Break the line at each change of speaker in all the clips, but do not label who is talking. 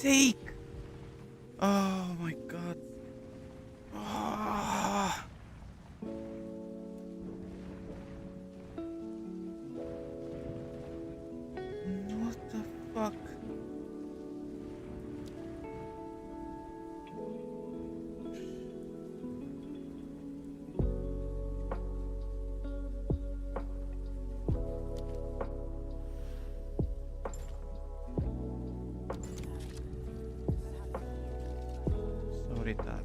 sake! Oh my god. Ah. What the fuck? Sorry, that.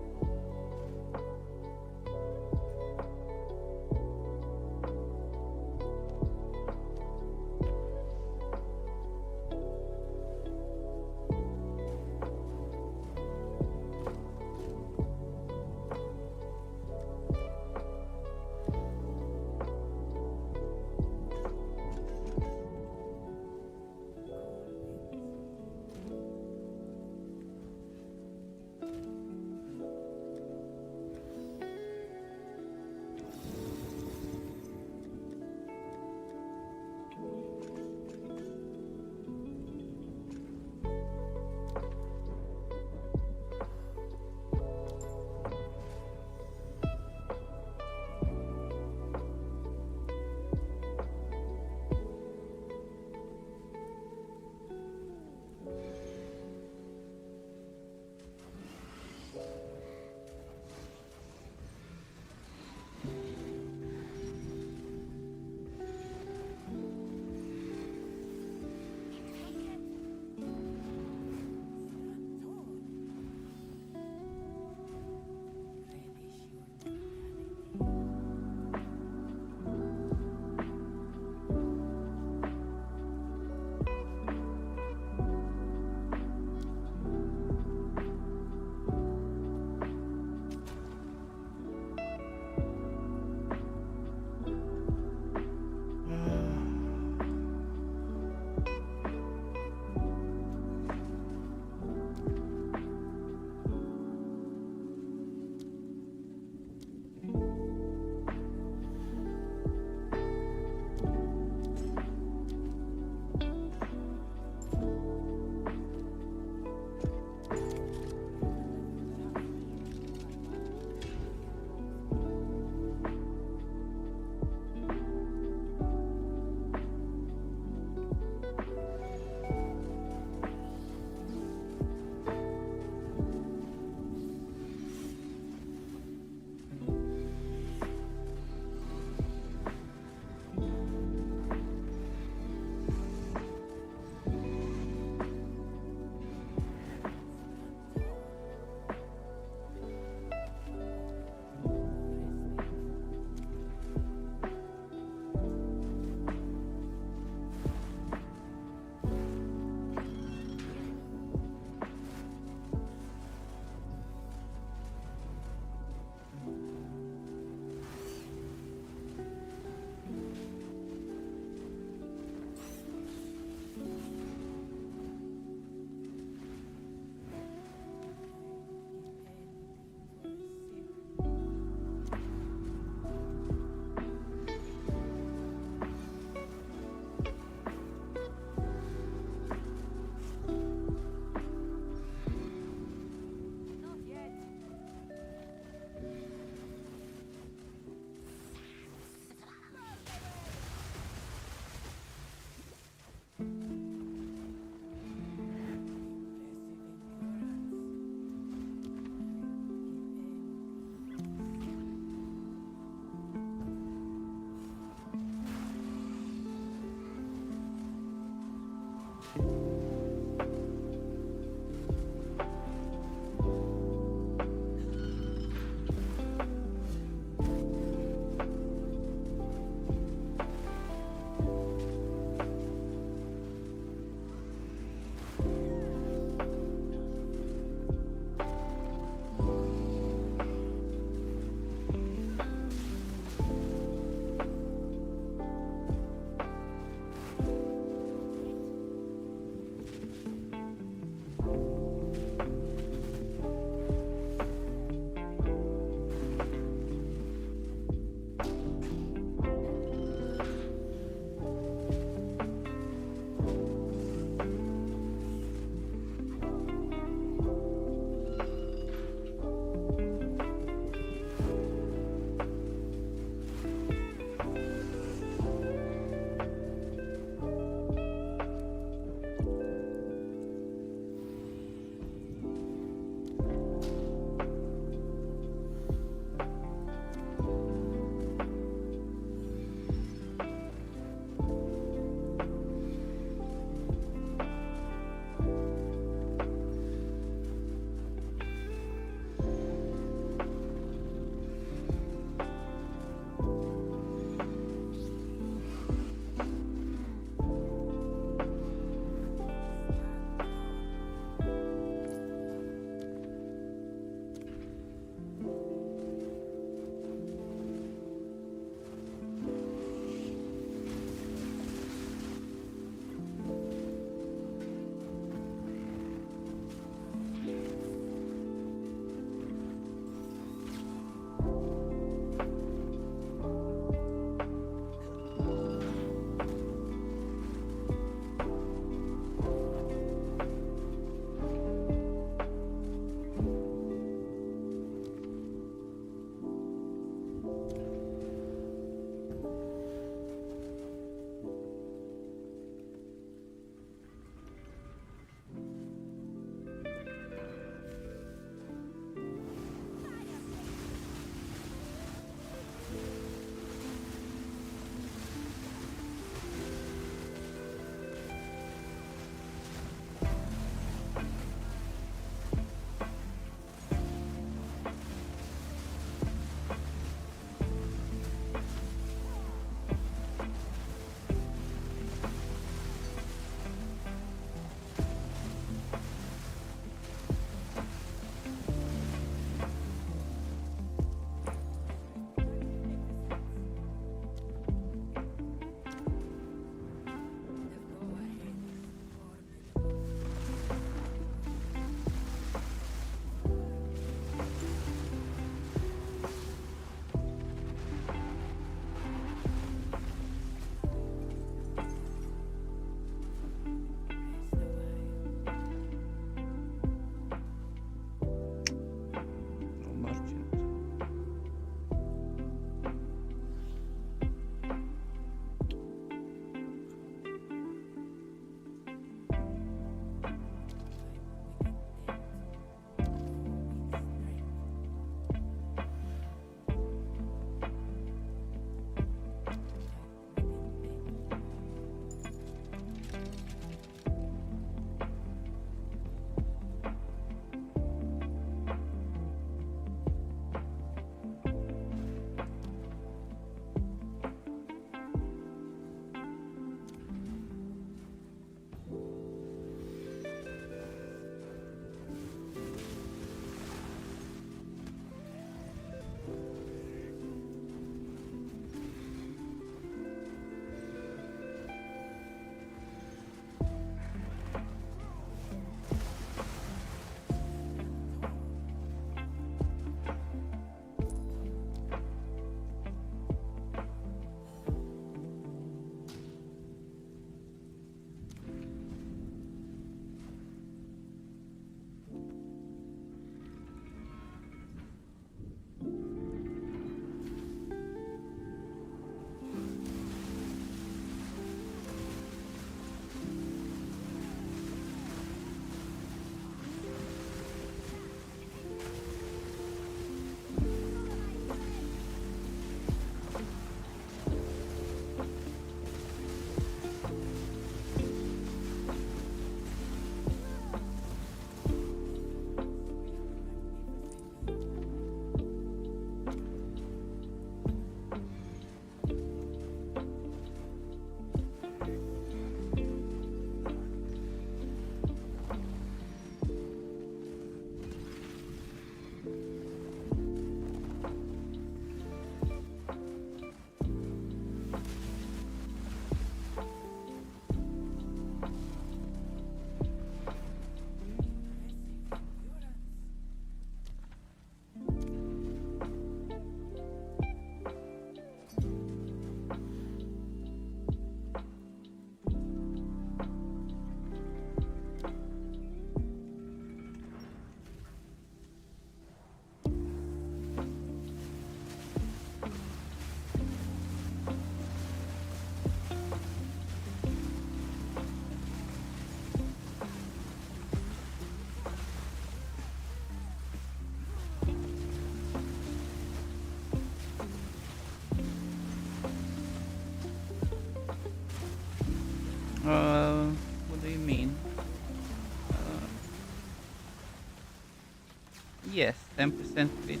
10% crit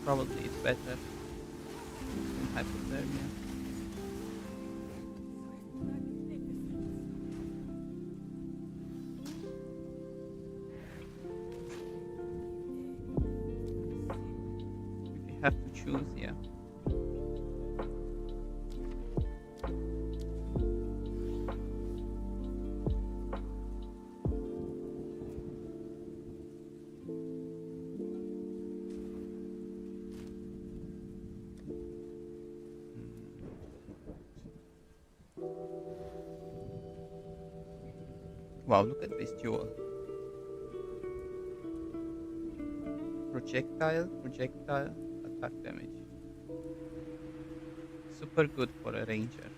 probably is better than hypothermia. If you have to choose, yeah. Wow, look at this jewel. Projectile, attack damage. Super good for a ranger.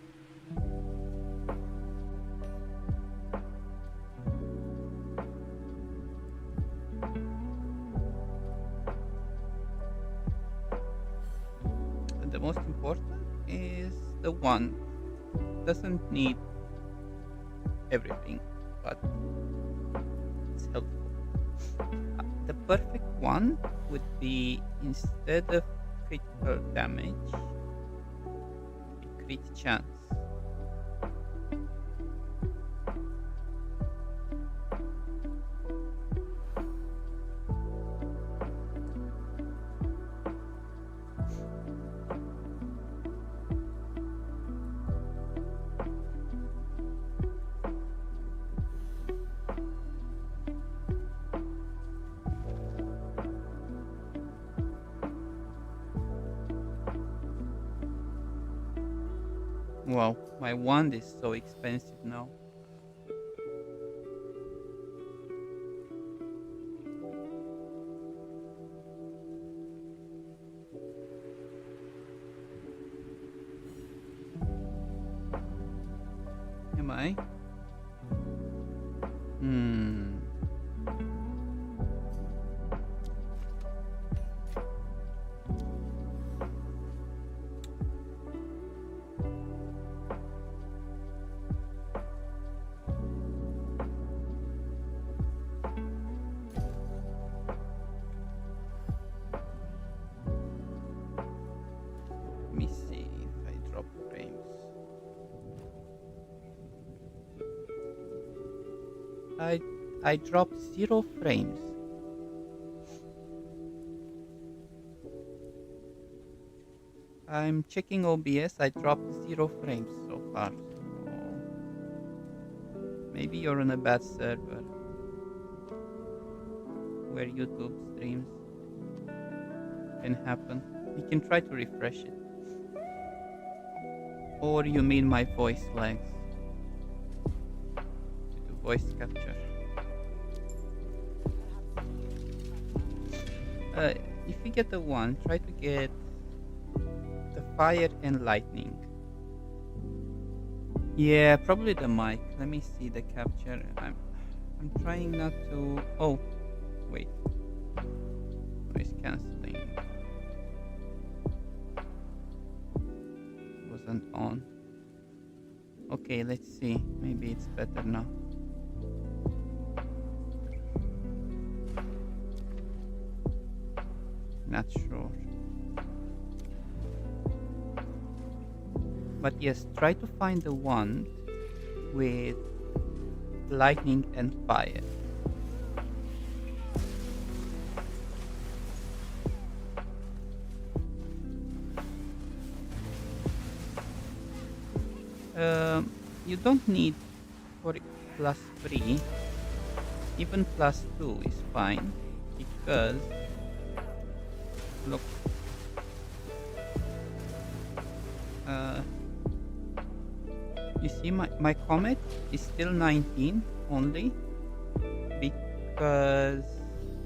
And the most important is the one. Doesn't need everything, but it's helpful. The perfect one would be, instead of critical damage, a crit chance. Wow, my wand is so expensive now. Am I? Let me see if I drop frames. I dropped 0 frames. I'm checking OBS. I dropped 0 frames so far. So maybe you're on a bad server where YouTube streams. Can happen. You can try to refresh it. Or you mean my voice lags due to voice capture. If you get the one, try to get the fire and lightning. Yeah, probably the mic. Let me see the capture. I'm trying not to. Oh, wait. Noise cancelling wasn't on. Okay, let's see. Maybe it's better now. Not sure. But yes, try to find the one with lightning and fire. You don't need for +3, even +2 is fine, because look, you see my Comet is still 19 only, because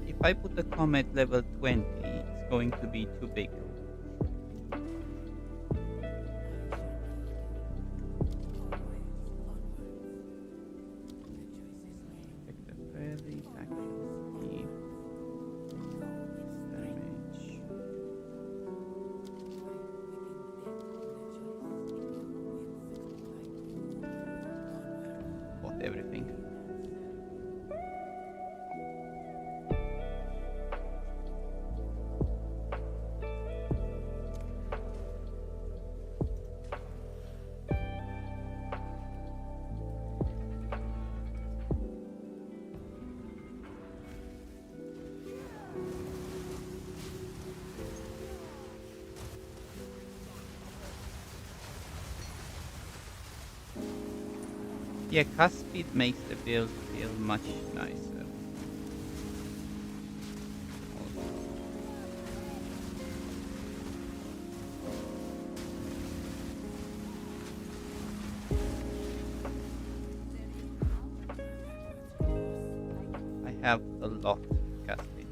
if I put the Comet level 20, it's going to be too big. Everything. Yeah, cast speed makes the build feel much nicer. Also. I have a lot of cast speed.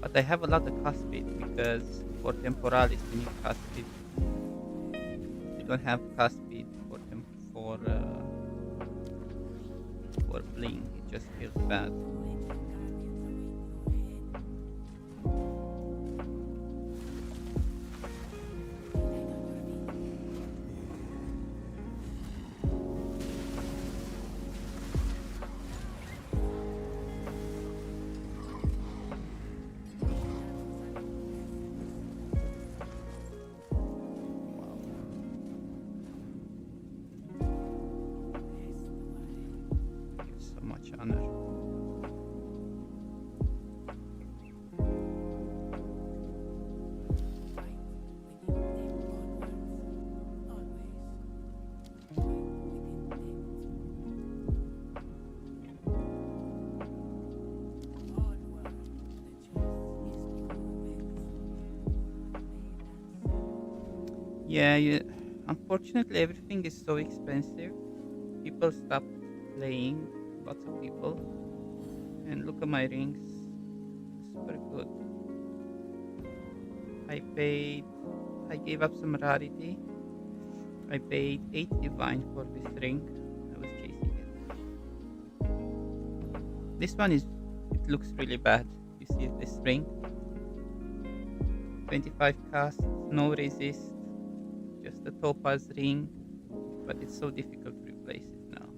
But I have a lot of cast speed because for Temporalis you need cast speed. You don't have cast speed for bling. It just feels bad. Gives so much honor. Yeah, unfortunately everything is so expensive. People stop playing, lots of people. And look at my rings. Super good. I gave up some rarity. I paid 8 divine for this ring. I was chasing it. This one it looks really bad. You see this ring? 25 cast, no resist, just a topaz ring, but it's so difficult to replace it now.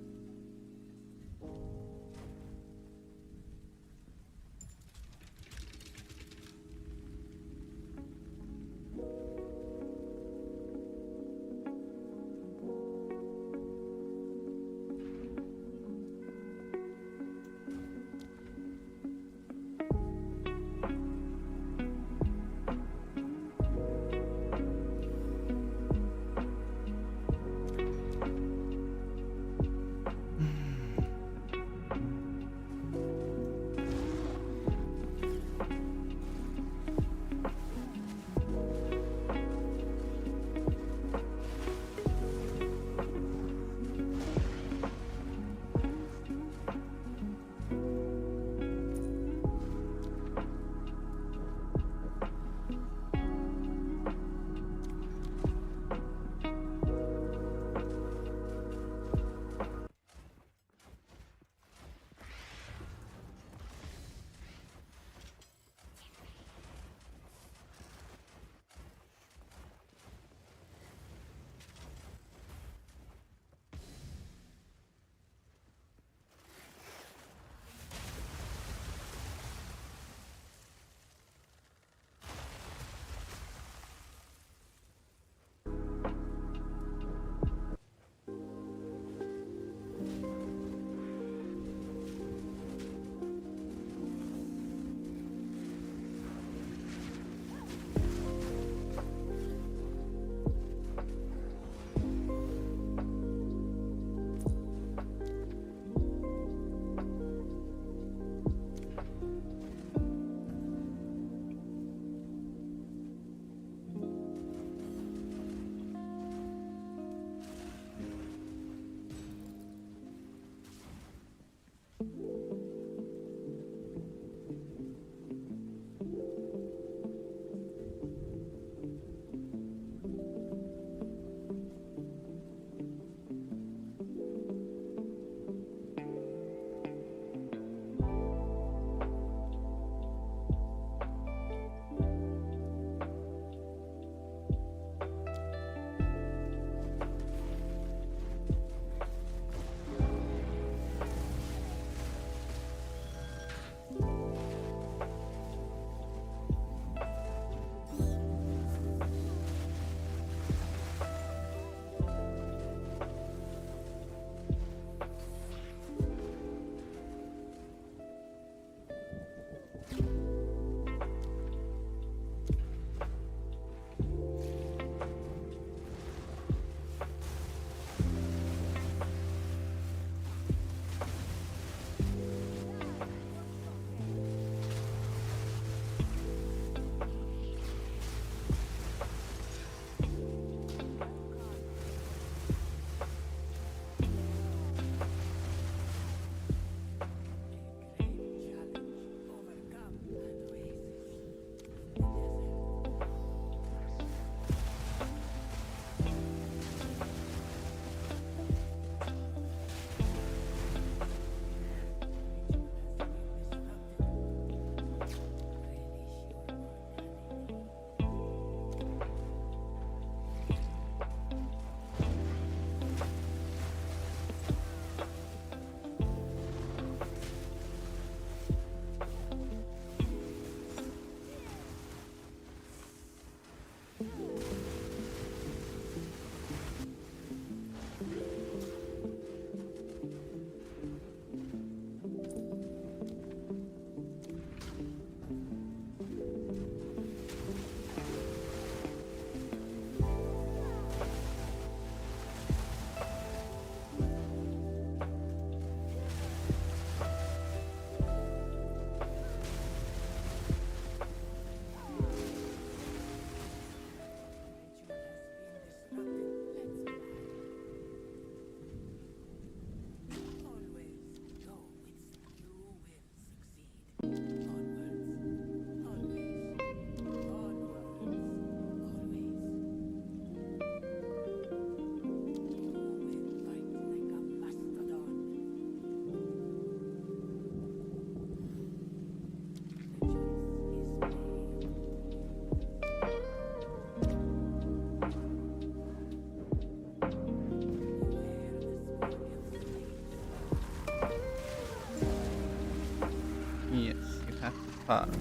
farm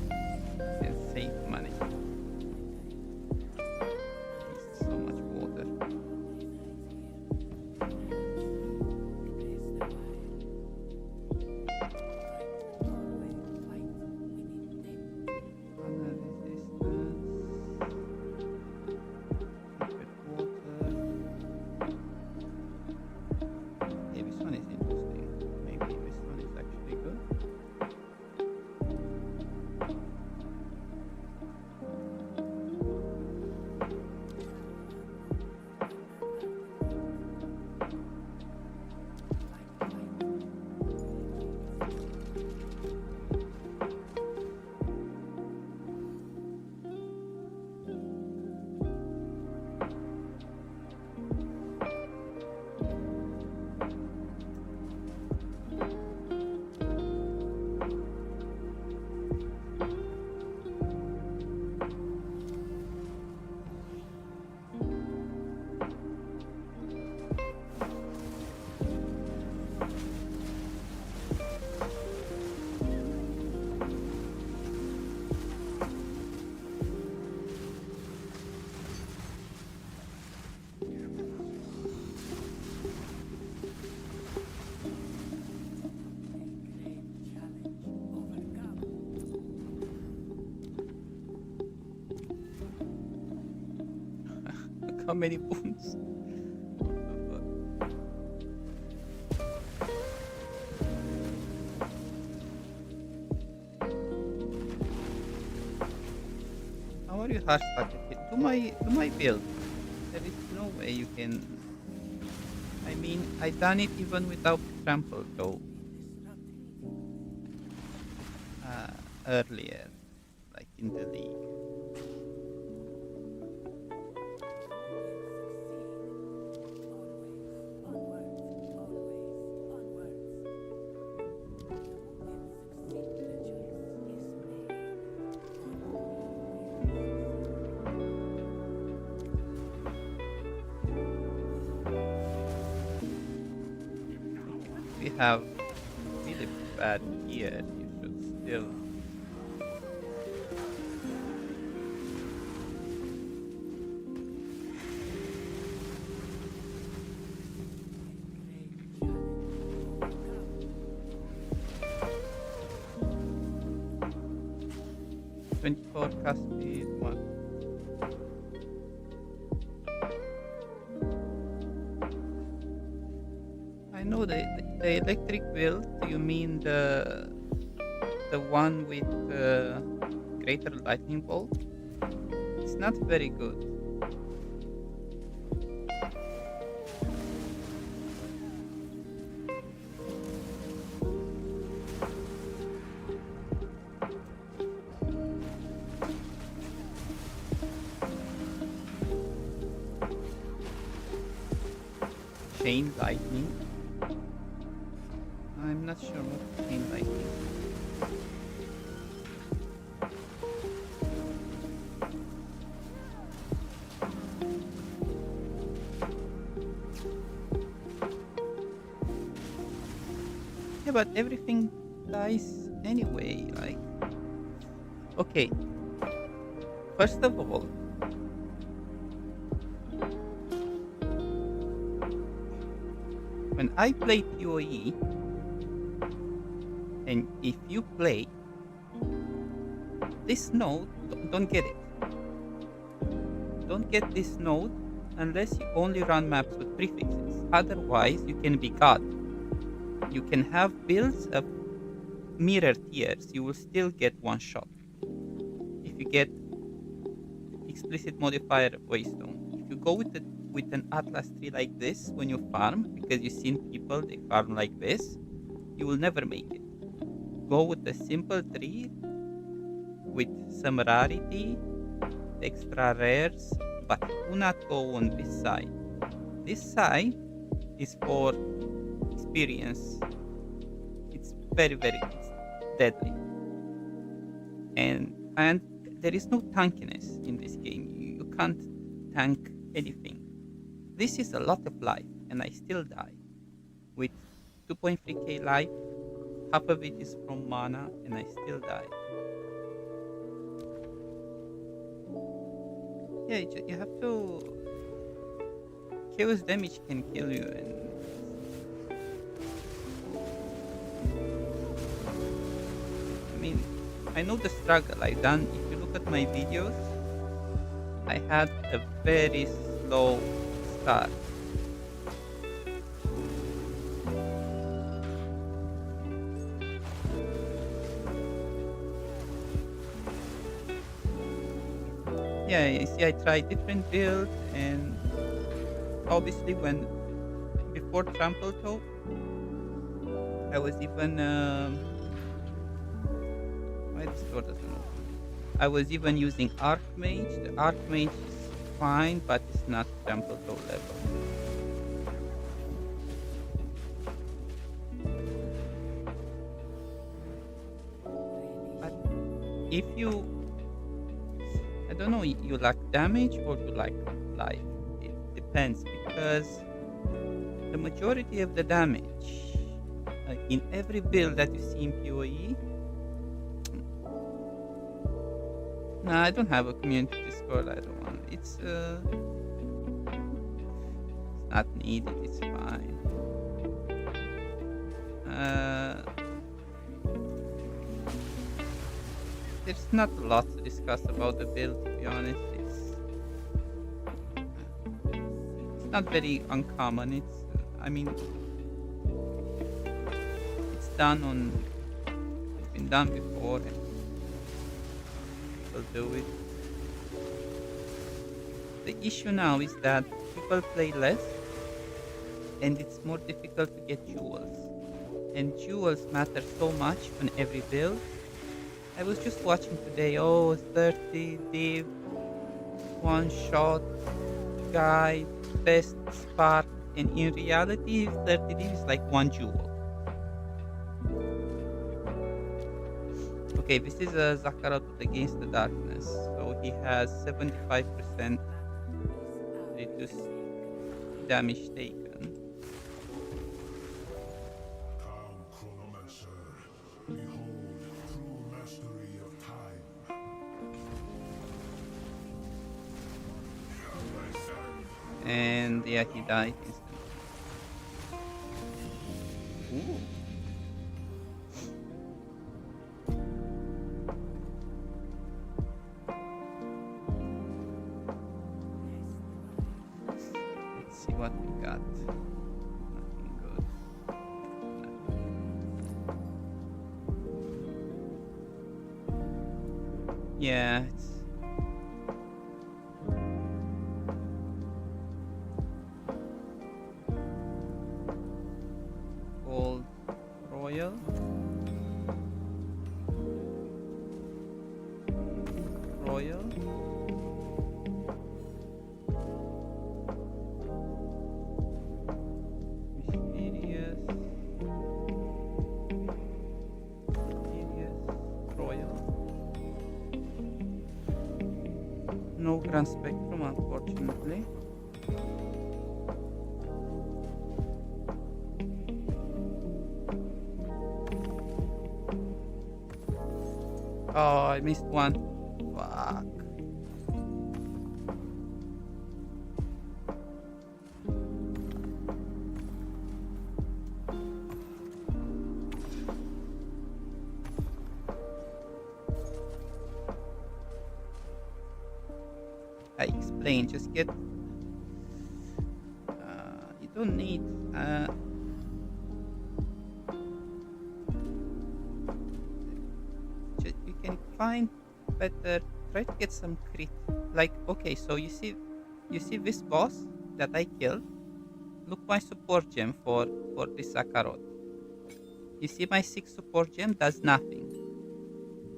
and save money. Waste so much water. Other resistance. Treated water. Yeah, this one is interesting. Maybe this one is actually good. Look how many boons. What the fuck? How are you hard started? Do my build. There is no way you can. I mean, I done it even without trample though. Earlier, like in the league. We have really bad gear. You should still. Cast speed one. I know the electric build. You mean the one with greater lightning bolt? It's not very good. Chain lightning. I'm not sure what chain lightning. Yeah, but everything dies anyway. Like, okay. First of all, when I play PoE, and if you play this node, don't get it. Don't get this node unless you only run maps with prefixes. Otherwise, you can be God. You can have builds of mirror tiers. You will still get one shot. If you get explicit modifier waystone. If you go with an Atlas tree like this when you farm, because you've seen people they farm like this, you will never make it. Go with a simple tree with some rarity, extra rares, but do not go on this side. This side is for experience. It's very it's deadly, and there is no tankiness in this game. You can't tank anything. This is a lot of life, and I still die. With 2.3k life, half of it is from mana, and I still die. Yeah, you have to. Chaos damage can kill you, and I mean, I know the struggle I done. If you look at my videos, I had a very slow start. Yeah, you see, I tried different builds, and obviously, when before Trample Toe, I was even why this door doesn't open? I was even using Archmage. The Archmage is fine, but it's not Trample Toe level. But if you, I don't know, you like damage or you like life. It depends because the majority of the damage in every build that you see in PoE. No, I don't have a community Discord. I don't want. It's not needed. It's fine. There's not a lot to discuss about the build. To be honest, it's not very uncommon. It's I mean, it's done on. It's been done before. And people do it. The issue now is that people play less, and it's more difficult to get jewels. And jewels matter so much on every build. I was just watching today, 30 div, one shot, guide, best spark, and in reality, 30 div is like one jewel. Okay, this is a Zakarot against the darkness, so he has 75% reduced damage taken.
Come, Chronomancer, behold true mastery of time.
And yeah, he died instantly. Ooh. Let's see what we got. Nothing good. Nothing. Yeah, it's called Royal. Royal. Mysterious. Mysterious. Royal. No Grand Spectrum, unfortunately. Oh, I missed one. Fuck. I explained, just get. You don't need. You can find better. Try to get some crit. Like, okay, so you see this boss that I killed. Look my support gem for this Sakarot. You see my 6 support gem does nothing.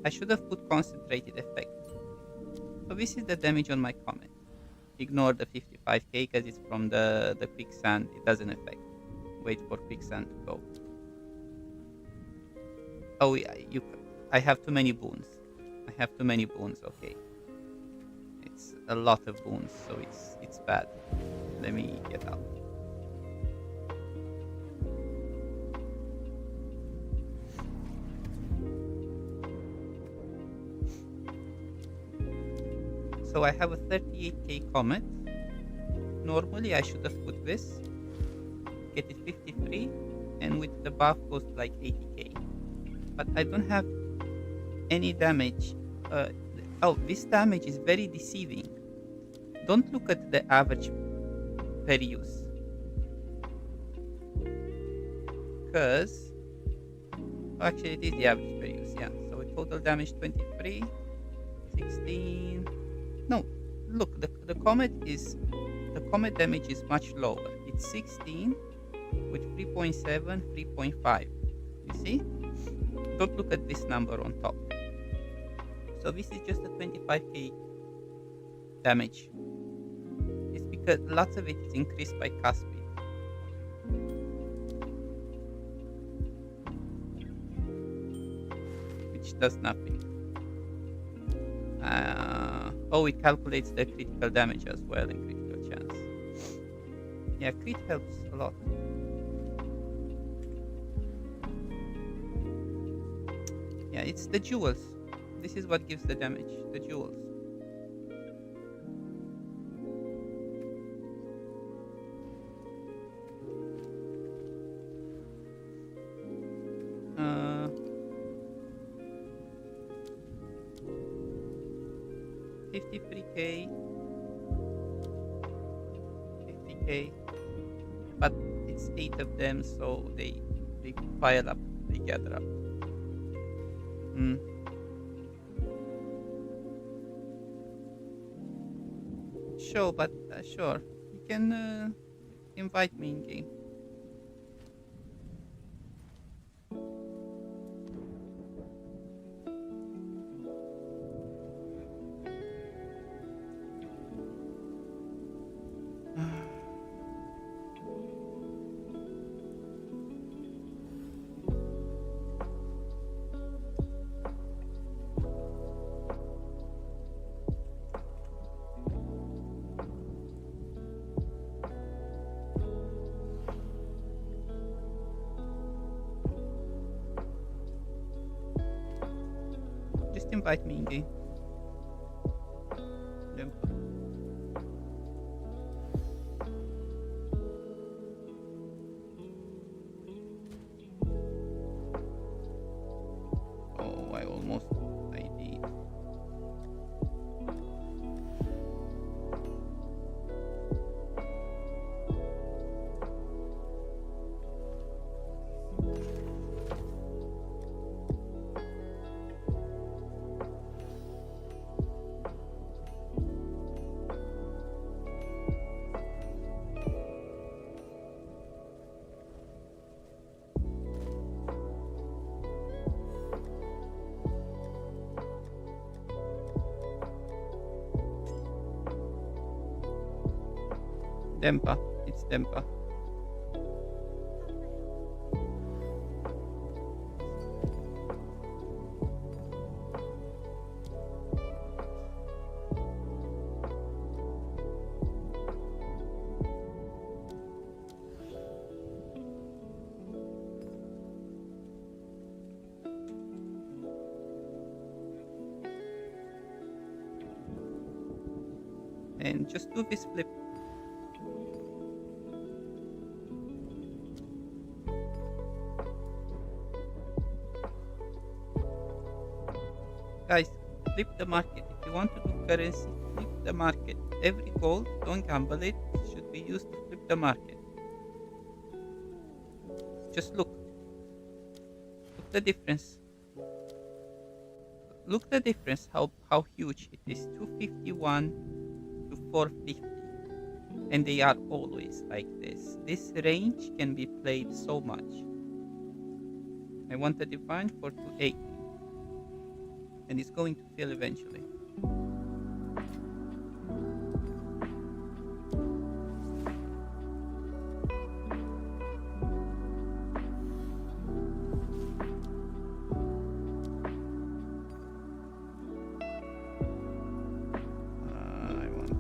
I should have put concentrated effect. So this is the damage on my Comet. Ignore the 55k because it's from the quicksand. It doesn't affect. Wait for quicksand to go. Oh yeah, I have too many boons. I have too many boons. Okay, it's a lot of boons, so it's bad. Let me get out. So I have a 38k Comet. Normally I should have put this, get it 53, and with the buff goes to like 80k. But I don't have any damage. Oh, this damage is very deceiving. Don't look at the average per use. Because, actually it is the average per use, yeah. So total damage 23, 16. No, look, the Comet damage is much lower. It's 16 with 3.7, 3.5. You see? Don't look at this number on top. So this is just a 25k damage. It's because lots of it is increased by cast speed. Which does nothing. Oh, it calculates the critical damage as well and critical chance. Yeah, crit helps a lot. Yeah, it's the jewels. This is what gives the damage, the jewels. Uh, 53k, 50k, but it's 8 of them, so they pile up, they gather up. Sure, but sure, you can invite me in game. Just invite me in game. Yep. Oh, I almost ID'd. Dempa, it's Dempa. And just do this flip. Guys, flip the market. If you want to do currency, flip the market. Every gold, don't gamble it, should be used to flip the market. Just look. Look the difference. Look the difference, how huge it is. 251 to 450. And they are always like this. This range can be played so much. I want a divine for 280. And it's going to fail eventually. I want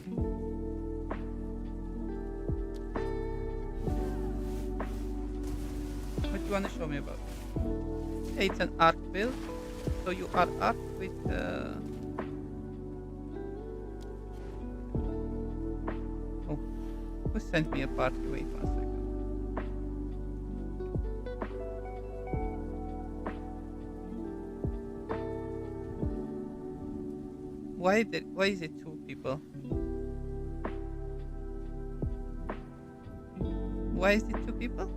76. you want to show me about? Yeah, it's an arc build. So you are arc with. Oh, who sent me a party? Wait 1 second. Why is it 2 people? Why is it 2 people?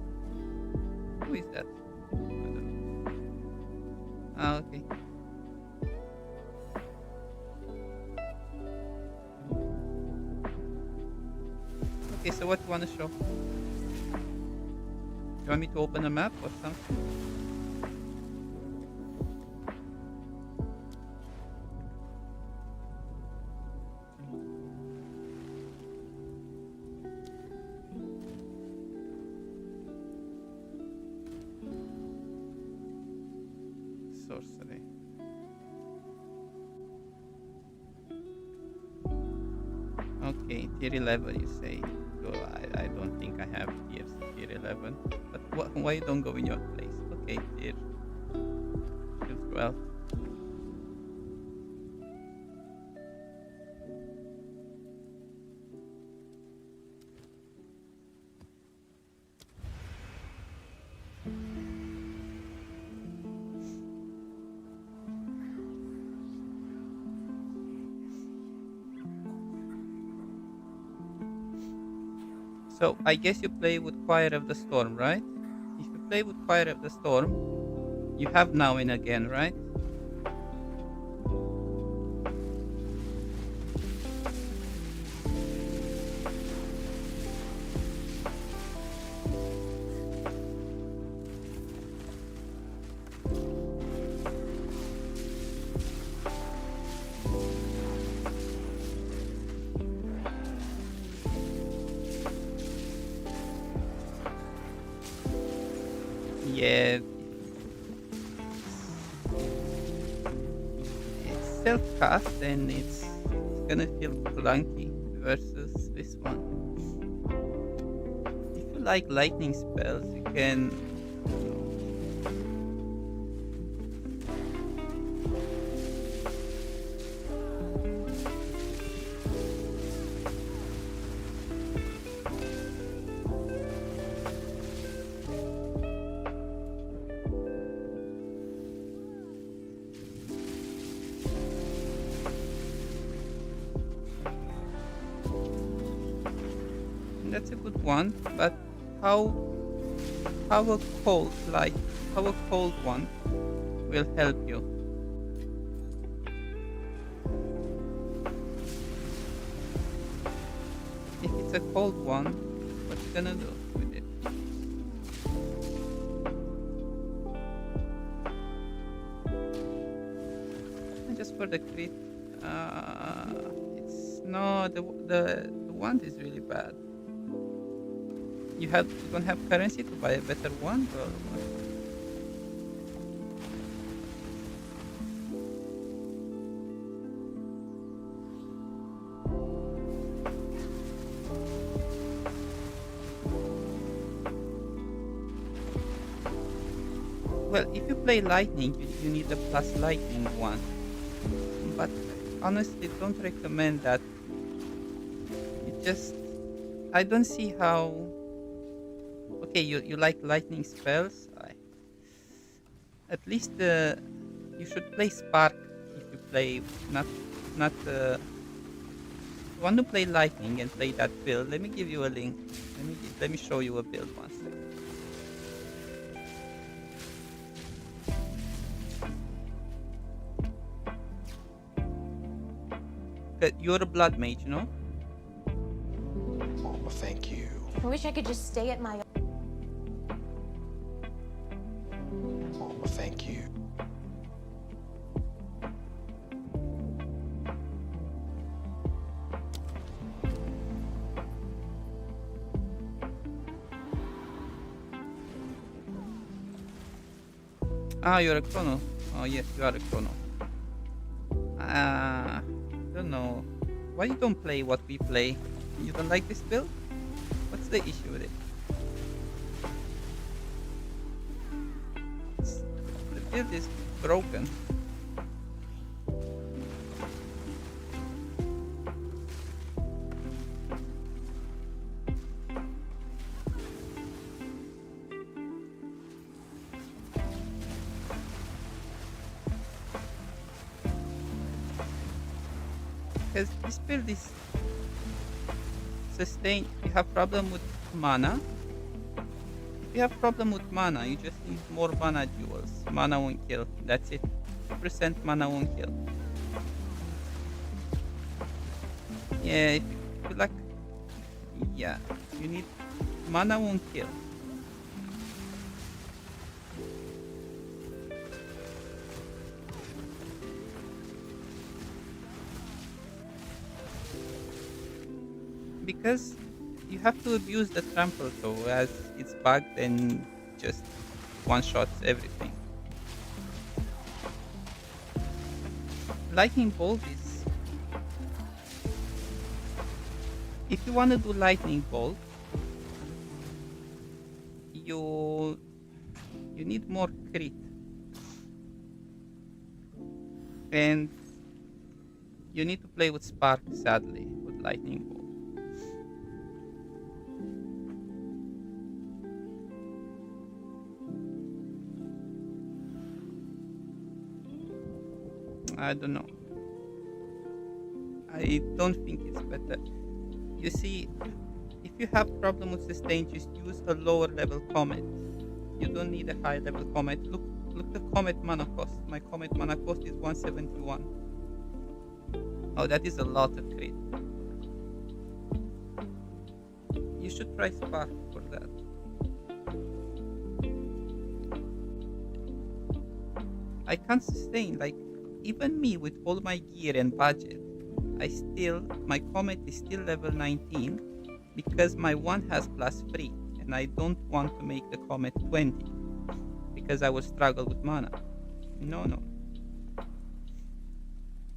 Who is that? I don't know. Ah, okay. Okay, so what do you want to show? You want me to open a map or something? Sorcery. Okay, tier 11 you say. So I don't think I have tier 11. But why you don't go in your place? Okay, tier 12. So I guess you play with Choir of the Storm, right? If you play with Choir of the Storm, you have now and again, right? Yeah, it's self-cast and it's gonna feel clunky versus this one. If you like lightning spells, you can. That's a good one, but how a cold one will help you. If it's a cold one, what you gonna do with it? And just for the crit, it's no the wand is really bad. You don't have currency to buy a better one, or what? Well, if you play lightning, you need a plus lightning one. But honestly, don't recommend that. I don't see how. Okay, you like lightning spells. At least you should play Spark if you play not. You want to play lightning and play that build. Let me give you a link. Let me show you a build 1 second. You're a blood mage, no?
Oh, thank you.
I wish I could just stay at my.
Oh, thank you.
Ah, you're a chrono. Oh yes, you are a chrono. Don't know. Why you don't play what we play? You don't like this build? What's the issue with it? build is broken. Because this build is sustained. You have problem with mana. If you have problem with mana, you just need more mana duels. Mana won't kill. That's it. 2% mana won't kill. Yeah, if you like, yeah, you need mana won't kill. Because you have to abuse the trample though, as it's bugged and just one-shots everything. Lightning bolt is... If you want to do lightning bolt, you need more crit. And you need to play with spark, sadly, with lightning bolt. I don't know. I don't think it's better. You see, if you have problem with sustain, just use a lower level Comet. You don't need a high level Comet. Look the Comet mana cost. My Comet mana cost is 171. Oh, that is a lot of crit. You should try Spark for that. I can't sustain, like, even me with all my gear and budget, my Comet is still level 19 because my one has +3 and I don't want to make the Comet 20 because I will struggle with mana. No.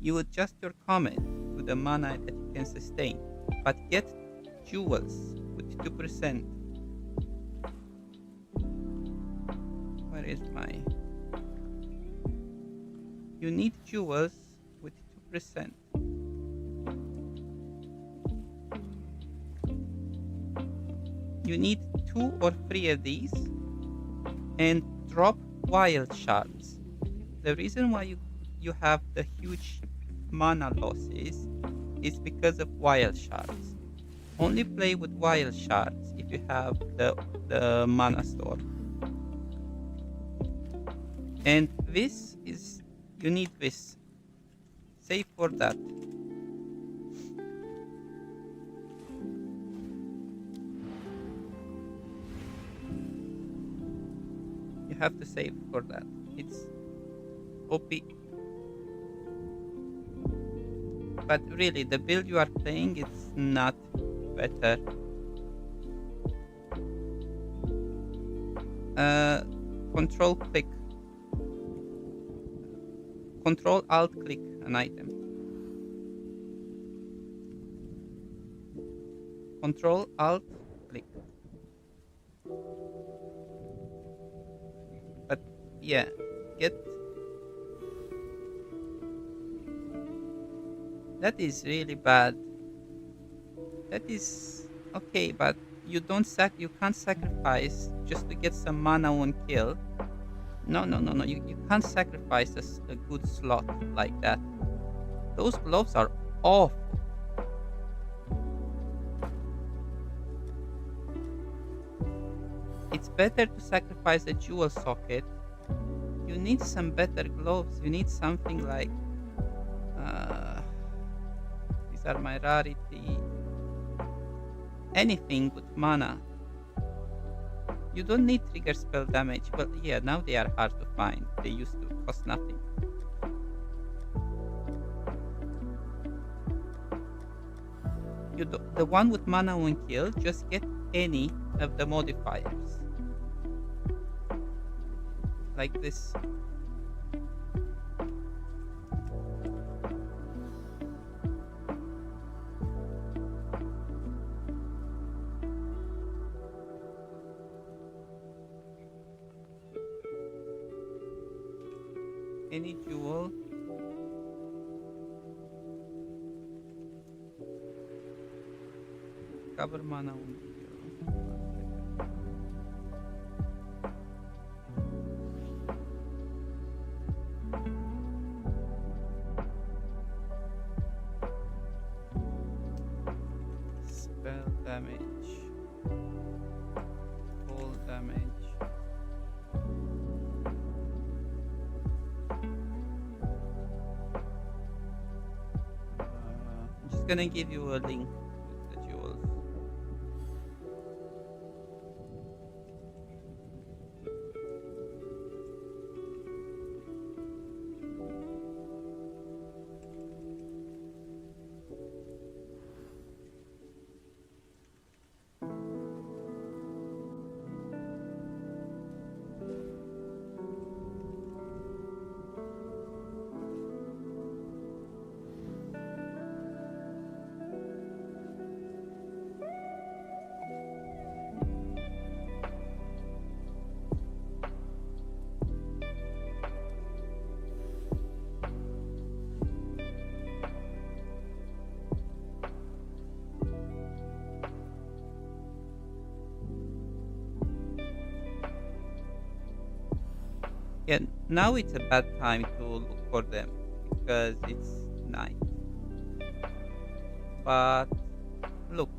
You adjust your Comet to the mana that you can sustain, but get jewels with 2%. Where is my... You need jewels with 2%. You need 2 or 3 of these and drop wild shards. The reason why you have the huge mana losses is because of wild shards. Only play with wild shards if you have the mana store. And this is... You need this. Save for that. You have to save for that. It's OP. But really, the build you are playing is not better. Control click. Control Alt click an item. Control Alt click. But yeah, get... That is really bad. That is okay, but you can't sacrifice just to get some mana on kill. No. You can't sacrifice a good slot like that. Those gloves are awful. It's better to sacrifice a jewel socket. You need some better gloves. You need something like... these are my rarity. Anything with mana. You don't need trigger spell damage. Well, yeah, now they are hard to find. They used to cost nothing. The one with mana won't kill. Just get any of the modifiers. Like this. any jewel. Cover mana won't kill. Spell damage. Full damage. I'm just gonna give you a link with the jewels. Yeah, now it's a bad time to look for them because it's night. But look,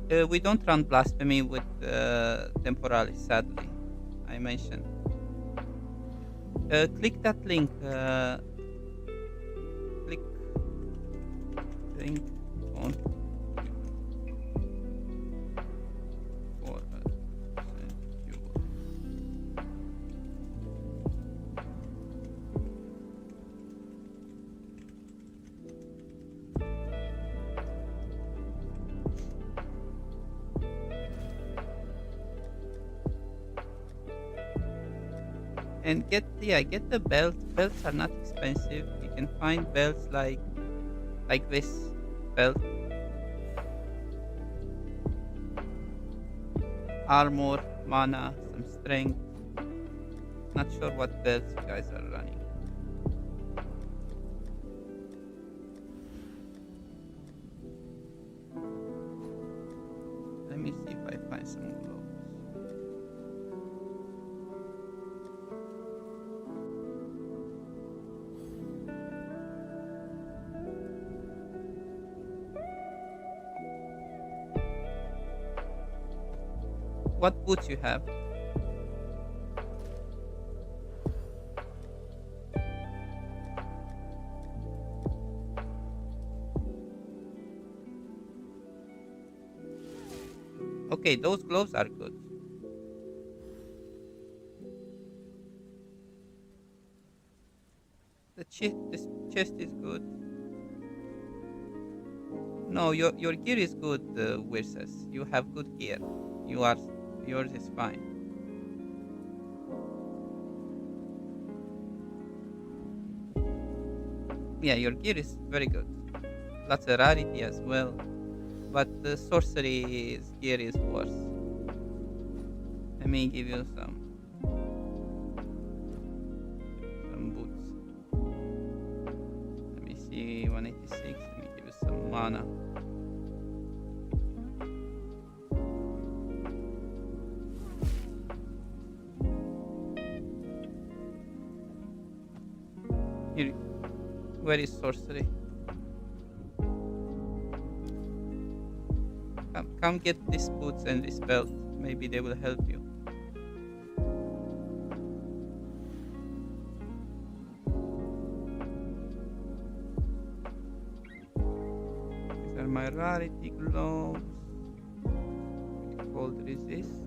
we don't run blasphemy with Temporalis, sadly. I mentioned. Click that link. Click link on for and get the belts. Belts are not expensive. You can find belts like this belt. Armor, mana, some strength. Not sure what belts you guys are running. Let me see if I find some gloves. What boots you have? Okay, those gloves are good. This chest is good. No, your gear is good, Wirsus. You have good gear. Yours is fine. Yeah, your gear is very good. Lots of rarity as well. But the sorcery's gear is worse. Let me give you some boots. Let me see, 186. Let me give you some mana. Here, where is sorcery? Come get these boots and this belt. Maybe they will help you. These are my rarity gloves. Cold resist.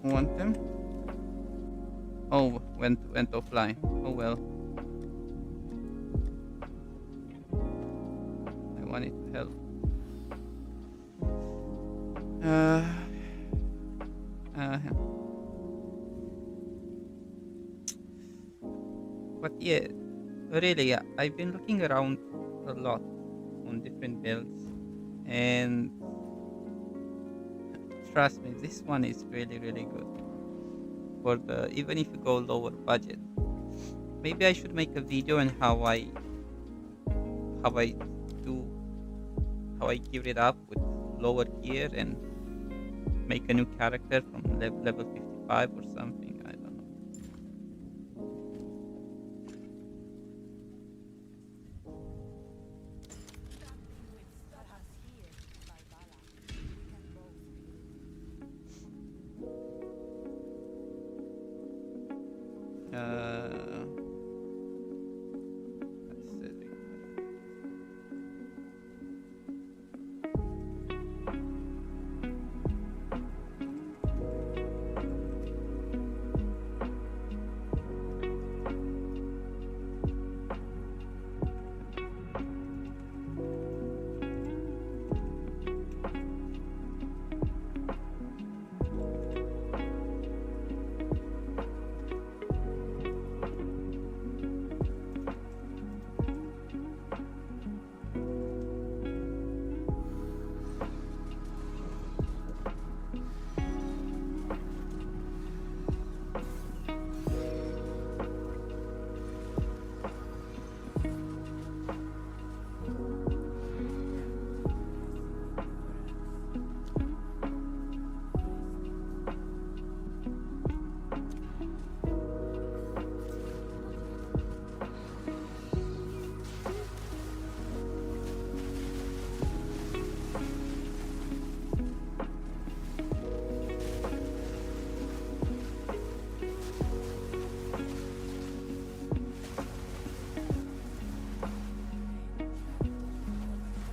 Want them? Oh, went offline. Oh well. I wanted to help. Uh, uh, but yeah, really, yeah, I've been looking around a lot on different builds, and trust me, this one is really, really good for the even if you go lower budget. Maybe I should make a video on how I do how I gear it up with lower gear and make a new character from level 55 or something. I don't know. Uh, let's see.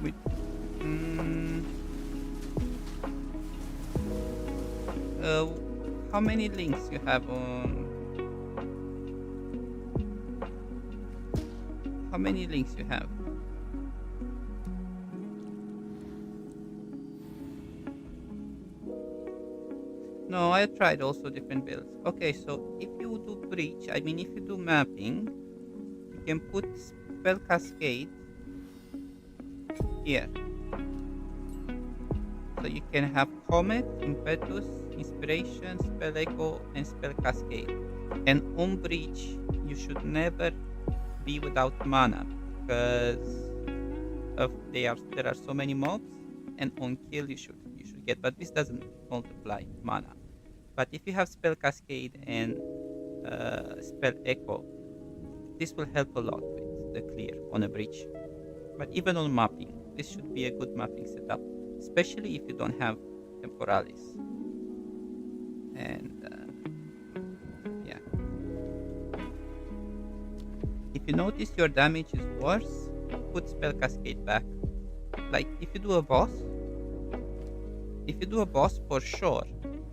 With mm, uh, how many links you have on? How many links you have? No, I tried also different builds. Okay, so if you do breach, I mean, if you do mapping, you can put spell cascade here. So you can have Comet, Impetus, Inspiration, Spell Echo, and Spell Cascade. And on breach, you should never be without mana because there are so many mobs, and on kill you should get. But this doesn't multiply mana. But if you have Spell Cascade and Spell Echo, this will help a lot with the clear on a breach. But even on mapping, this should be a good mapping setup, especially if you don't have Temporalis. And yeah, if you notice your damage is worse, put Spell Cascade back. Like if you do a boss for sure,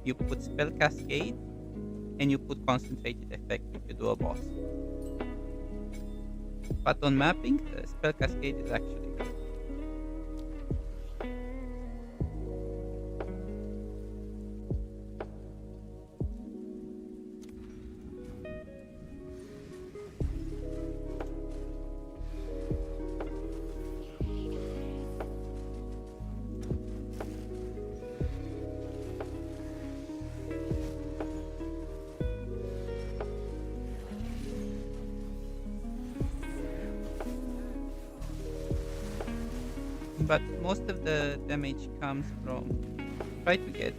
you put Spell Cascade and you put Concentrated Effect if you do a boss. But on mapping, Spell Cascade is actually good. But most of the damage comes from try to get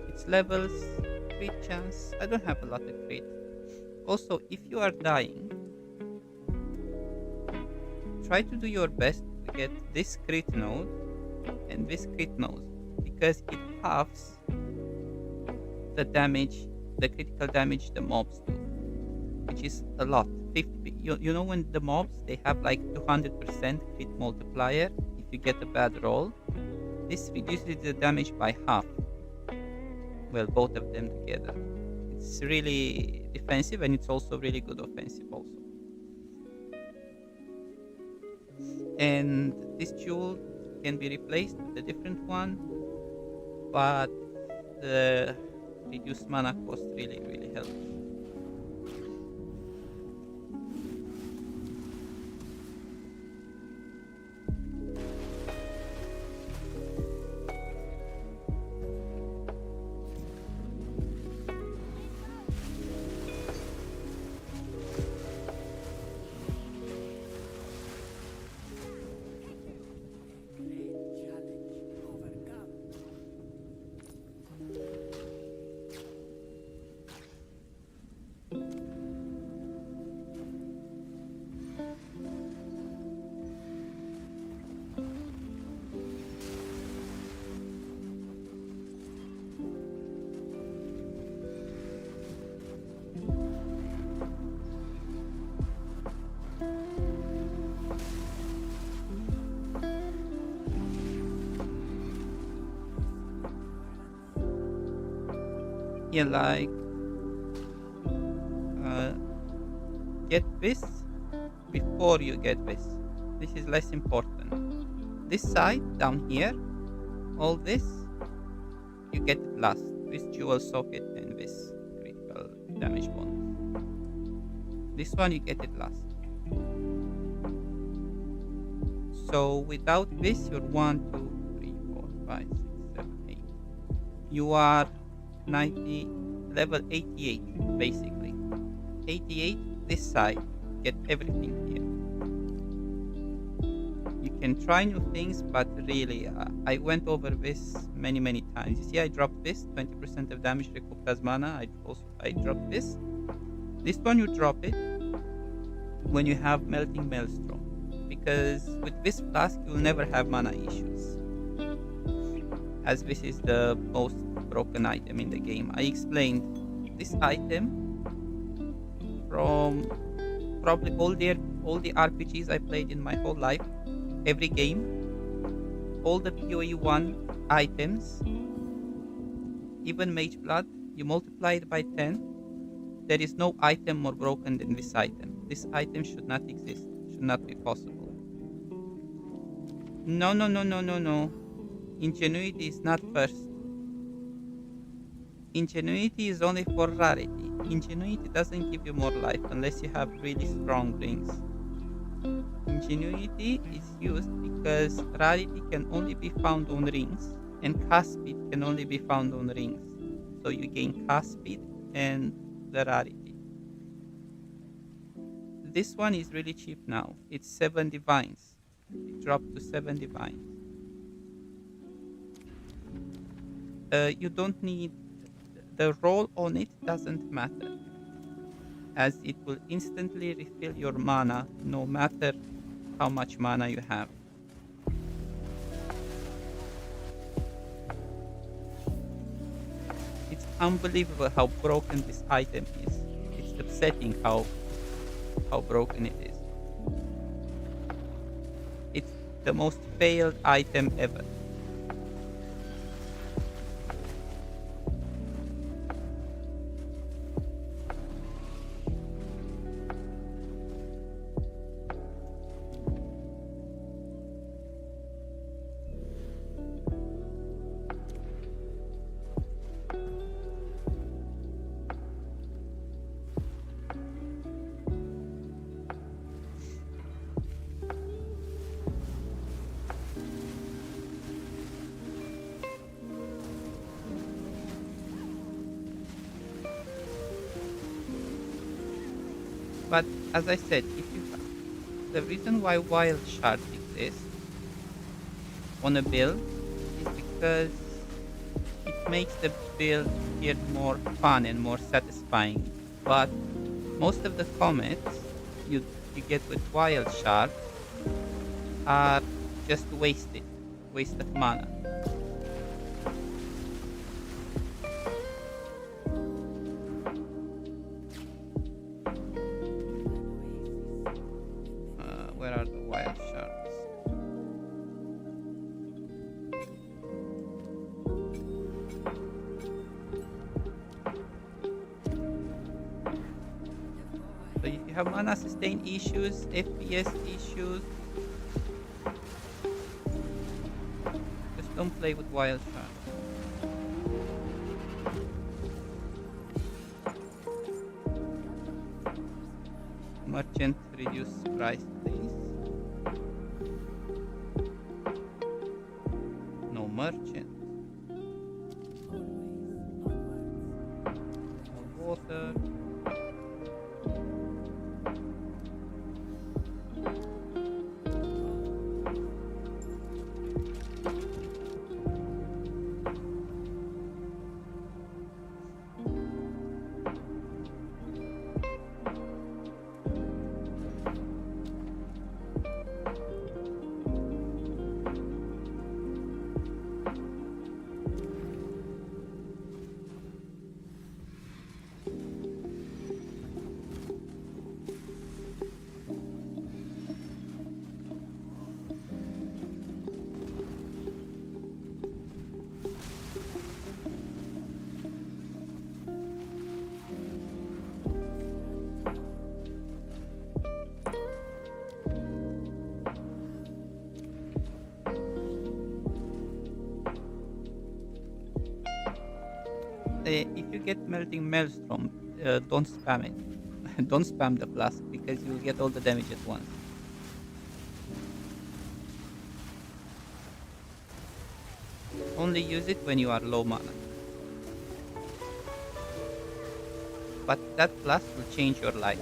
its levels, crit chance. I don't have a lot of crit. Also, if you are dying, try to do your best to get this crit node and this crit node because it halves the damage, the critical damage the mobs do, which is a lot. 50, you know when the mobs they have like 200% crit multiplier if you get a bad roll, this reduces the damage by half. Well, both of them together. It's really defensive and it's also really good offensive also. And this jewel can be replaced with a different one but the reduced mana cost really helps. Yeah, like get this before you get this. This is less important. This side down here, all this, you get it last. This dual socket and this critical damage bonus. This one you get it last. So without this, you're 1, 2, 3, 4, 5, 6, 7, 8. You are 90, level 88, basically. 88, this side, get everything here. You can try new things, but really, I went over this many times. You see, I dropped this, 20% of damage recouped as mana. I dropped this. This one you drop it when you have Melting Maelstrom, because with this flask, you'll never have mana issues, as this is the most broken item in the game. I explained this item from probably all the RPGs I played in my whole life, every game, all the PoE 1 items, even Mage Blood, you multiply it by 10, there is no item more broken than this item. This item should not exist, should not be possible. No. Ingenuity is not first. Ingenuity is only for rarity. Ingenuity doesn't give you more life unless you have really strong rings. Ingenuity is used because rarity can only be found on rings, and cast speed can only be found on rings. So you gain cast speed and the rarity. This one is really cheap now. It's 7 divines. It dropped to 7 divines. You don't need the roll on it, doesn't matter, as it will instantly refill your mana no matter how much mana you have. It's unbelievable how broken this item is. It's upsetting how broken it is. It's the most failed item ever. But as I said, the reason why wild shards exist on a build is because it makes the build get more fun and more satisfying. But most of the comets you get with wild shards are just waste of mana. Where are the wild shards? So if you have mana sustain issues, FPS issues, just don't play with wild shards. Merchant reduce price, please. No merchant. More water. If you get melting maelstrom, don't spam it. Don't spam the flask because you'll get all the damage at once. Only use it when you are low mana. But that flask will change your life.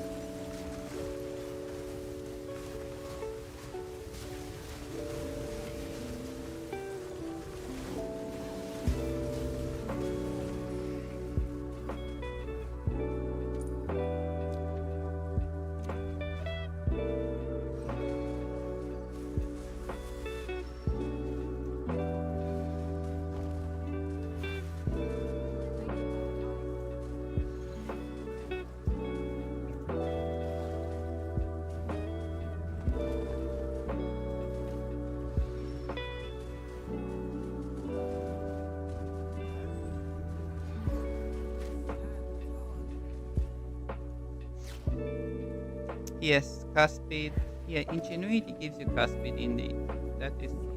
Yes, cast speed. Yeah, ingenuity gives you cast speed indeed. That is true.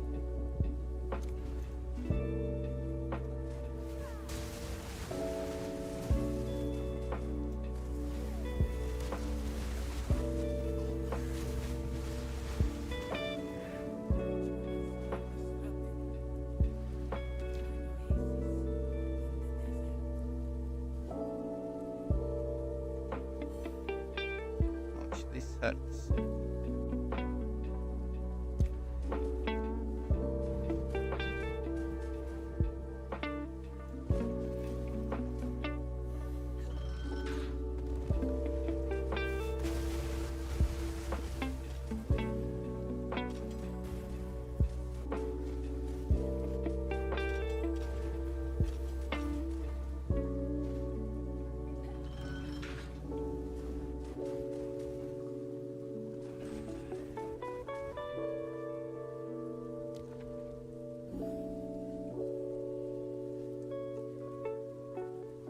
Ouch, this hurts.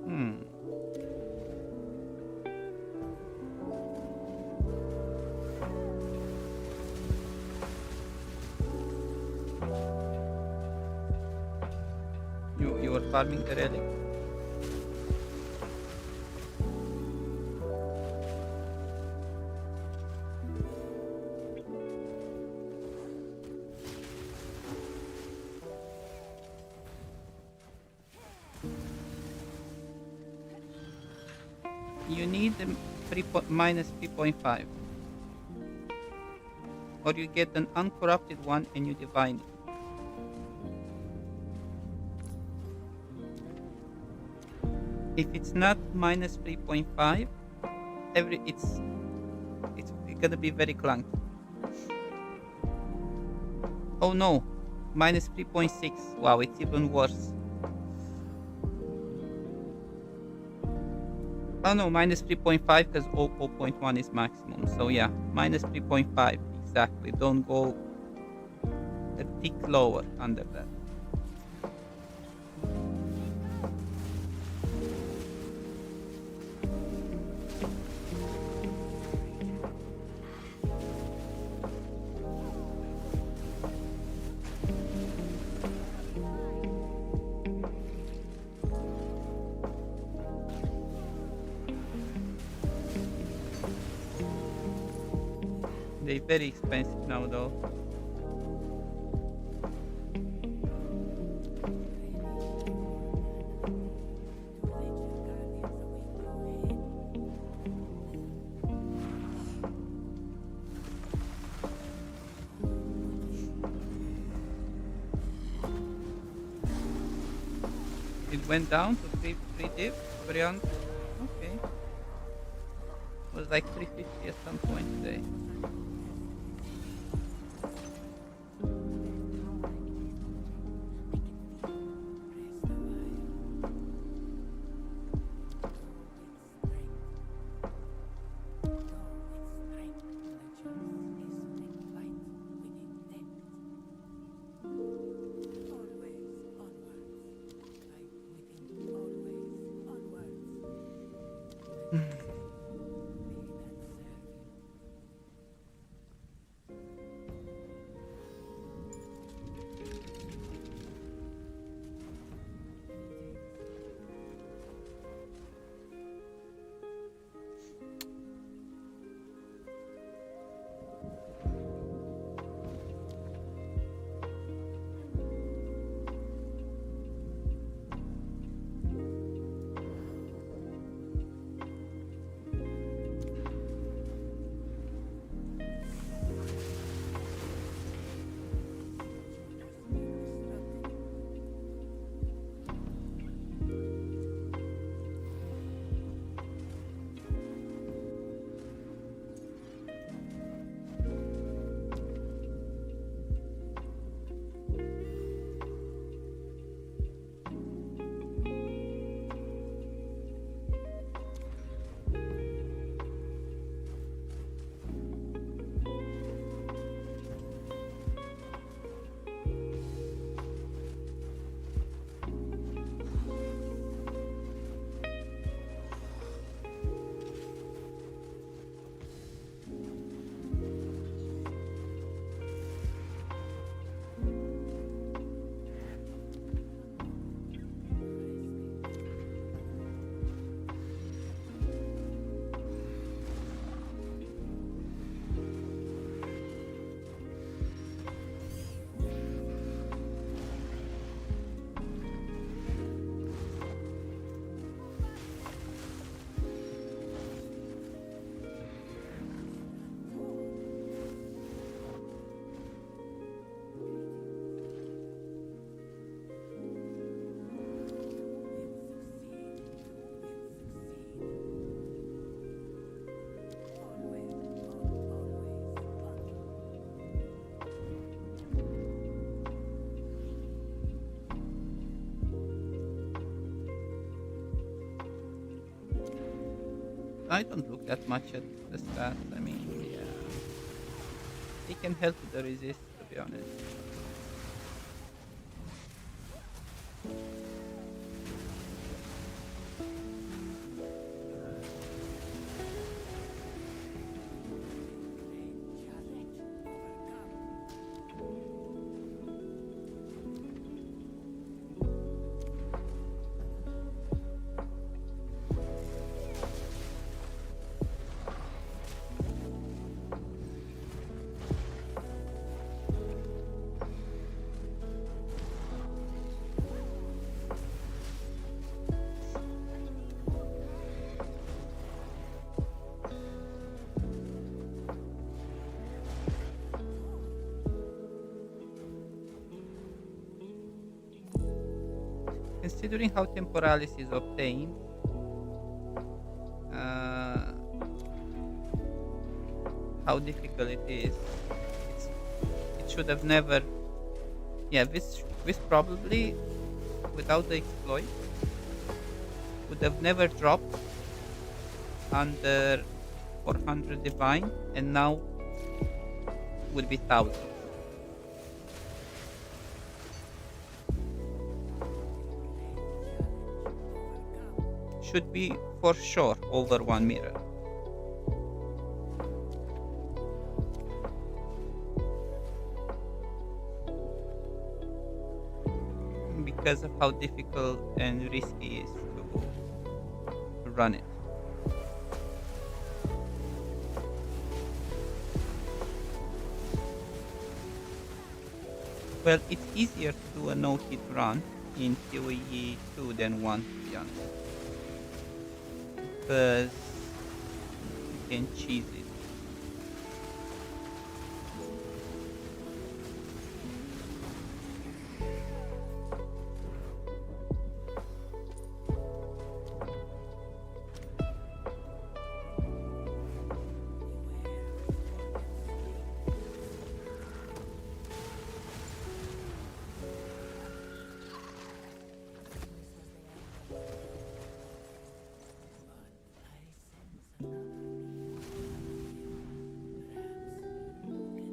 Hmm. You were farming the relic? You need the minus 3.5. Or you get an uncorrupted one and you divine it. If it's not minus 3.5, it's gonna be very clunky. Oh no, minus 3.6. Wow, it's even worse. Oh no, minus 3.5 because 0.1 is maximum. So yeah, minus 3.5 exactly. Don't go a tick lower under that. They're very expensive now though. It went down to 3 div variant. Okay. It was like 350 at some point today. I don't look that much at the stats. I mean, yeah, they can help with the resist, to be honest. Considering how Temporalis is obtained, how difficult it is, it should have never. Yeah, this probably, without the exploit, would have never dropped under 400 divine, and now would be 1000. Should be for sure over 1 mirror. Because of how difficult and risky it is to run it. Well, it's easier to do a no-hit run in PoE 2 than 1, to be honest. Because you can cheese it.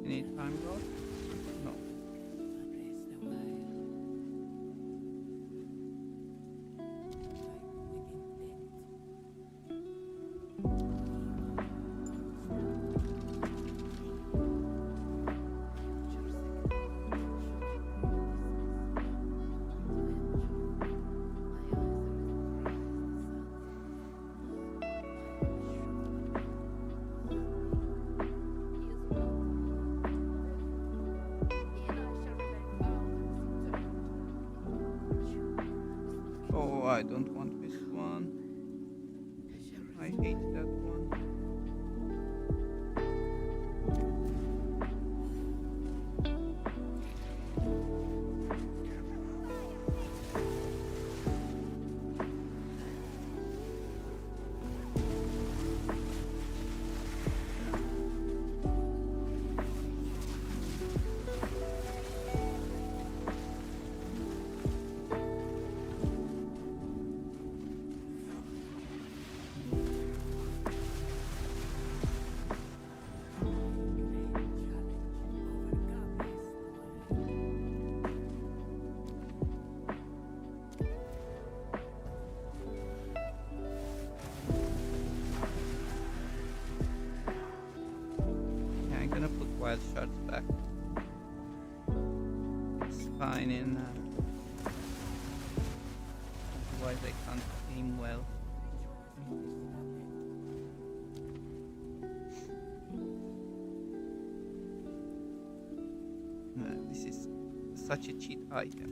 Any time loss? No. Oh, I don't want this one. I hate that one. Yeah, I'm gonna put wild shards back. It's fine in otherwise I can't aim well. This is such a cheat item.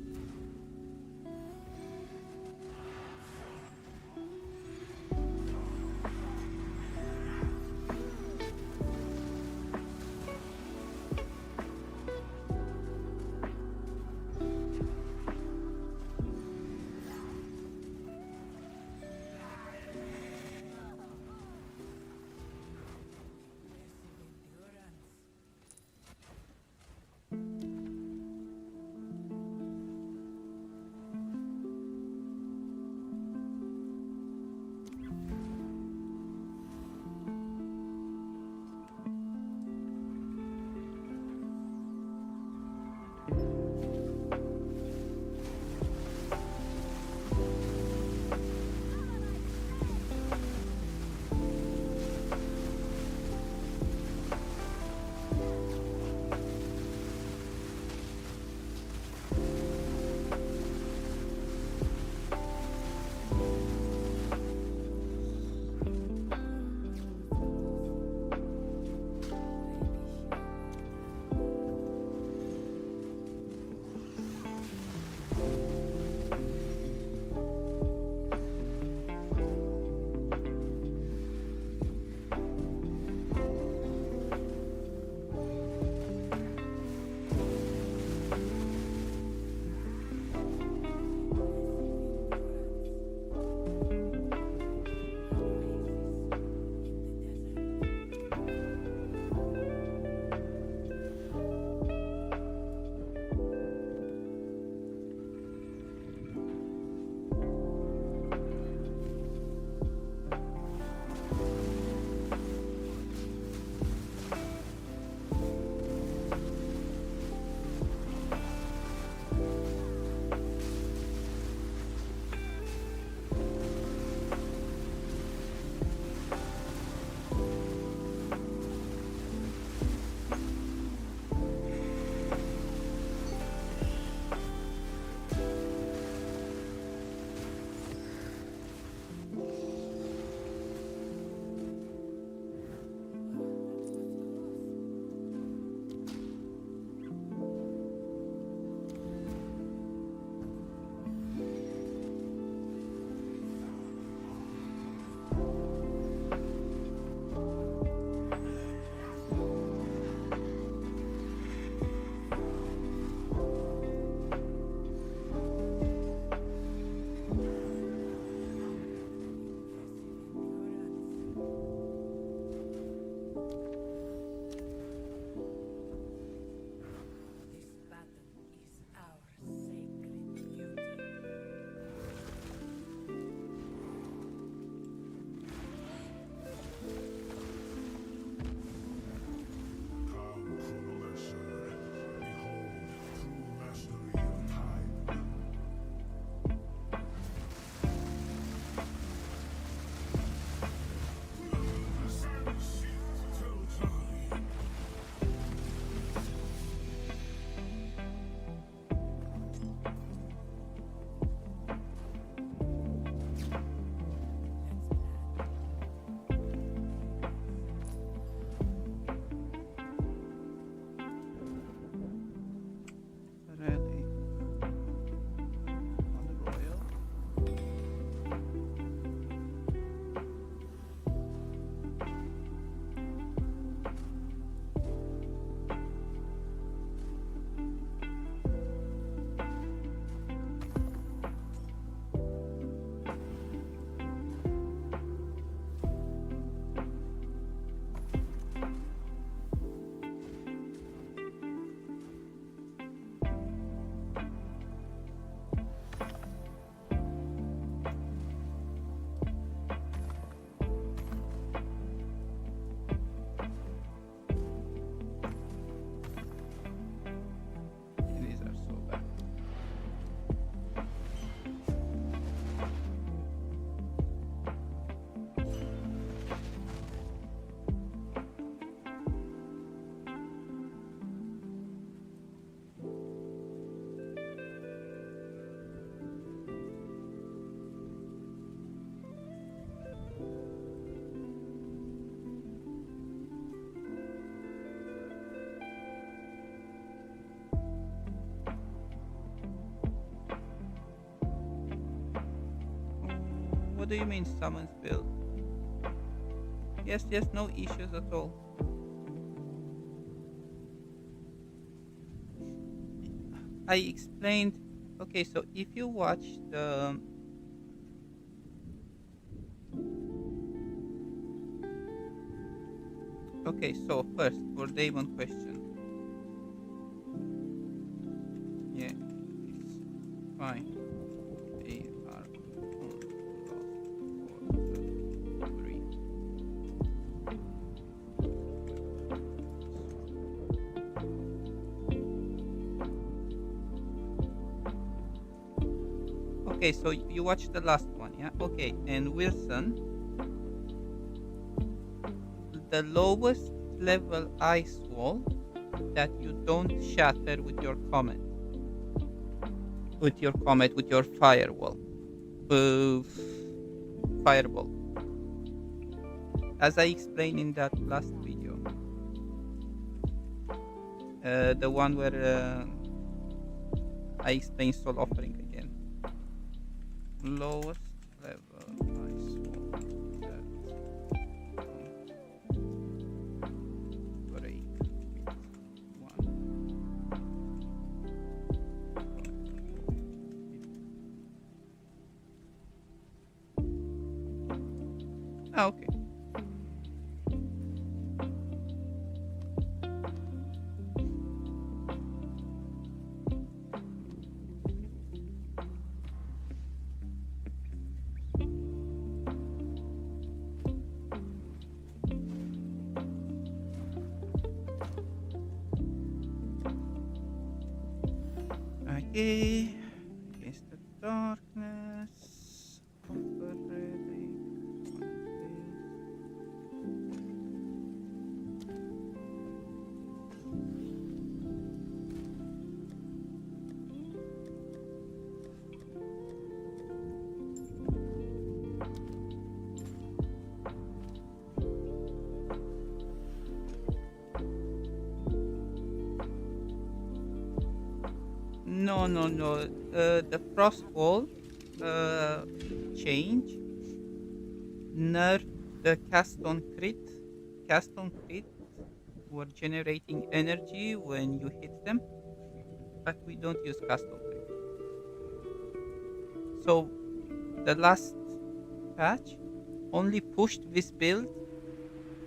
What do you mean summons build? Yes, no issues at all. I explained. Okay, so if you watch the okay, so first for Damon question. Yeah, it's fine. They are on lost for the 3. Okay, so you watched the last one, yeah? Okay, and Wilson, the lowest level ice wall that you don't shatter with your comet. With your firewall. Fireball. As I explained in that last video. The one where I explained soul offering again. Lowest level ice wall that don't break with one. Ah, okay. Okay, against the darkness. Offer relic. No. The frost wall change nerf the cast on crit. Cast on crit were generating energy when you hit them, but we don't use cast on crit. So the last patch only pushed this build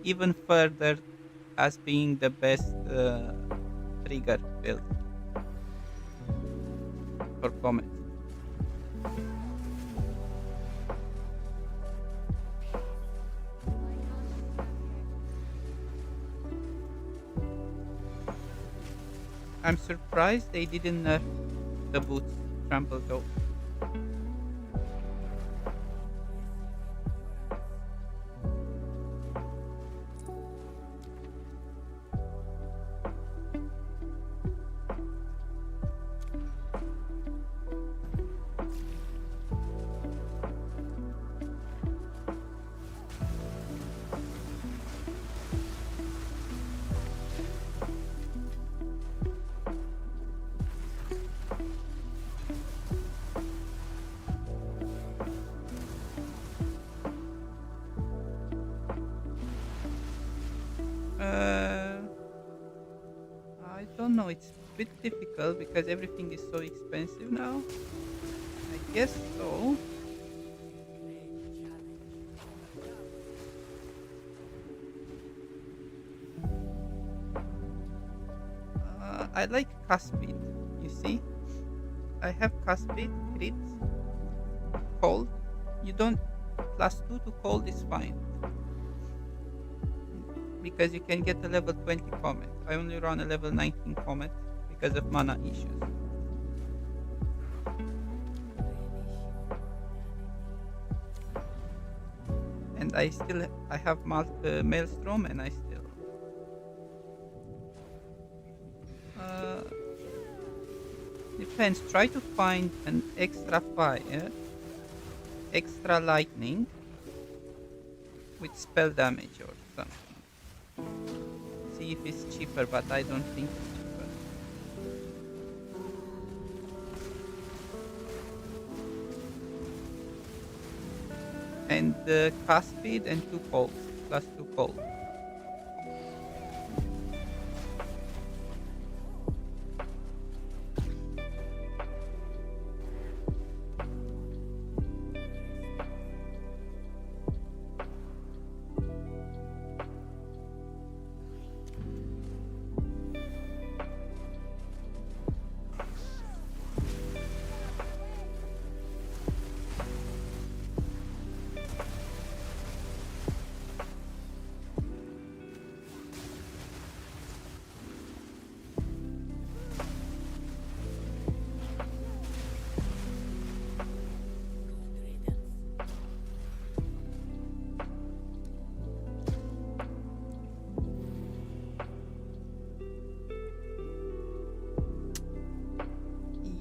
even further as being the best trigger build for Comet. I'm surprised they didn't nerf the boots trample though. I don't know, it's a bit difficult because everything is so expensive now. I guess so. I like cast speed, you see? I have cast speed, crit, cold. You don't, +2 to cold is fine. Because you can get a level 20 Comet. I only run a level 19 Comet because of mana issues. And I have Maelstrom and I still depends. Try to find an extra fire, extra lightning with spell damage or something. See if it's cheaper, but I don't think it's cheaper. And cast speed and 2 pulse, plus 2 pulse.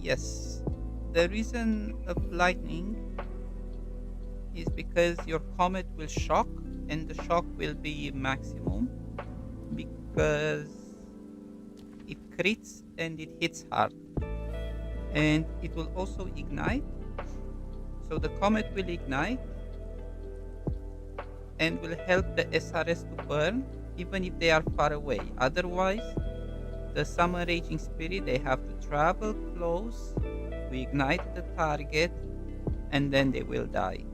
Yes, the reason of lightning is because your comet will shock and the shock will be maximum because it crits and it hits hard, and it will also ignite. So the comet will ignite and will help the SRS to burn even if they are far away. Otherwise, the Summer Raging Spirit, they have to travel close to ignite the target and then they will die.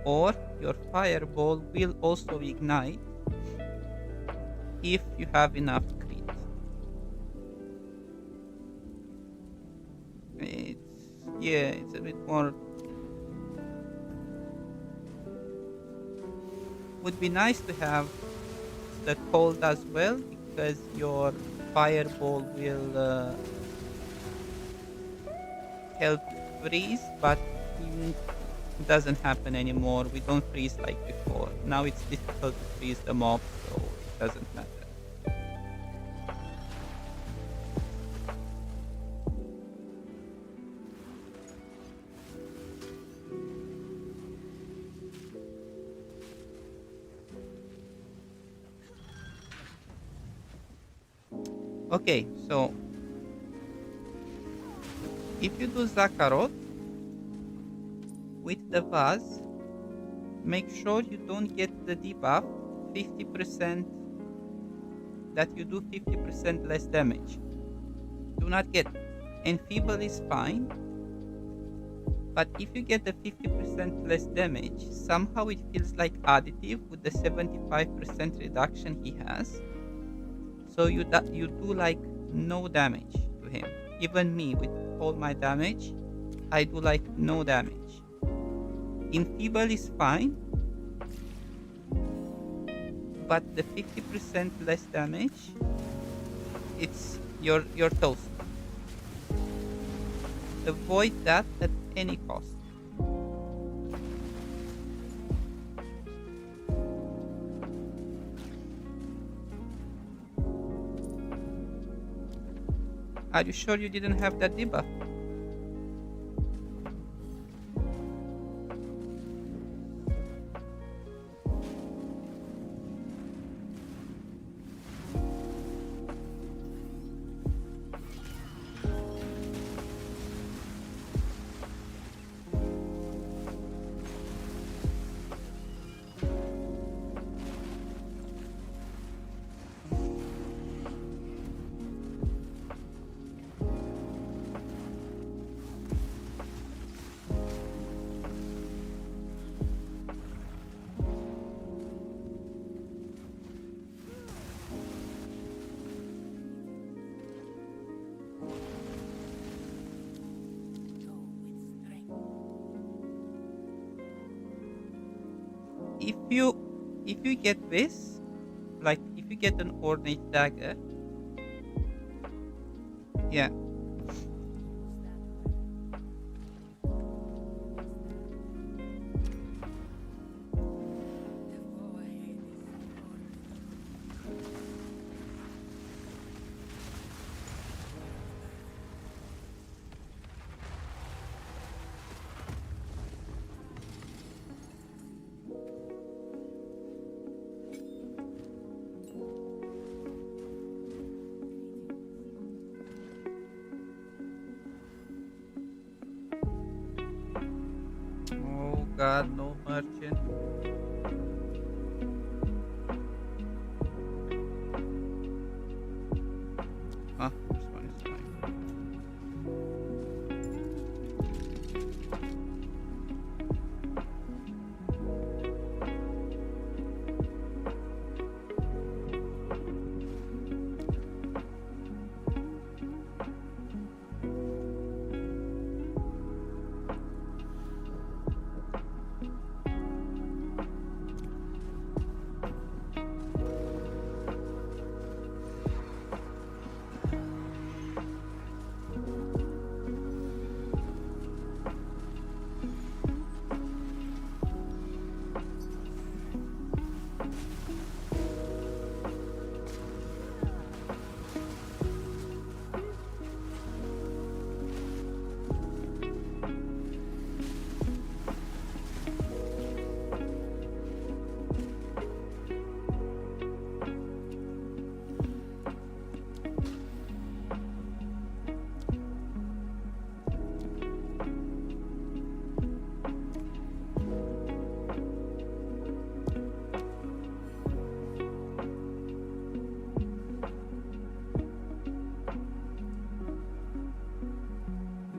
Or your Fireball will also ignite if you have enough crit. It's a bit more. Would be nice to have the cold as well because your Fireball will help freeze, but it doesn't happen anymore. We don't freeze like before. Now it's difficult to freeze the mob, so it doesn't matter. Okay, so if you do Zakarot with the vase, make sure you don't get the debuff 50%, that you do 50% less damage. Do not get Enfeeble is fine, but if you get the 50% less damage, somehow it feels like additive with the 75% reduction he has. So you do like no damage to him. Even me with all my damage, I do like no damage. Enfeeble is fine, but the 50% less damage, it's your toast. Avoid that at any cost. Are you sure you didn't have that debuff? If you get this, like if you get an ornate dagger, yeah. God, no merchant. Ah, this one is fine.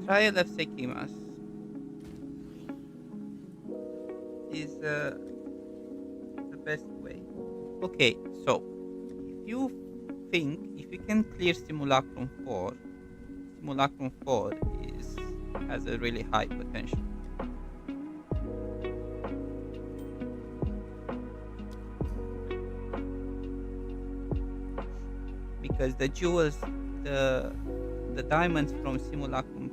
Trial of Sekhemas is the best way. Okay, so if you if you can clear Simulacrum 4, Simulacrum 4 has a really high potential. Because the jewels, the diamonds from Simulacrum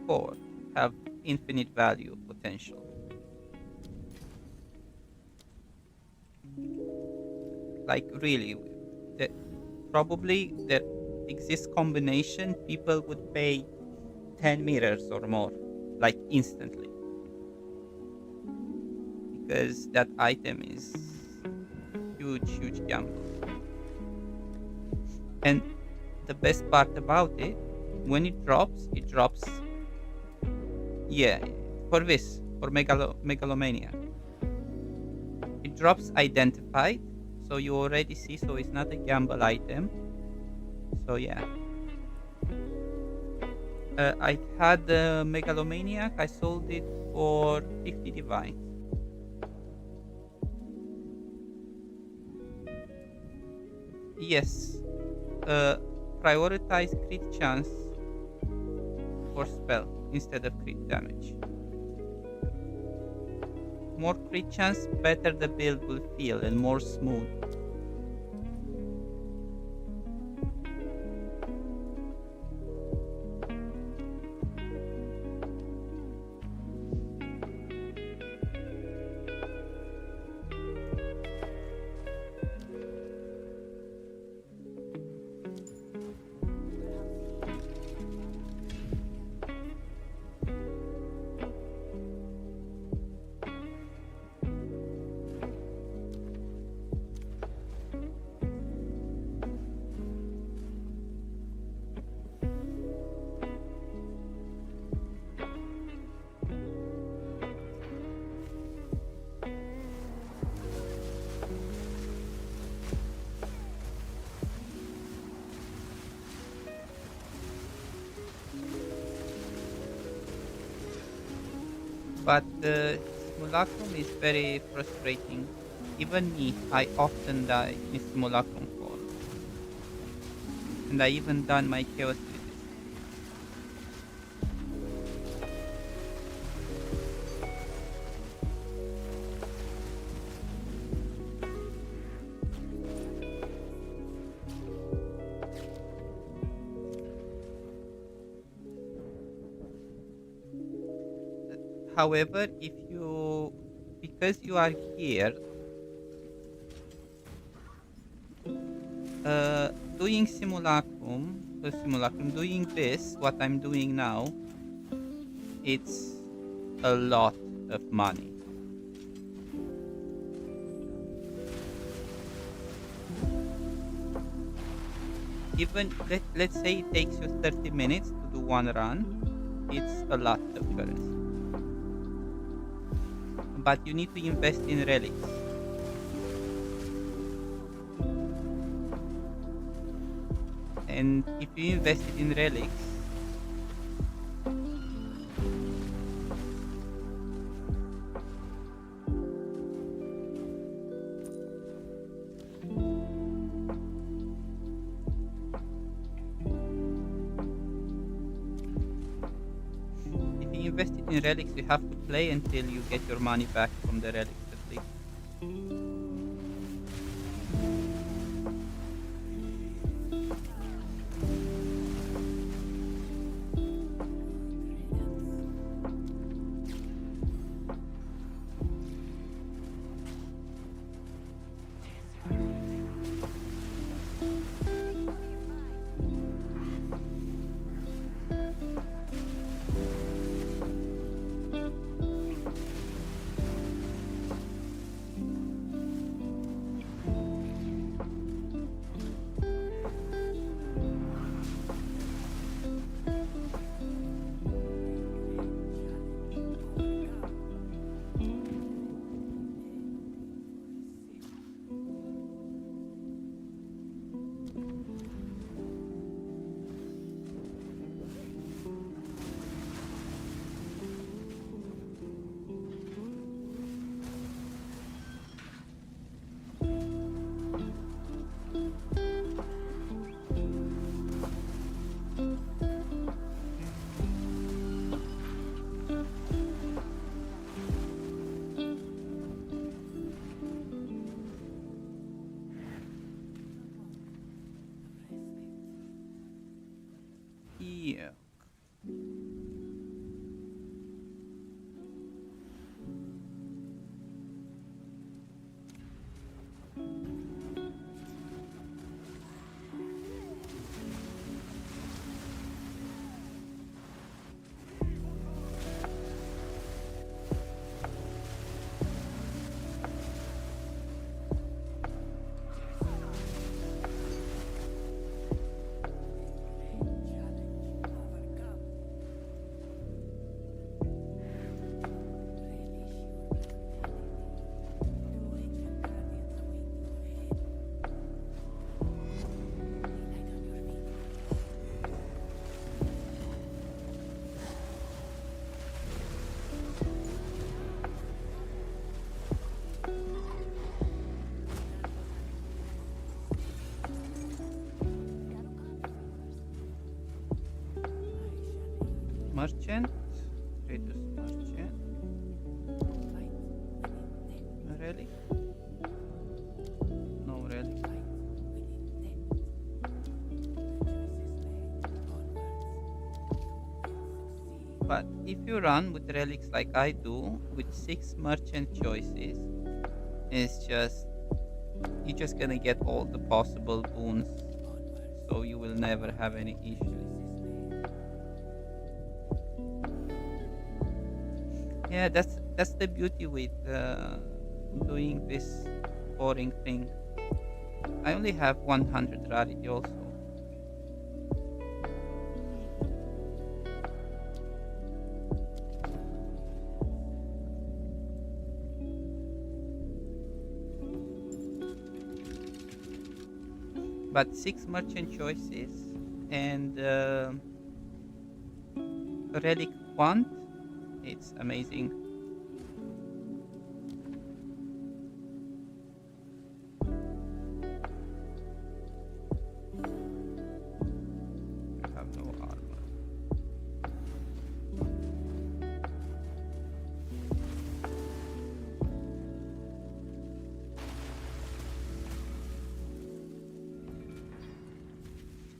4 have infinite value potential. Like really, probably there exists combination people would pay 10 meters or more, like instantly. Because that item is huge gamble. And the best part about it, when it drops, yeah, for Megalomania. It drops identified, so you already see, so it's not a gamble item. So yeah. I had the Megalomaniac, I sold it for 50 divines. Yes. Prioritize crit chance for spell instead of crit damage. More crit chance, better the build will feel and more smooth. But the Simulacrum is very frustrating. Even me, I often die in Simulacrum 4. And I even done my chaos with it. However, because you are here, doing doing this, what I'm doing now, it's a lot of money. Even, let's say it takes you 30 minutes to do one run, it's a lot of currency. but you need to invest in relics. And if you invested in relics, you have to play until you get your money back from the relics at least. Yeah. Merchant, reduce merchant, relic, no relic. But if you run with relics like I do, with 6 merchant choices, it's just, you're just gonna get all the possible boons, so you will never have any issues. Yeah, that's the beauty with doing this boring thing. I only have 100 rarity also. But 6 merchant choices and relic Quant, it's amazing. I have no armor.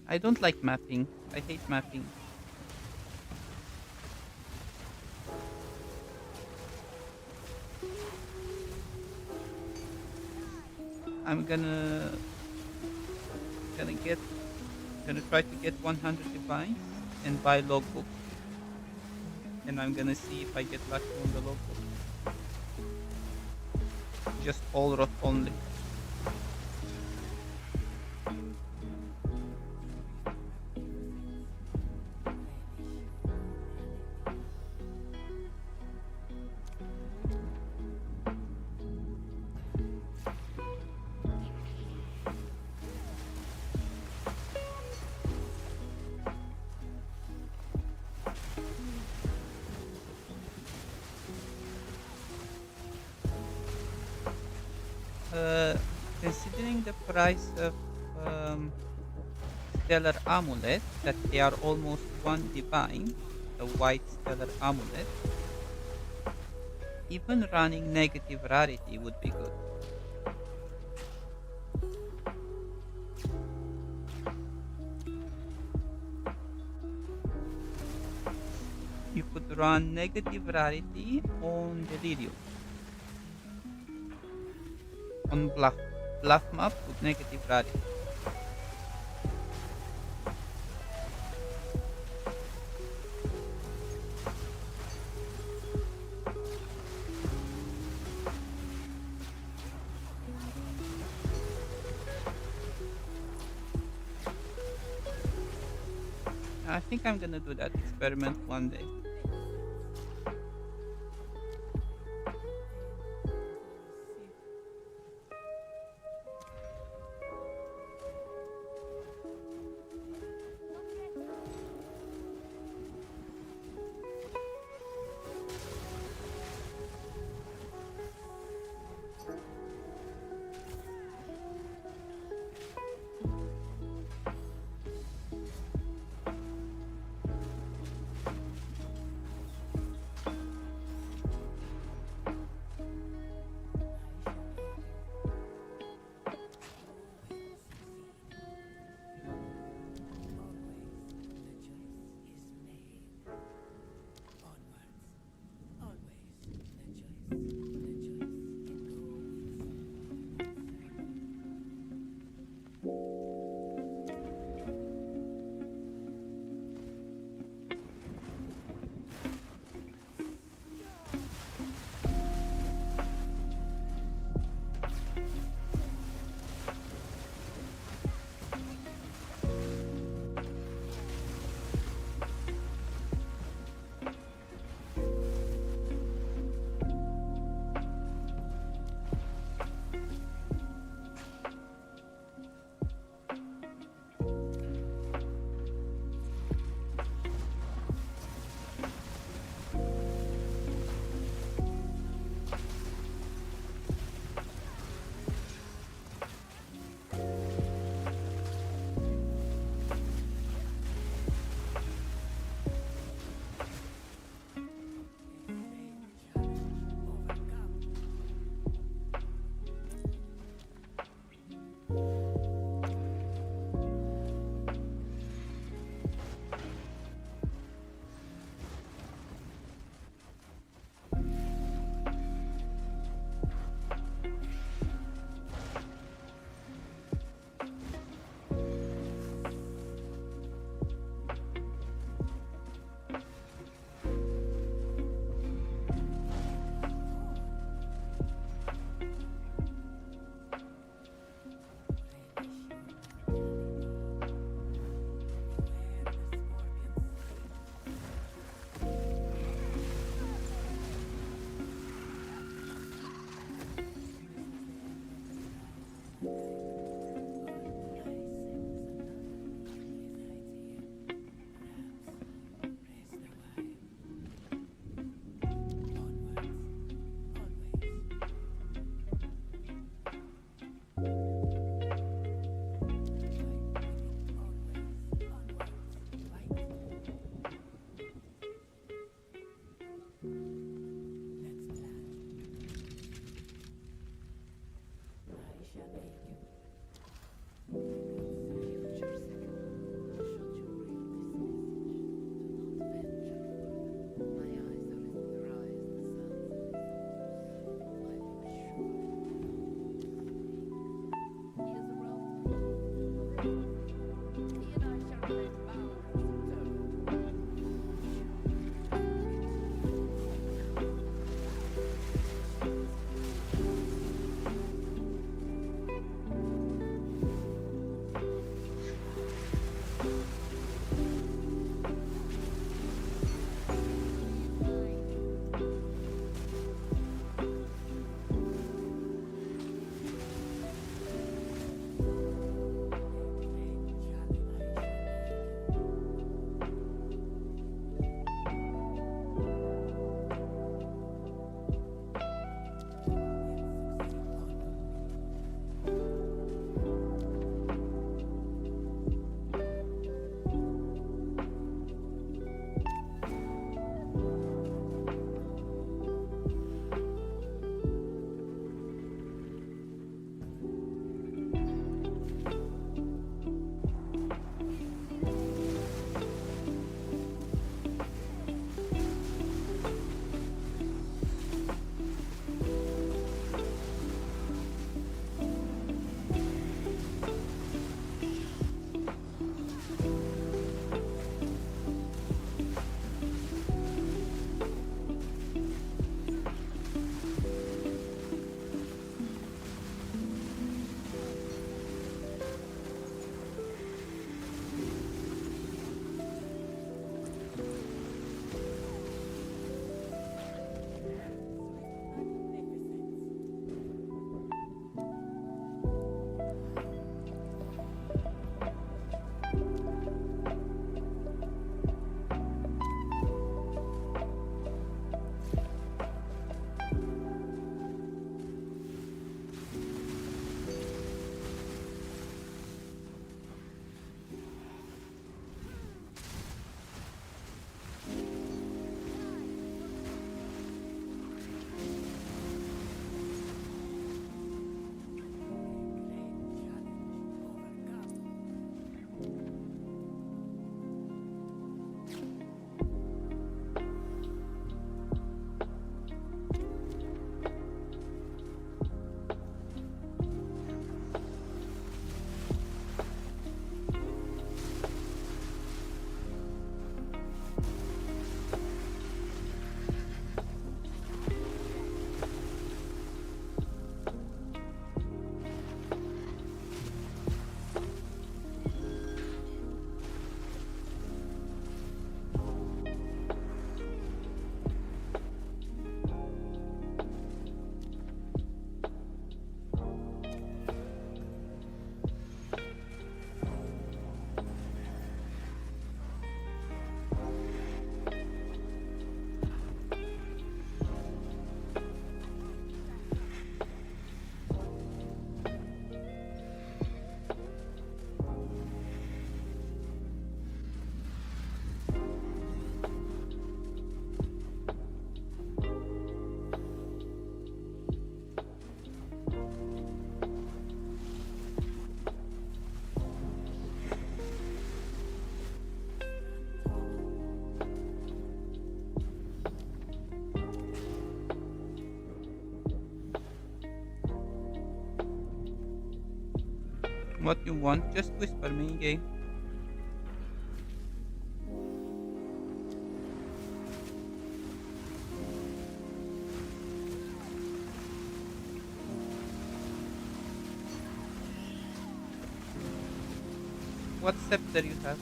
I don't like mapping. I hate mapping. I'm gonna try to get 100 divines and buy logbook, and I'm gonna see if I get lucky on the logbook. Just all rot only. Uh, Considering the price of um, stellar amulet, that they are almost one divine, the white stellar amulet, even running negative rarity would be good. You could run negative rarity on Delirium, on Bluff map with negative rarity. I think I'm gonna do that experiment one day. What you want, just whisper me in game. What scepter you have?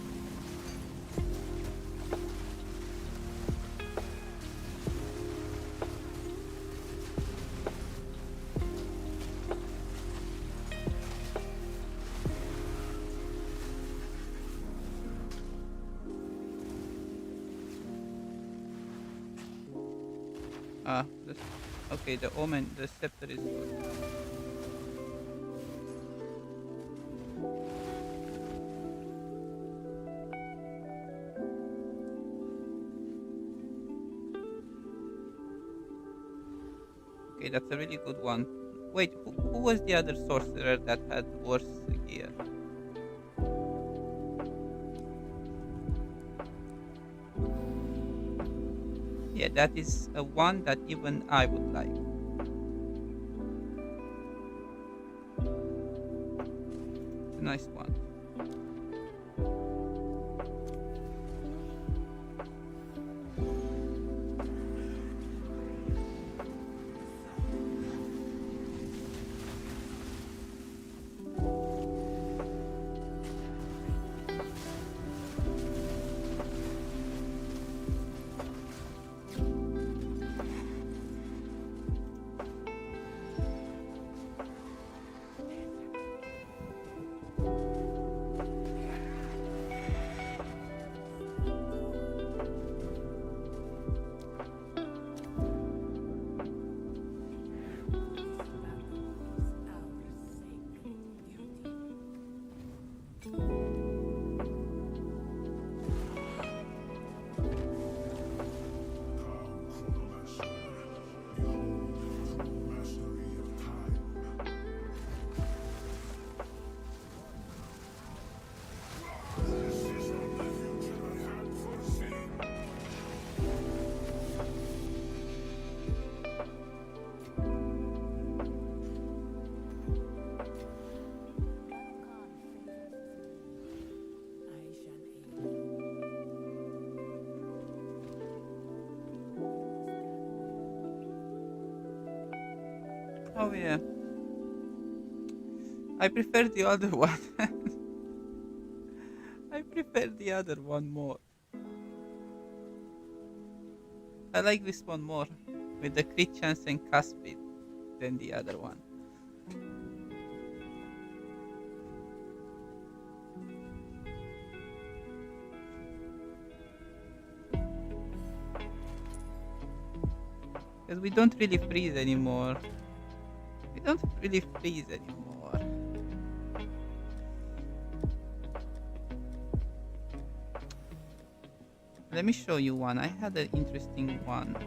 Ah, okay, the omen, the scepter is good. Okay, that's a really good one. Wait, who was the other sorcerer that had worse gear? Yeah, that is a one that even I would like. It's a nice one.
Chronomancer, behold true mastery of time. This is not the future I had foreseen.
Oh yeah. I prefer the other one. I prefer the other one more. I like this one more, with the crit chance and cast speed, than the other one. Because we don't really freeze anymore. We don't really freeze anymore. Let me show you one. I had an interesting one.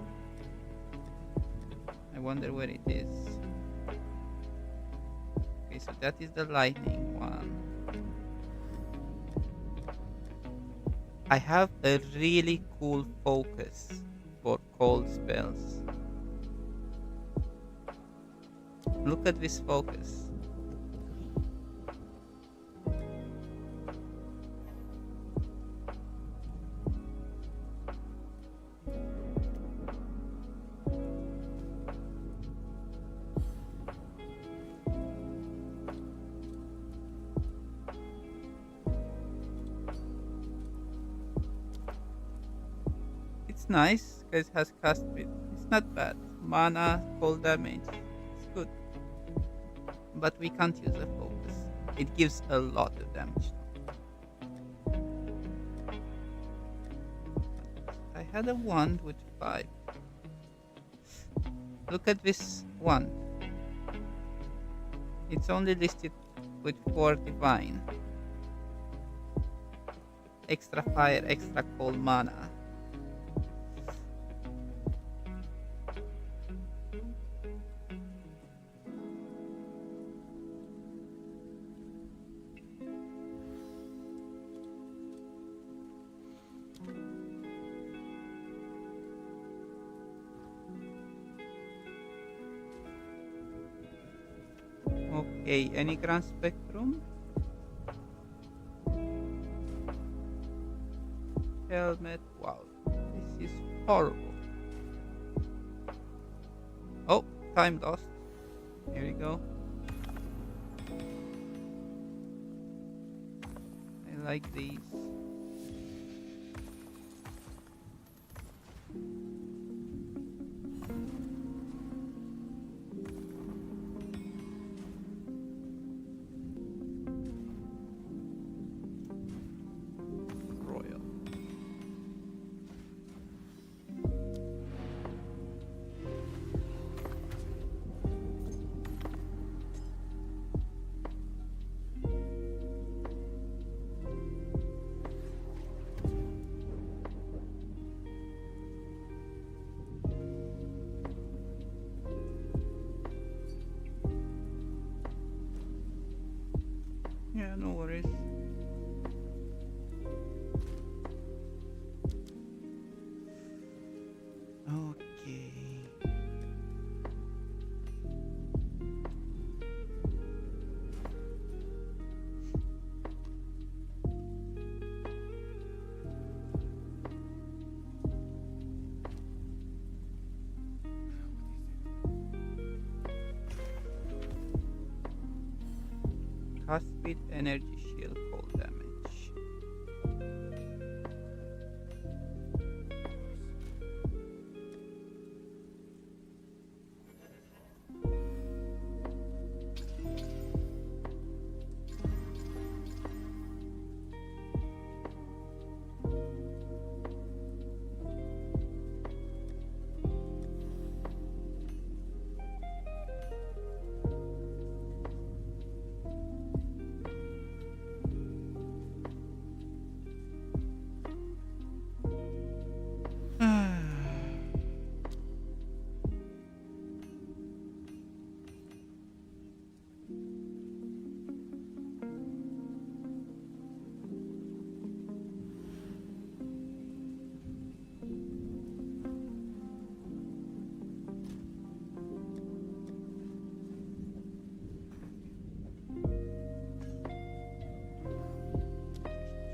I wonder where it is. Okay, so that is the lightning one. I have a really cool focus for cold spells. Look at this focus. It's nice because it has cast speed. It's not bad. Mana, cold damage. It's good. But we can't use a focus. It gives a lot of damage. I had a wand with 5. Look at this wand. It's only listed with 4 divine. Extra fire, extra cold mana. Okay, any grand spectrum? helmet. Wow, this is horrible. Oh, time lost. Here we go. I like these. Royal. Yeah, no worries. Okay. Cast speed, energy shield, cold damage.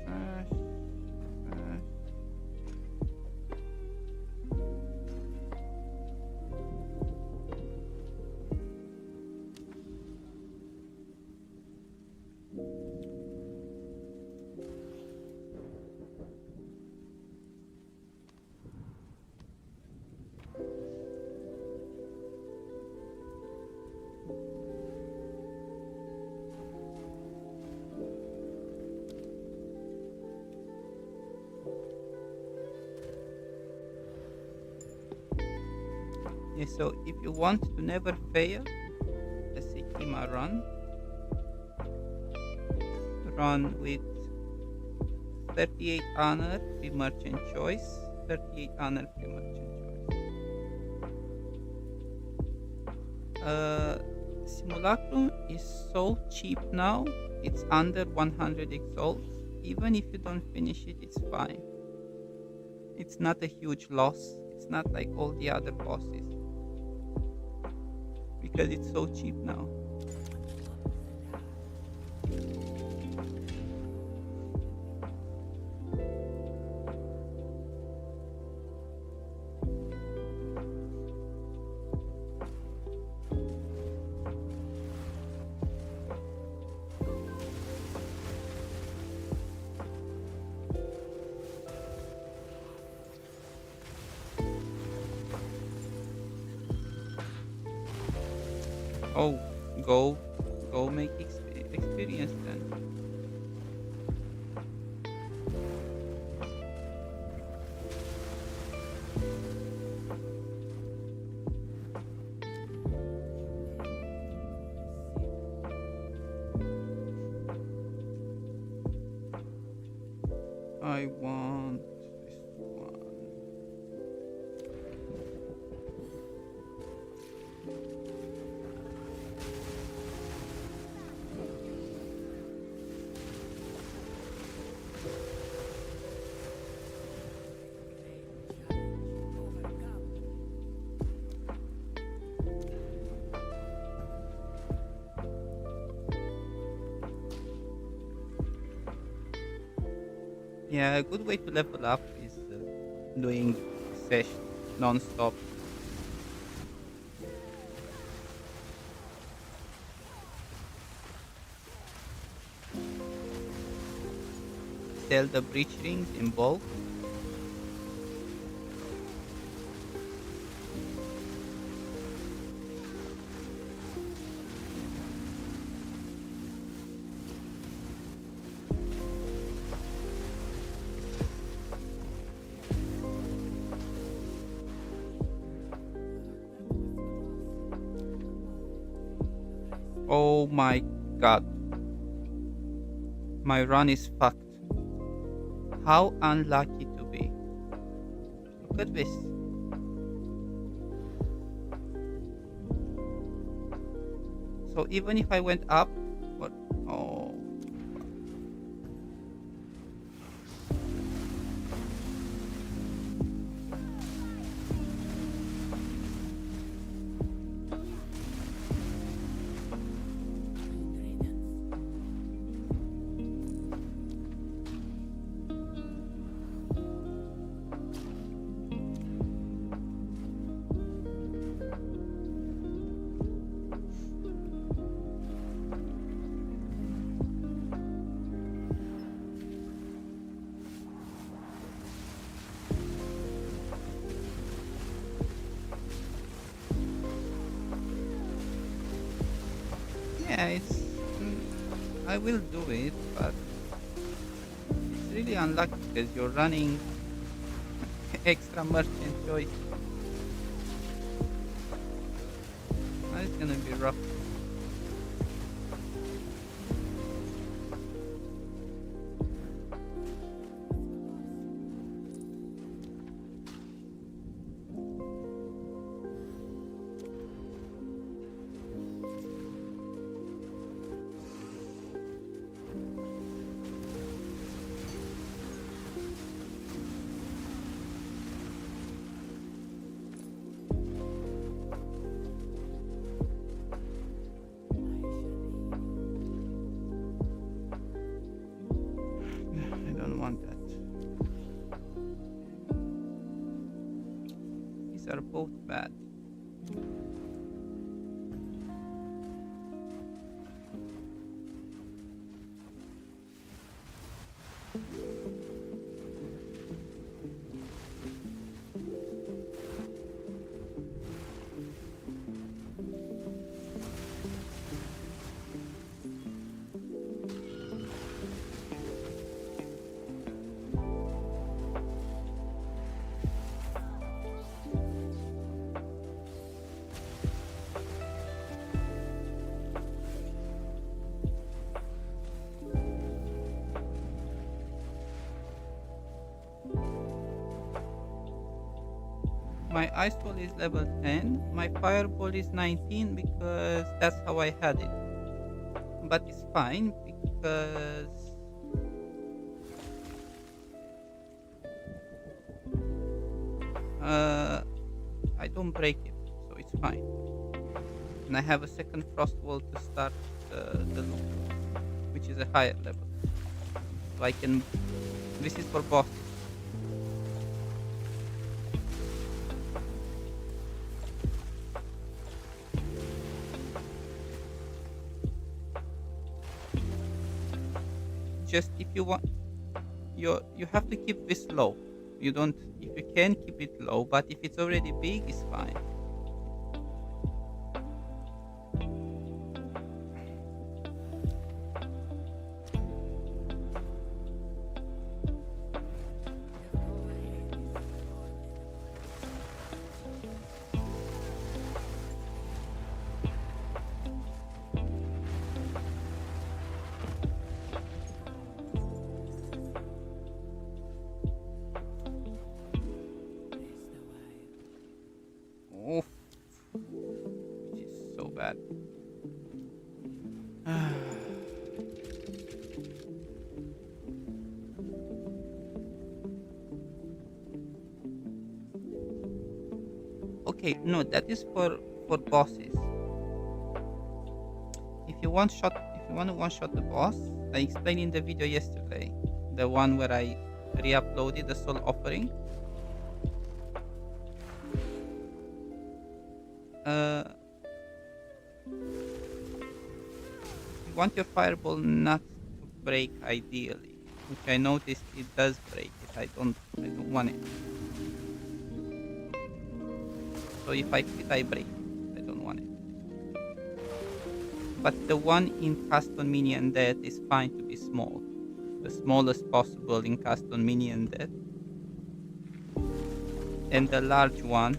Trash, trash. Yeah, so if you want to never fail the Sekhema run with 38 honor, free merchant choice, 38 honor, free merchant choice. Simulacrum is so cheap now, it's under 100 exalts. Even if you don't finish it, it's fine. It's not a huge loss. It's not like all the other bosses. Because it's so cheap now. Oh, go make experience then. I want this one. Yeah, a good way to level up is doing sesh non-stop. Sell the breach rings in bulk. Oh my god. My run is fucked. How unlucky to be. Look at this. So even if I went up, what? Oh. Yeah, it's. I will do it, but it's really unlucky because you're running extra merchant choice. Now it's gonna be rough. I don't want that. These are both bad. My ice ball is level 10. My fireball is 19 because that's how I had it. But it's fine because I don't break it, so it's fine. And I have a second frost wall to start the loop, which is a higher level. So I can. This is for bosses. Just if you want, you have to keep this low. You don't, if you can, keep it low, but if it's already big, it's fine. Oof. Which is so bad. Okay, no, that is for bosses. If you want to one shot the boss, I explained in the video yesterday, the one where I re-uploaded the soul offering. you want your fireball not to break ideally, which I noticed it does break it. I don't want it. So if I hit, I break it. I don't want it. But the one in cast on minion death is fine to be small. The smallest possible in cast on minion death. And the large one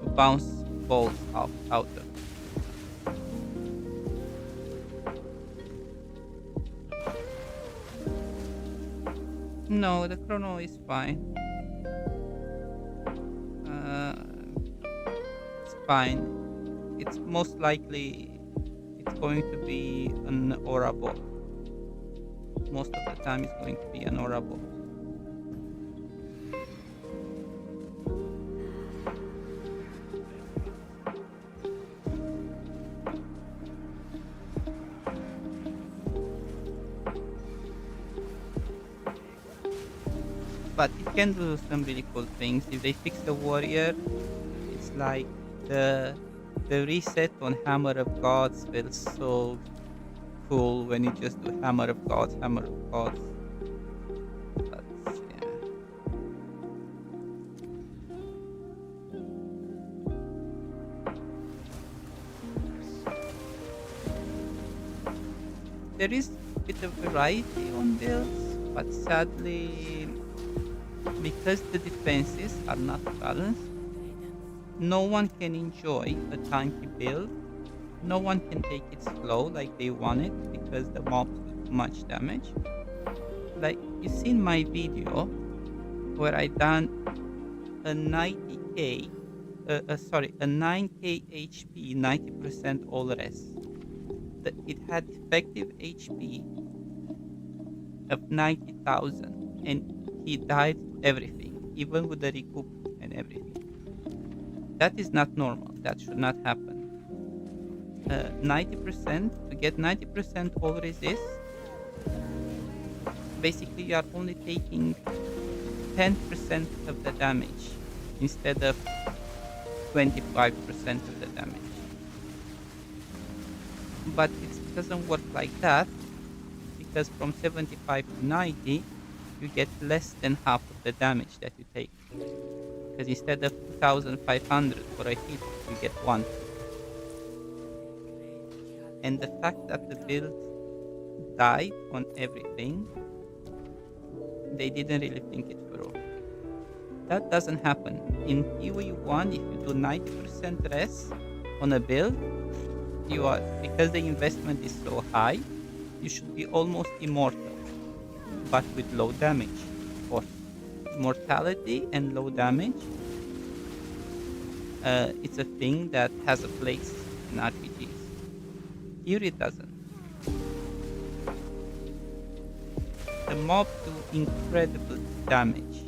to bounce balls out of. No, the chrono is fine. It's fine. It's most likely it's going to be an aura bot. Most of the time it's going to be an aura bot. But it can do some really cool things. If they fix the warrior, it's like the reset on Hammer of Gods feels so cool when you just do Hammer of Gods, Hammer of Gods. But yeah. There is a bit of variety on builds, but sadly, because the defenses are not balanced, no one can enjoy a tanky build. No one can take it slow like they want it because the mobs do too much damage. Like you seen my video where I done a 90k, a 9k HP, 90% all res. It had effective HP of 90,000 and he died to everything, even with the recoup and everything. That is not normal. That should not happen. 90%, to get 90% all resist, basically you are only taking 10% of the damage instead of 25% of the damage. But it doesn't work like that because from 75 to 90 you get less than half of the damage that you take. Because instead of 2,500 for a hit, you get 1. And the fact that the build died on everything, they didn't really think it through. That doesn't happen. In PoE1, if you do 90% res on a build, you are, because the investment is so high, you should be almost immortal, but with low damage, of course. Immortality and low damage, it's a thing that has a place in RPGs. Here it doesn't. The mob do incredible damage.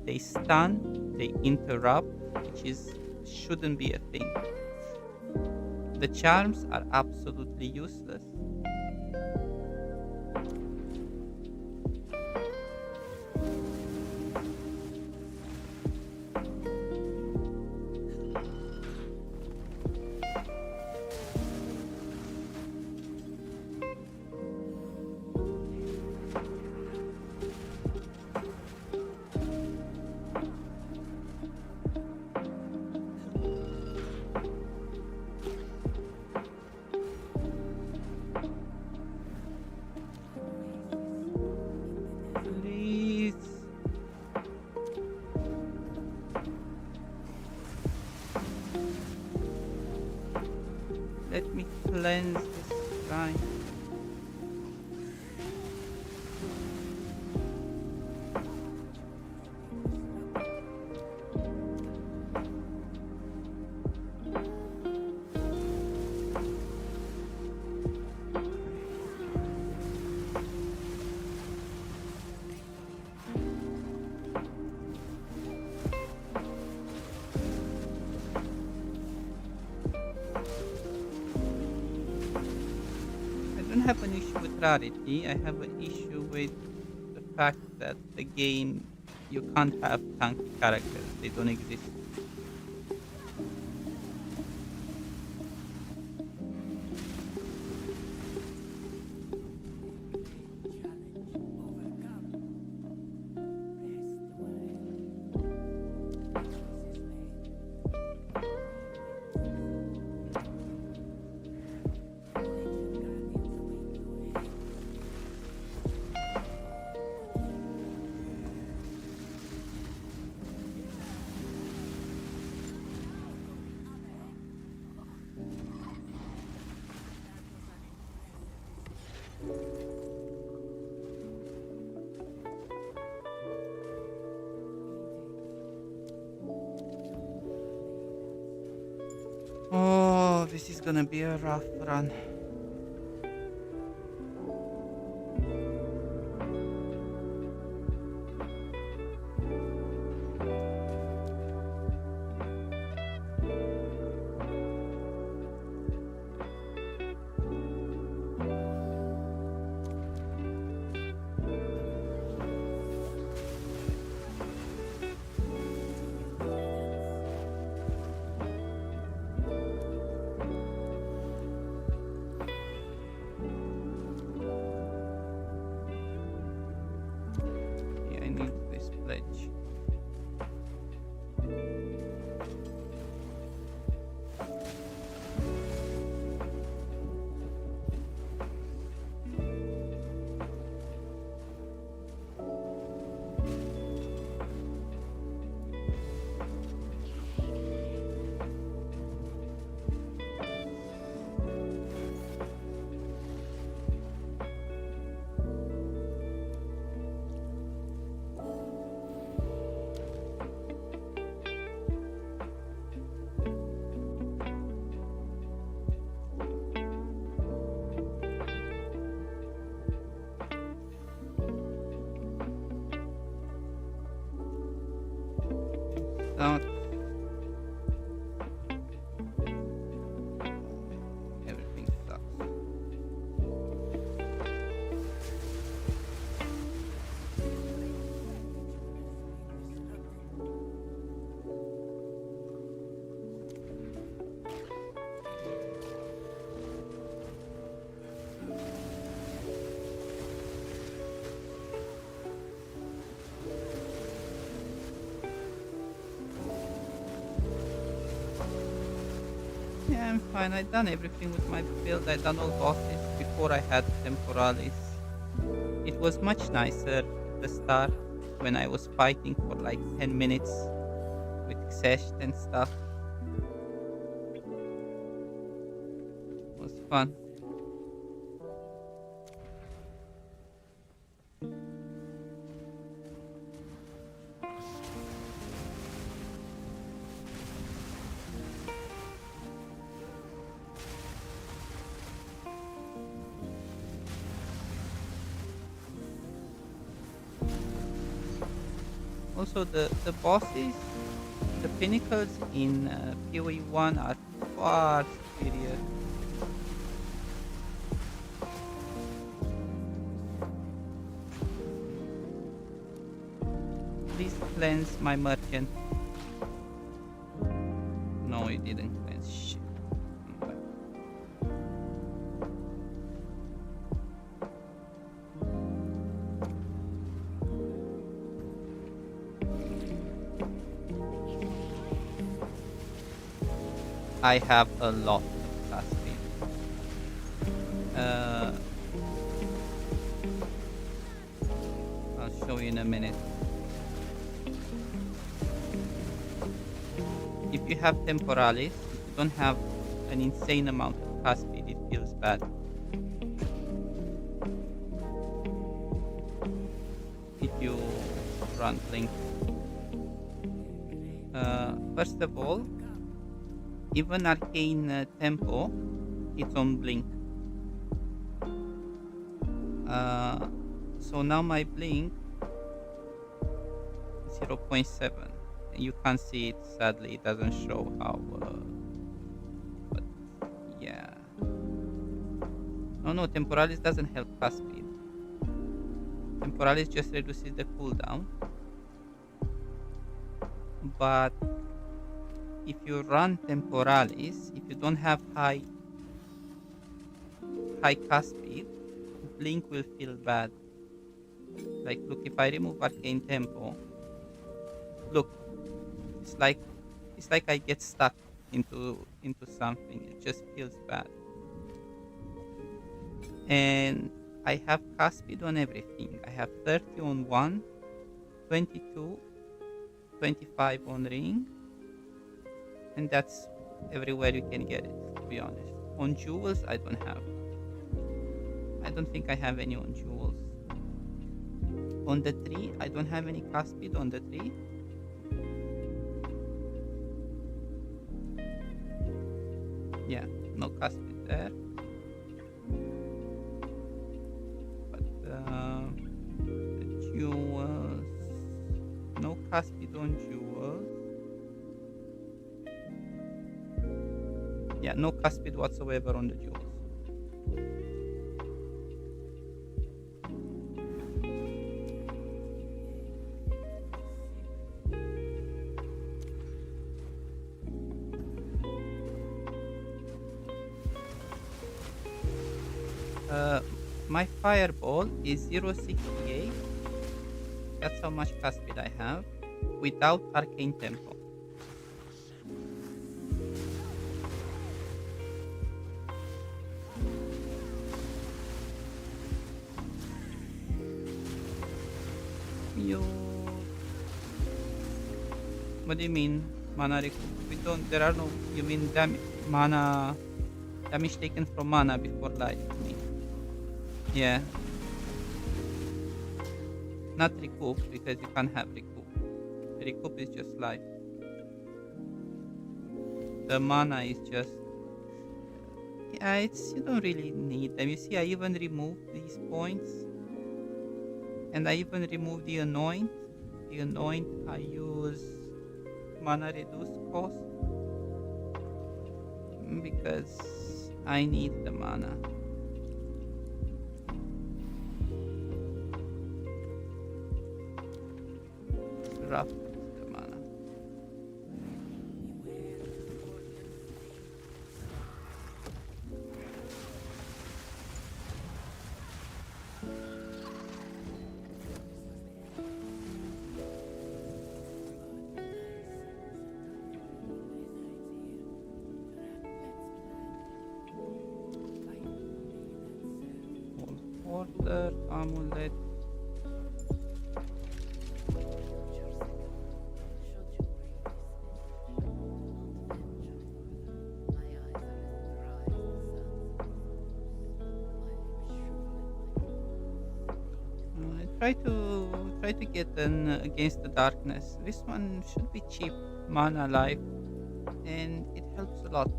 They stun, they interrupt, which shouldn't be a thing. The charms are absolutely useless. Please. Let me cleanse this shrine. I don't have an issue with rarity. I have an issue with the fact that the game, you can't have tanky characters. They don't exist. this is gonna be a rough run. Yeah, I need this pledge. Sucks. Everything sucks. Yeah, I'm fine. I done everything with my build. I done all bosses before I had Temporalis. It was much nicer at the start when I was fighting for like 10 minutes with Xesh and stuff. It was fun. Also, the bosses, the pinnacles in PoE 1 are far superior. Please cleanse my merchant. No, it didn't cleanse. Shit. Okay. I have a lot of class speed. I'll show you in a minute. If you have Temporalis, if you don't have an insane amount of class speed, it feels bad. If you run Blink. First of all, even Arcane Tempo, it's on Blink. So now my Blink 0.7. You can't see it, sadly, it doesn't show how, but yeah. No, Temporalis doesn't help cast speed. Temporalis just reduces the cooldown. But if you run Temporalis, if you don't have high cast speed, Blink will feel bad. Like, look, if I remove Arcane Tempo, look, it's like I get stuck into something. It just feels bad. And I have cast speed on everything. I have 30 on 1, 22, 25 on ring, and that's everywhere you can get it, to be honest. On jewels, I don't have. I don't think I have any on jewels. On the tree, I don't have any cast speed on the tree. Yeah, no Caspid there. But the jewels, no Caspid on jewels. Yeah, no Caspid whatsoever on the jewels. My fireball is 0.68. That's how much Caspid I have without Arcane Tempo. You. What do you mean? Mana recoup? We don't. There are no. You mean mana damage taken from mana before life? You mean? Yeah. Not recoup because you can't have recoup. Recoup is just life. The mana is just. Yeah, it's you don't really need them. You see, I even removed these points, and I even removed the anoint. The anoint I use mana reduce cost because I need the mana. Rough the mana. Order, amulet. Try to get an against the darkness. This one should be cheap mana life, and it helps a lot.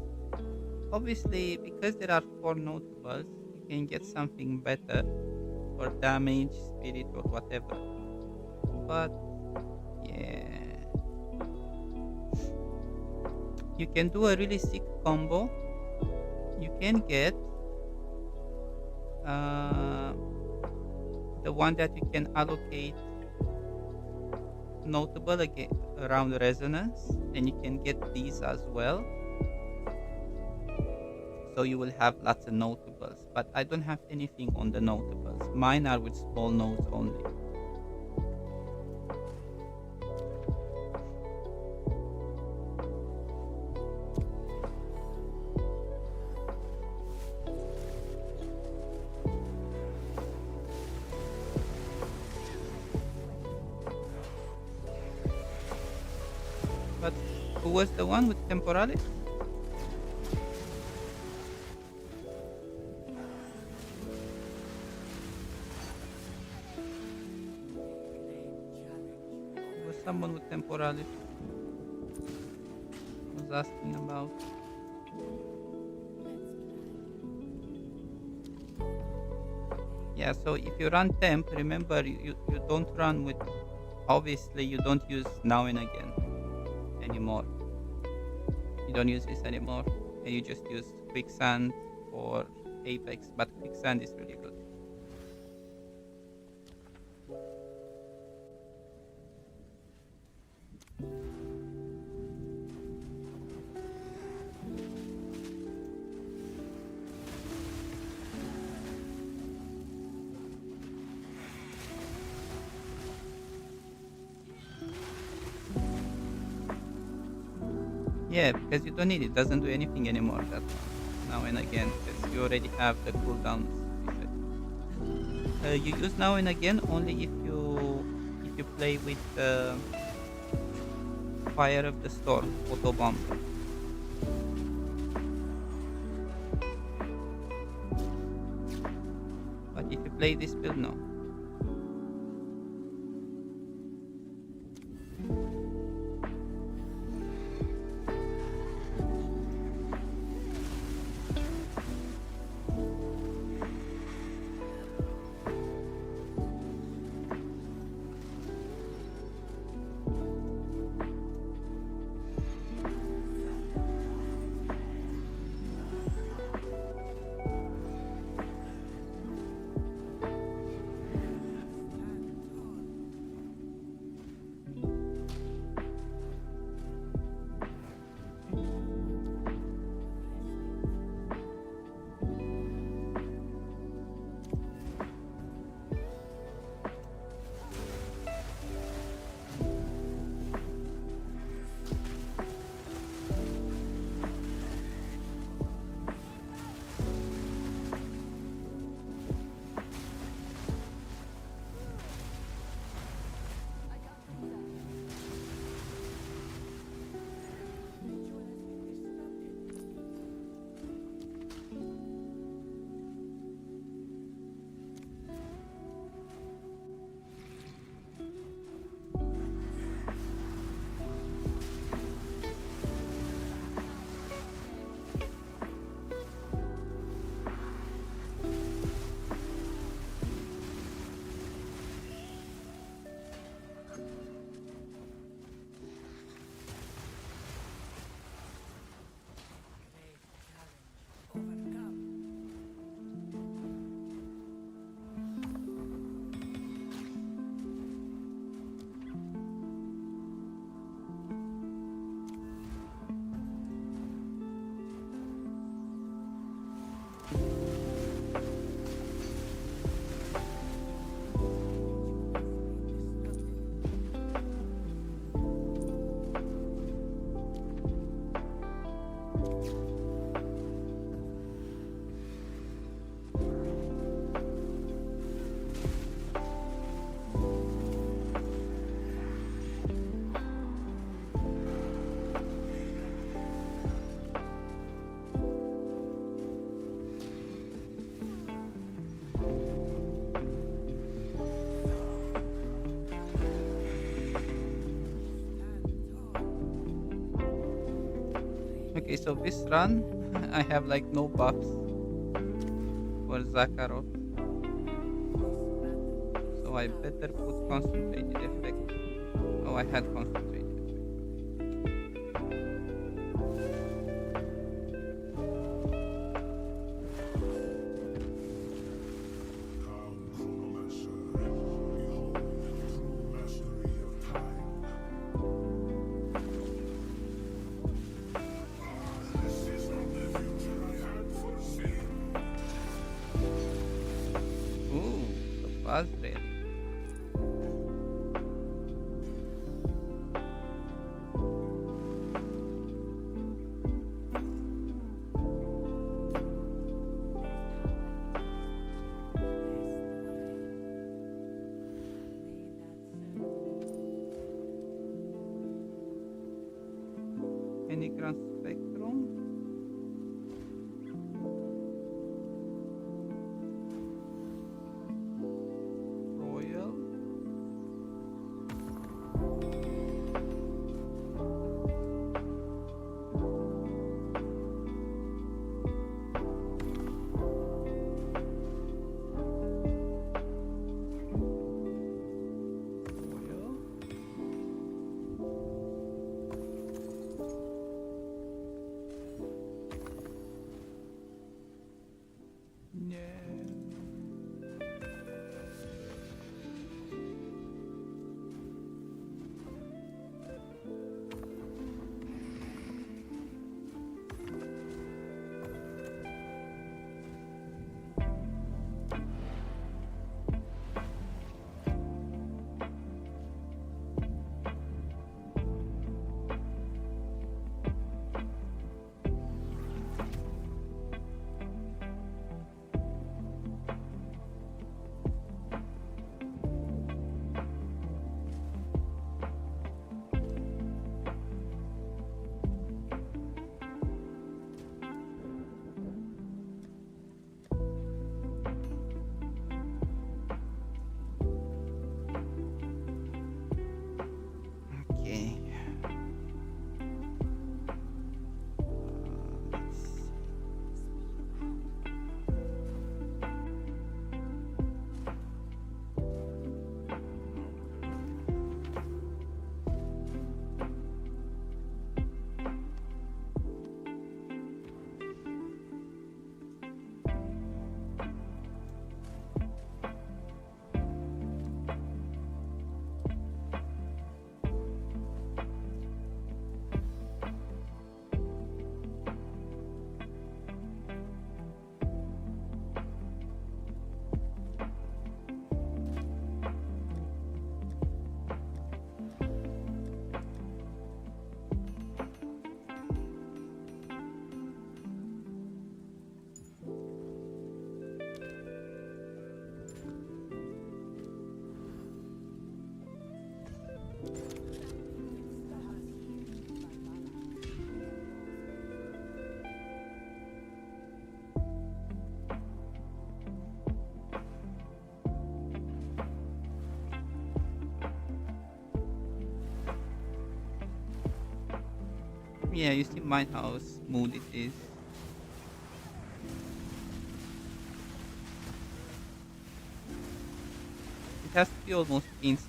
Obviously, because there are 4 notables, you can get something better for damage, spirit, or whatever. But yeah, you can do a really sick combo. You can get the one that you can allocate notable again around resonance, and you can get these as well. So you will have lots of notables, but I don't have anything on the notables. Mine are with small nodes only. But who was the one with Temporalis? Someone with Temporalis was asking about. Yeah, so if you run temp, remember you don't run with, obviously you don't use now and again anymore. You don't use this anymore, and you just use quicksand or apex, but quicksand is really good. Yeah, because you don't need it. Doesn't do anything anymore. That now and again, because you already have the cooldowns. You use now and again only if you play with Fire of the Storm auto bomb. But if you play this build, no. Okay, so this run, I have like no buffs for Zakharov, so I better put concentrated effect. Oh, I had concentrated effect.
Come, Chronomancer, behold true mastery of time. This is not the future I had foreseen.
Ooh, the buzz rail. Enigran Spectrum. Royal. Royal. Yeah. Okay. Let's see. Yeah, you see mine how smooth it is. It has to be almost instant.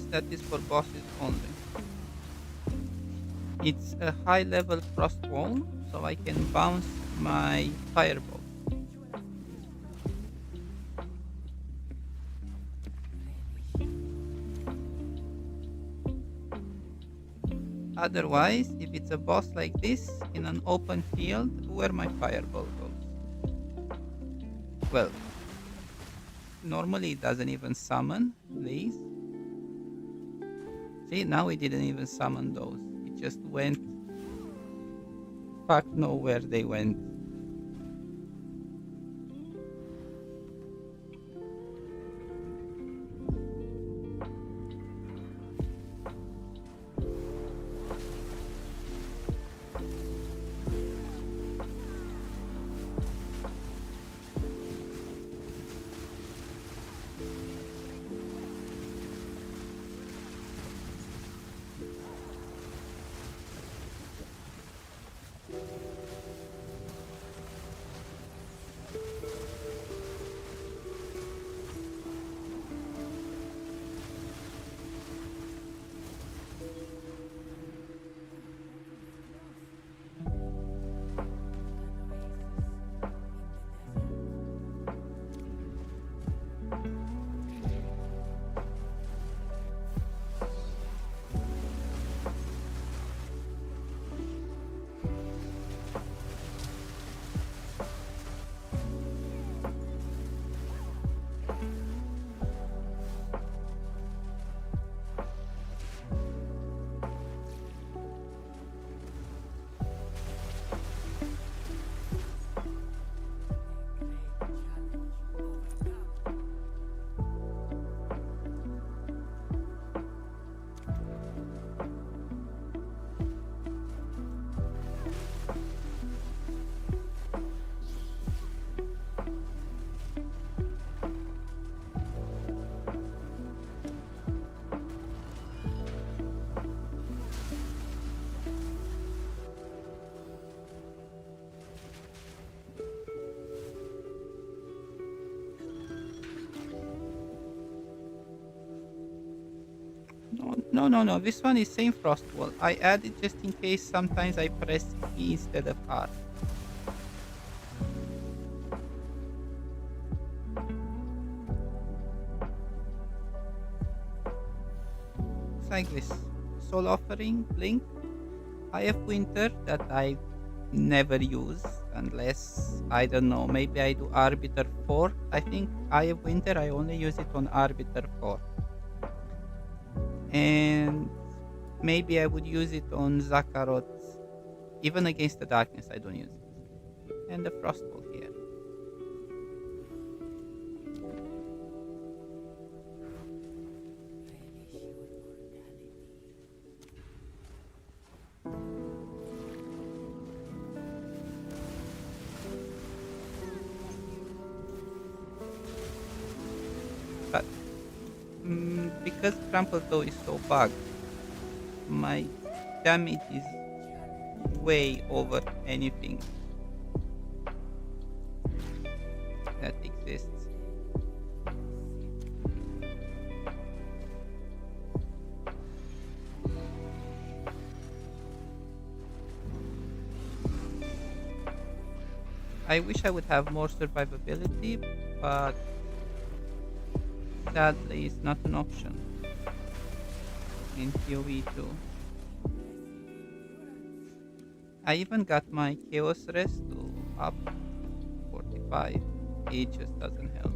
that is for bosses only. It's a high level frost wall, so I can bounce my fireball. Otherwise, if it's a boss like this in an open field, where my fireball goes? Well, normally it doesn't even summon these. See, now it didn't even summon those. It just went. Fuck know where they went. No. This one is same frost wall. I added just in case sometimes I press E instead of R. Looks like this. Soul Offering, Blink. I have Winter that I never use unless, I don't know, maybe I do Arbiter 4. I think I have Winter, I only use it on Arbiter 4. And maybe I would use it on Zakarot. Even against the darkness I don't use it. And the Frostwall here. But because Trample Toe is so bugged, my damage is way over anything that exists. I wish I would have more survivability, but sadly it's not an option in PoE 2. I even got my Chaos Rest to up 45. It just doesn't help.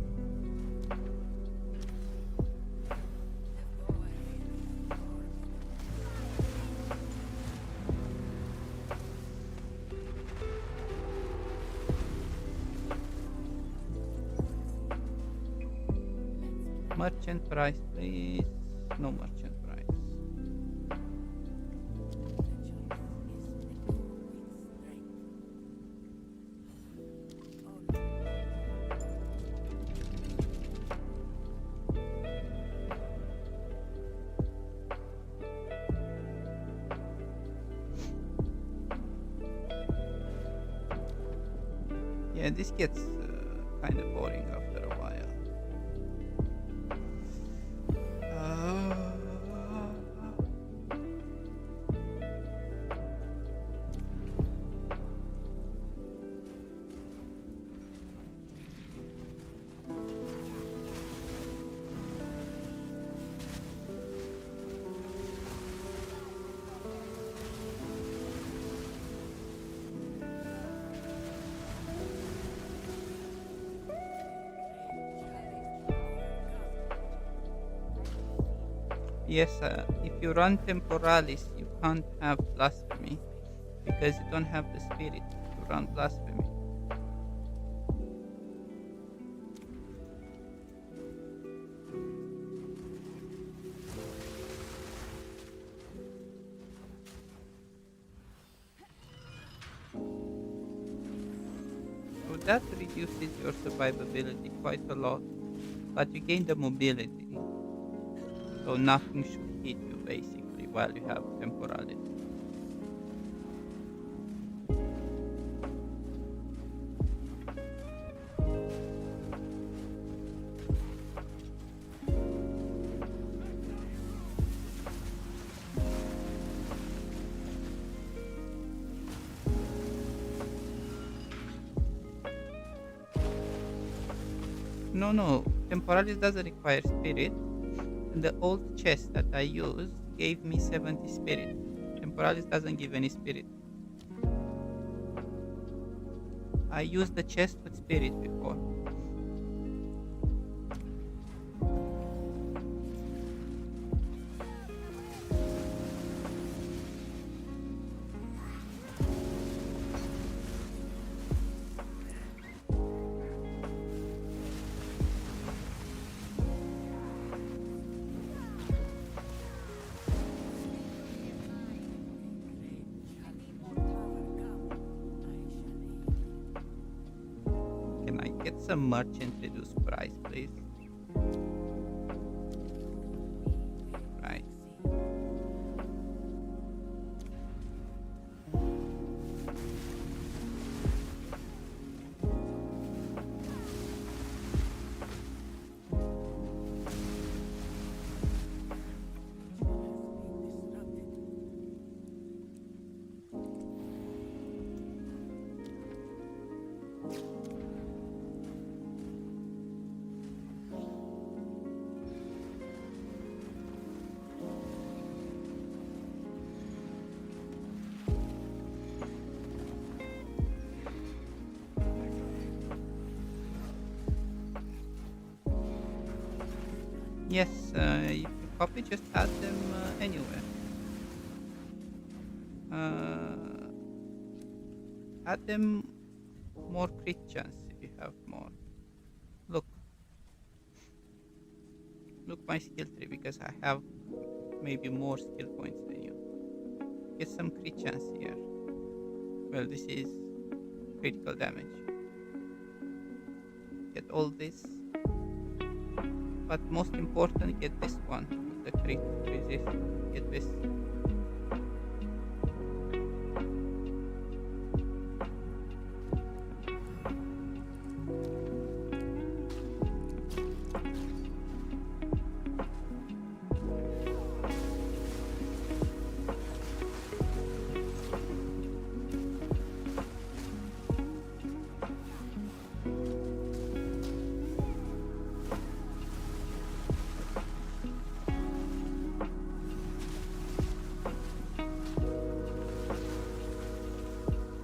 Merchant price, please. No merchant price. Yeah, this gets kind of boring after a while. Yes, if you run Temporalis, you can't have blasphemy because you don't have the spirit to run blasphemy. So that reduces your survivability quite a lot, but you gain the mobility, so nothing should hit you basically while you have Temporalis. No, Temporalis doesn't require spirit. And the old chest that I used gave me 70 spirit. Temporalis doesn't give any spirit. I used the chest with spirit before. Can I get some merchant reduced price, please? Right. Yes, if you copy, just add them anywhere. Add them more crit chance if you have more. Look my skill tree because I have maybe more skill points than you. Get some crit chance here. Well, this is critical damage. Get all this. But most important, get this one, the crit resist. Get this.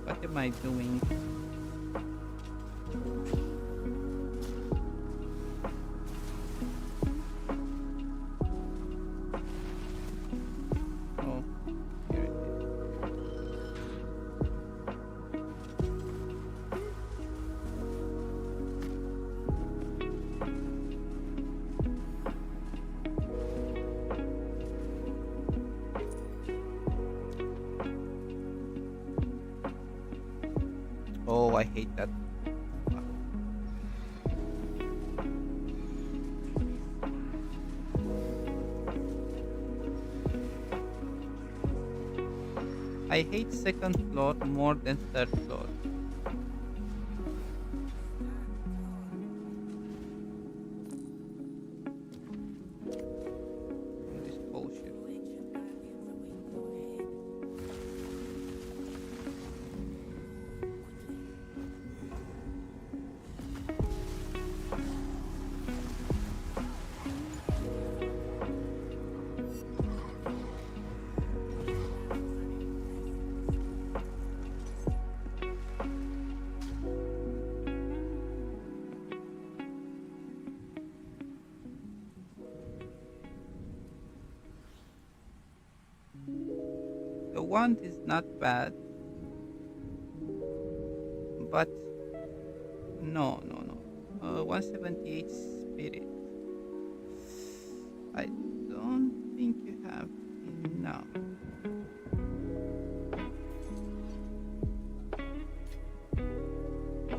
What am I doing? Oh, here it is. Oh, I hate that. I hate second floor more than third floor. This bullshit. The wand is not bad, but no. 178 spirit. I don't think you have enough.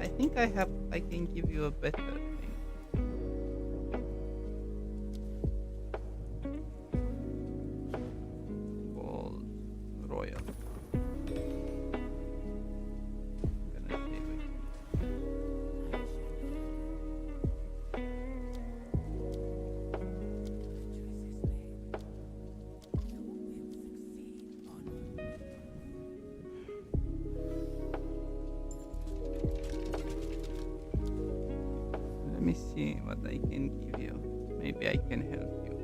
I think I can give you a better thing. Called Royal. I'm gonna save it. Let me see what I can give you. Maybe I can help you.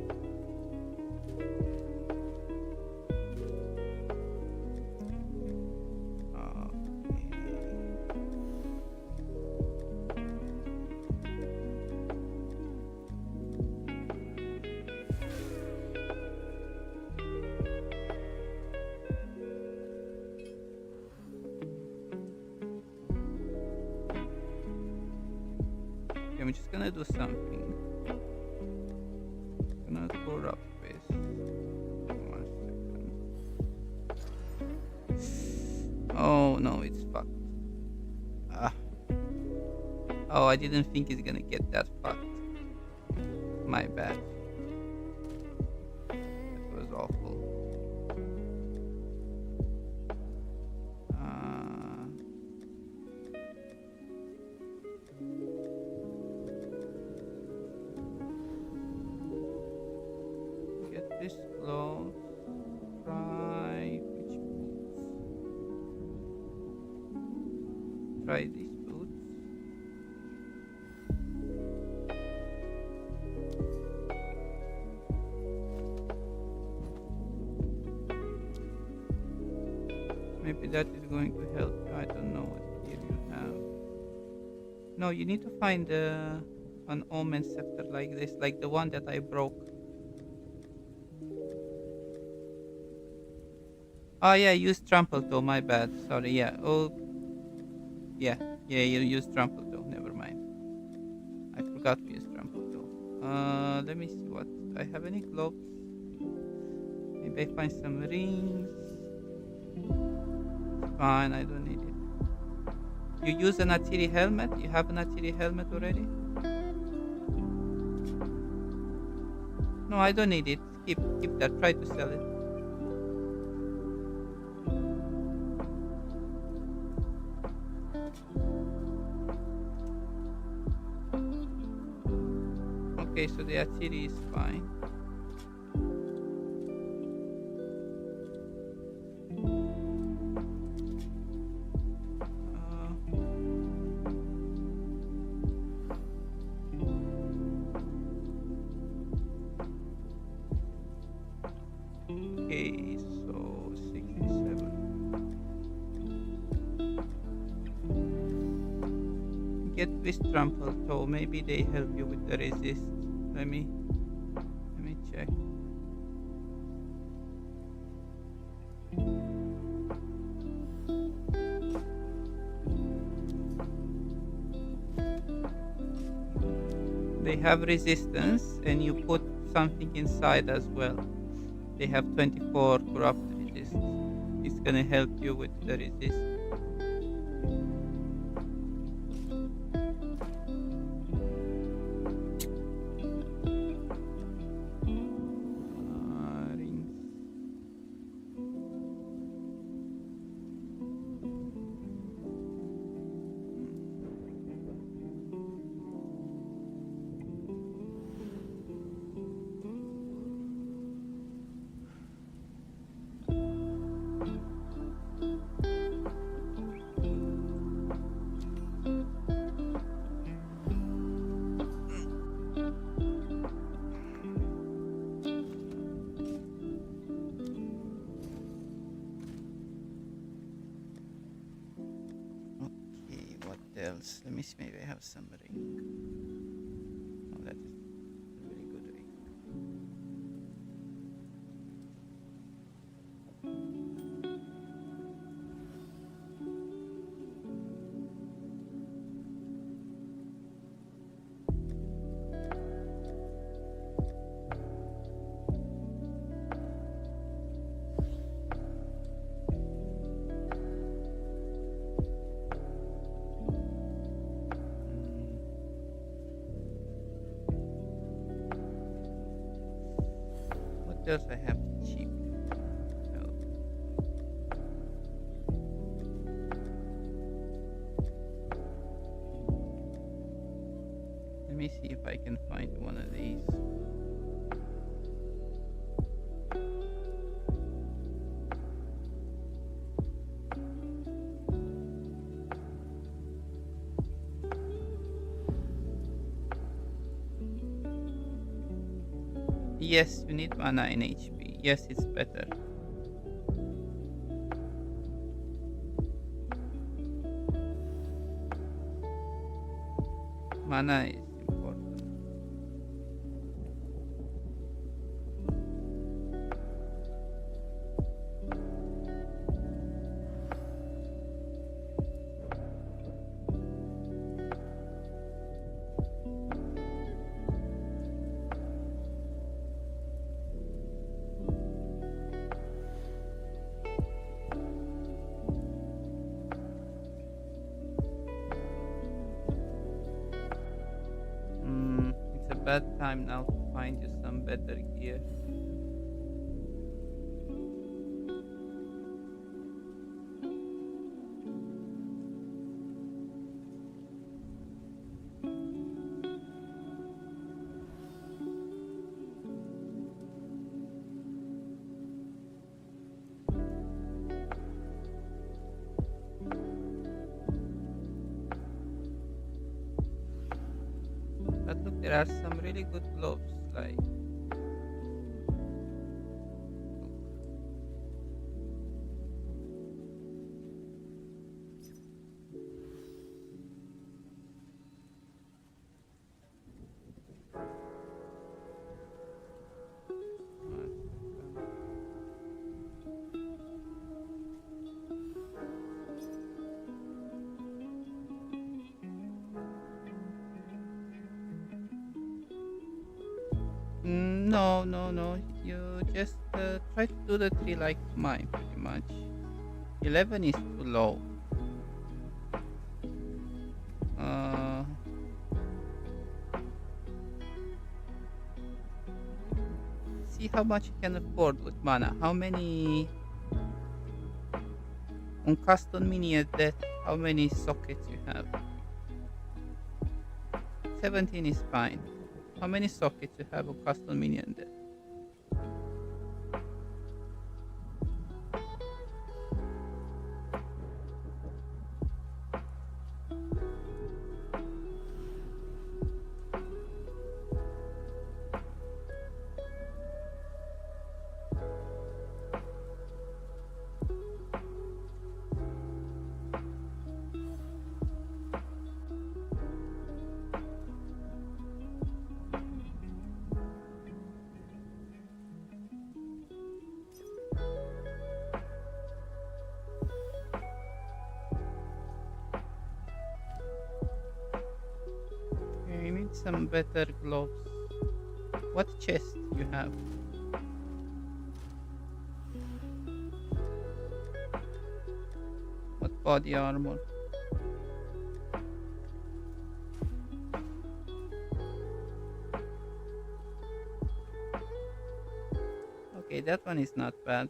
Okay, I'm just gonna do something. Gonna corrupt this. 1 second. Oh no, it's fucked. Ah. Oh, I didn't think it's gonna get that fucked. My bad. That was awful. Get this close. Try which boots? Try these boots. Maybe that is going to help you. I don't know what gear you have. No, you need to find an omen scepter like this, like the one that I broke. Oh yeah, use trample toe, my bad. Sorry, yeah. Oh yeah, you use trample toe, never mind. I forgot to use trample toe. Let me see what I have any gloves. Maybe I find some rings. Fine, I don't need it. You use an Atiri helmet? You have an Atiri helmet already? No, I don't need it. Keep that. Try to sell it. Okay, so the Atiri is fine. Okay, so 67. Get this trample toe. Maybe they help you with the resist. Let me check. They have resistance, and you put something inside as well. They have 24 corrupt resist. It's gonna help you with the resist. Rings. Okay, what else? Let me see, maybe I have some ring. Oh, that is a very good ring. What else I have cheap? Oh. Let me see if I can find one of these. Yes, you need mana in HP. Yes, it's better. Mana is important. It's a bad time now to find you some better gear. But look, there are some really good gloves, like no, no, no. You just try to do the 3 like mine, pretty much. 11 is too low. See how much you can afford with mana. How many on custom mini at that? How many sockets you have? 17 is fine. How many sockets you have on custom mini and that? You need some better gloves. What chest you have? What body armor? Okay, that one is not bad.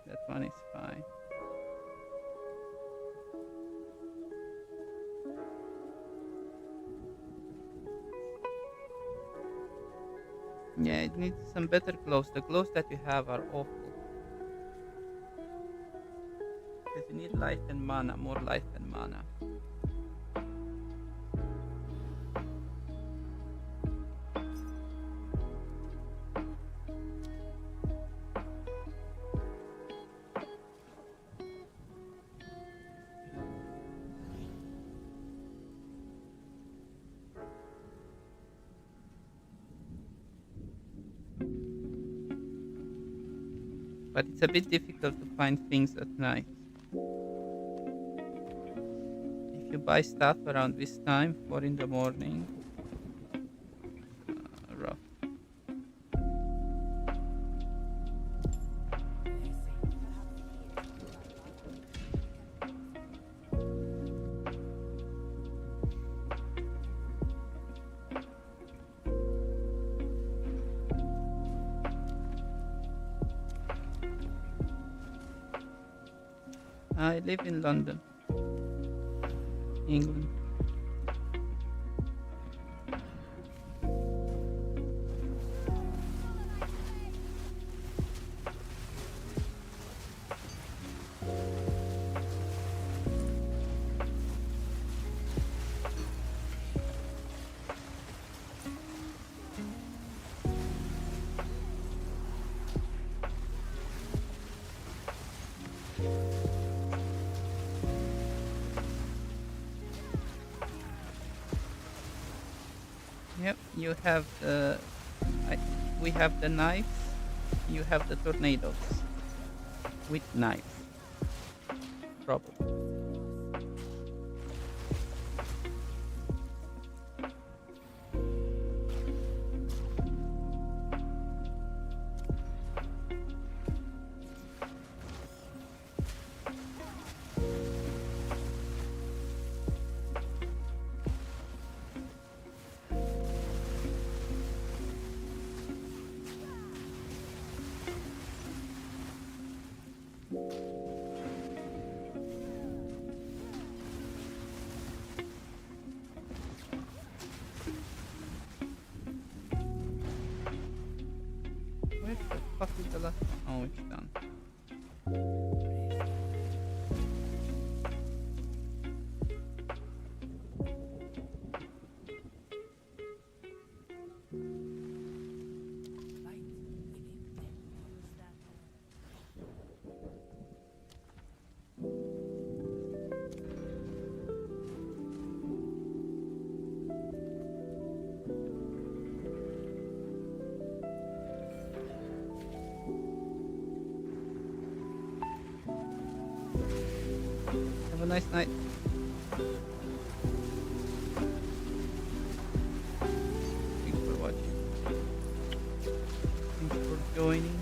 That one is fine. Yeah, it needs some better gloves. The gloves that you have are awful. Because you need life and mana, more life and mana. But it's a bit difficult to find things at night. If you buy stuff around this time, 4 in the morning, rough. I live in London, England. Yep, you have the. We have the knives. You have the tornadoes with knives, probably. Where the fuck is the last one? Oh, it's done. Have a nice night. Thanks for watching. Thanks for joining.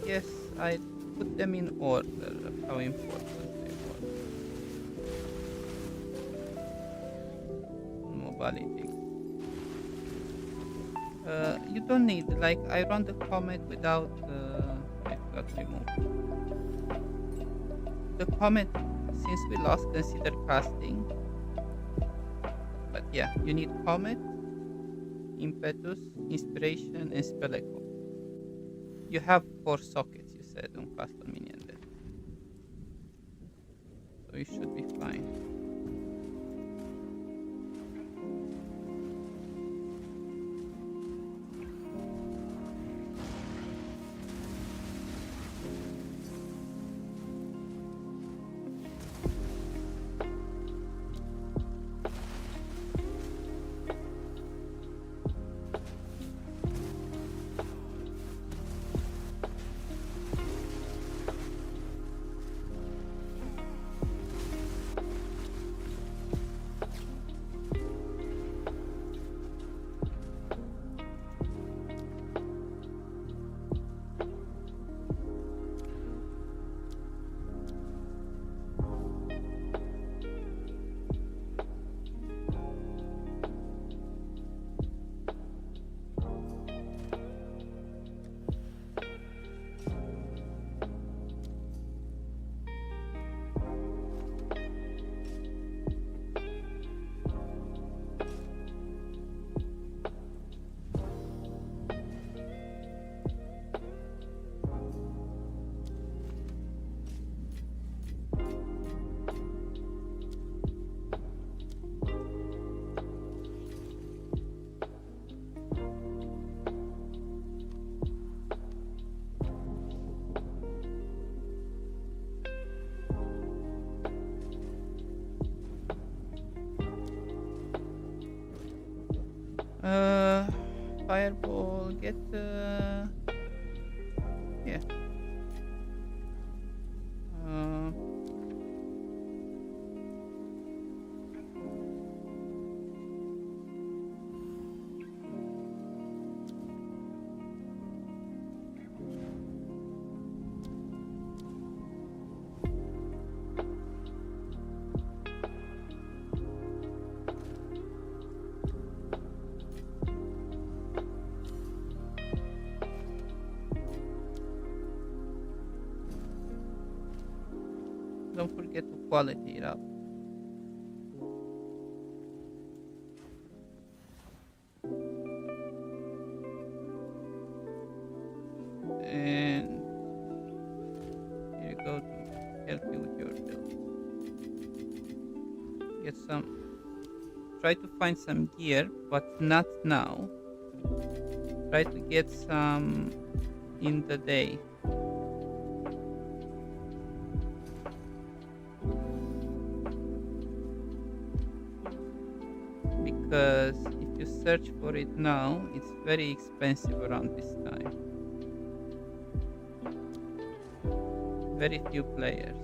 Yes, I put them in order of how important they were. Mobility. You don't need, like, I run the Comet without, it got removed. The Comet, since we lost consider casting, but yeah, you need Comet, Impetus, Inspiration, and Spell Echo. You have 4 sockets, you said, on Castle Minion then. So you should be fine. fireball. Get yeah. Uh, don't forget to quality it up. And here you go to help you with your build. Get some. Try to find some gear, but not now. Try to get some in the day. Because if you search for it now, it's very expensive around this time. Very few players.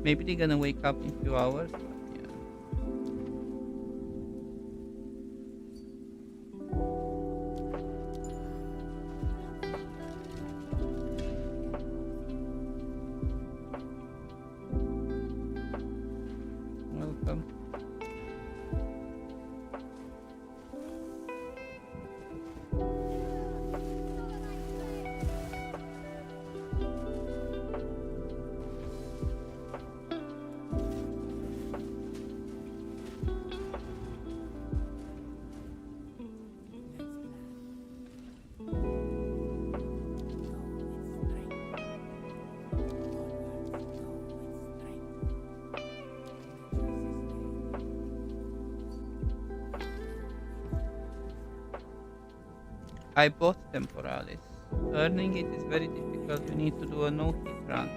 Maybe they're gonna wake up in a few hours, but yeah. Welcome. I bought Temporalis. Earning it is very difficult. You need to do a no-hit run.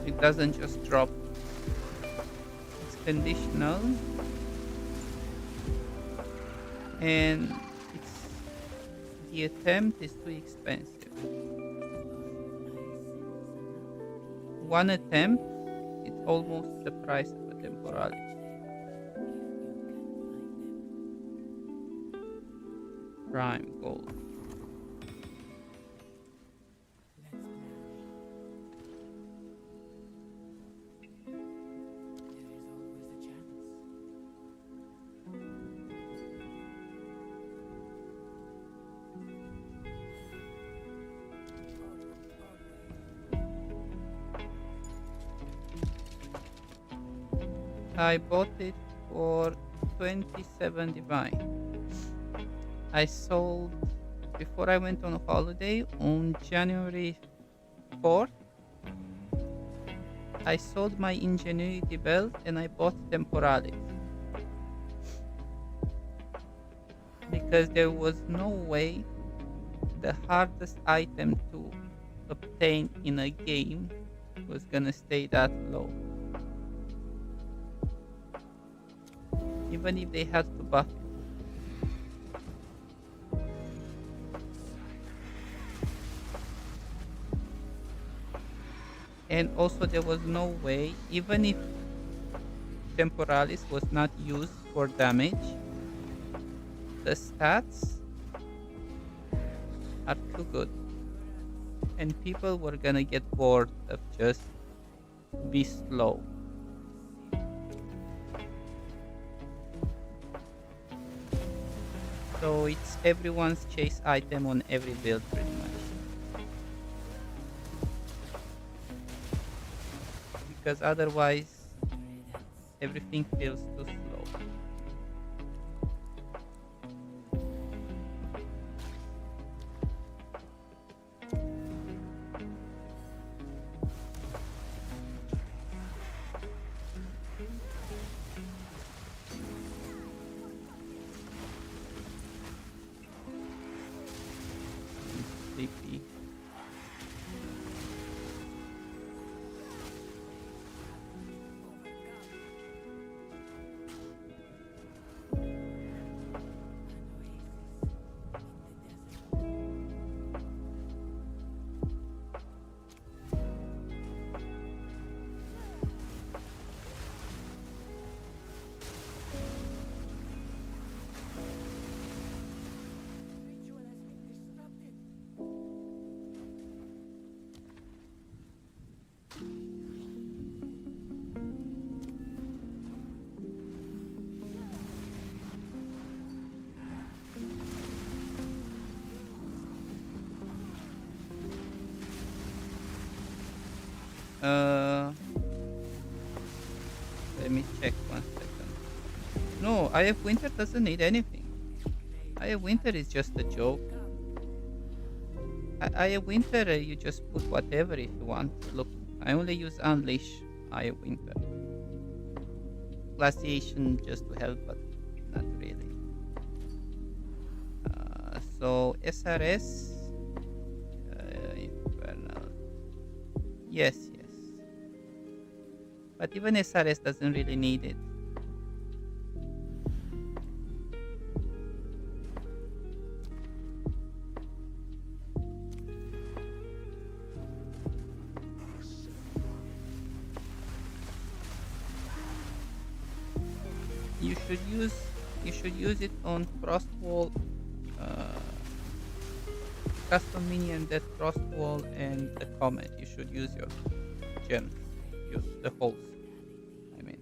It doesn't just drop. It's conditional. And the attempt is too expensive. One attempt, it's almost the price of a Temporalis. Prime gold. I bought it for 27 divine. I sold before I went on holiday on January 4th. I sold my ingenuity belt and I bought Temporalis. Because there was no way the hardest item to obtain in a game was gonna stay that low. Even if they had to buff it. And also there was no way, even if Temporalis was not used for damage, the stats are too good. And people were gonna get bored of just be slow. So it's everyone's chase item on every build pretty much. Because otherwise everything feels too slow. Sleepy. Uh, Let me check 1 second. No, Eye of Winter doesn't need anything. Eye of Winter is just a joke. Eye of Winter, you just put whatever if you want. Look, I only use Unleash Eye of Winter. Glaciation just to help, but not really. So SRS, Infernal. Yes, yes. But even SRS doesn't really need it. You should use it on Frostwall, custom minion that Frostwall and the Comet. You should use your gems, use the holes. I mean.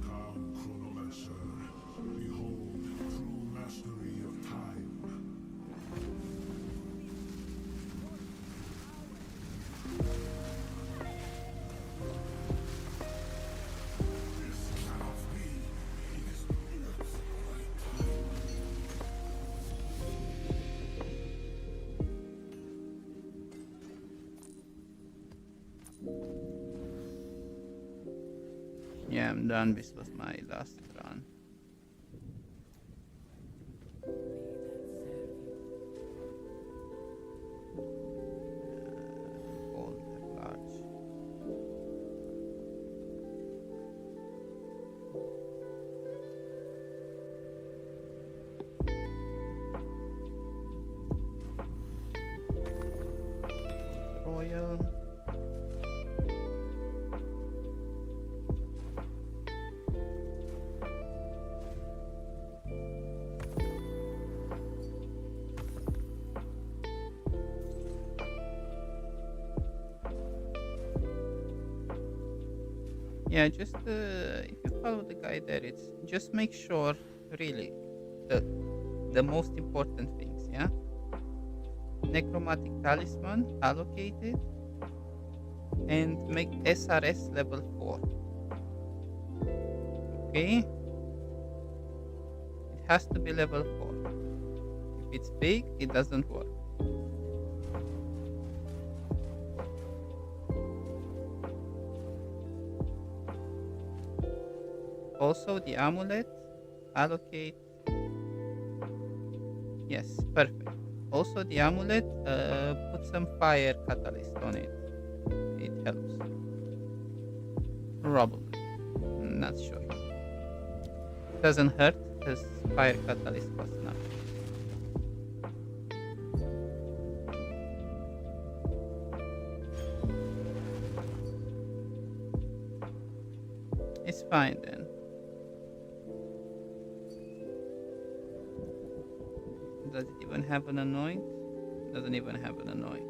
Come, Chronomancer. Behold, true mastery of time. This cannot be. It is
Yeah, I'm done. This was my last run. Gold at large. Royal. Yeah, just if you follow the guide there, it's just make sure really the most important things, yeah. Necromantic Talisman allocated and make SRS level 4. Okay, it has to be level 4. If it's big, it doesn't work. Also, the amulet, allocate. Yes, perfect. Also, the amulet, put some fire catalyst on it. It helps. Probably. Not sure. Doesn't hurt because fire catalyst was enough. It's fine then. Does it even have an anoint? Doesn't even have an anoint.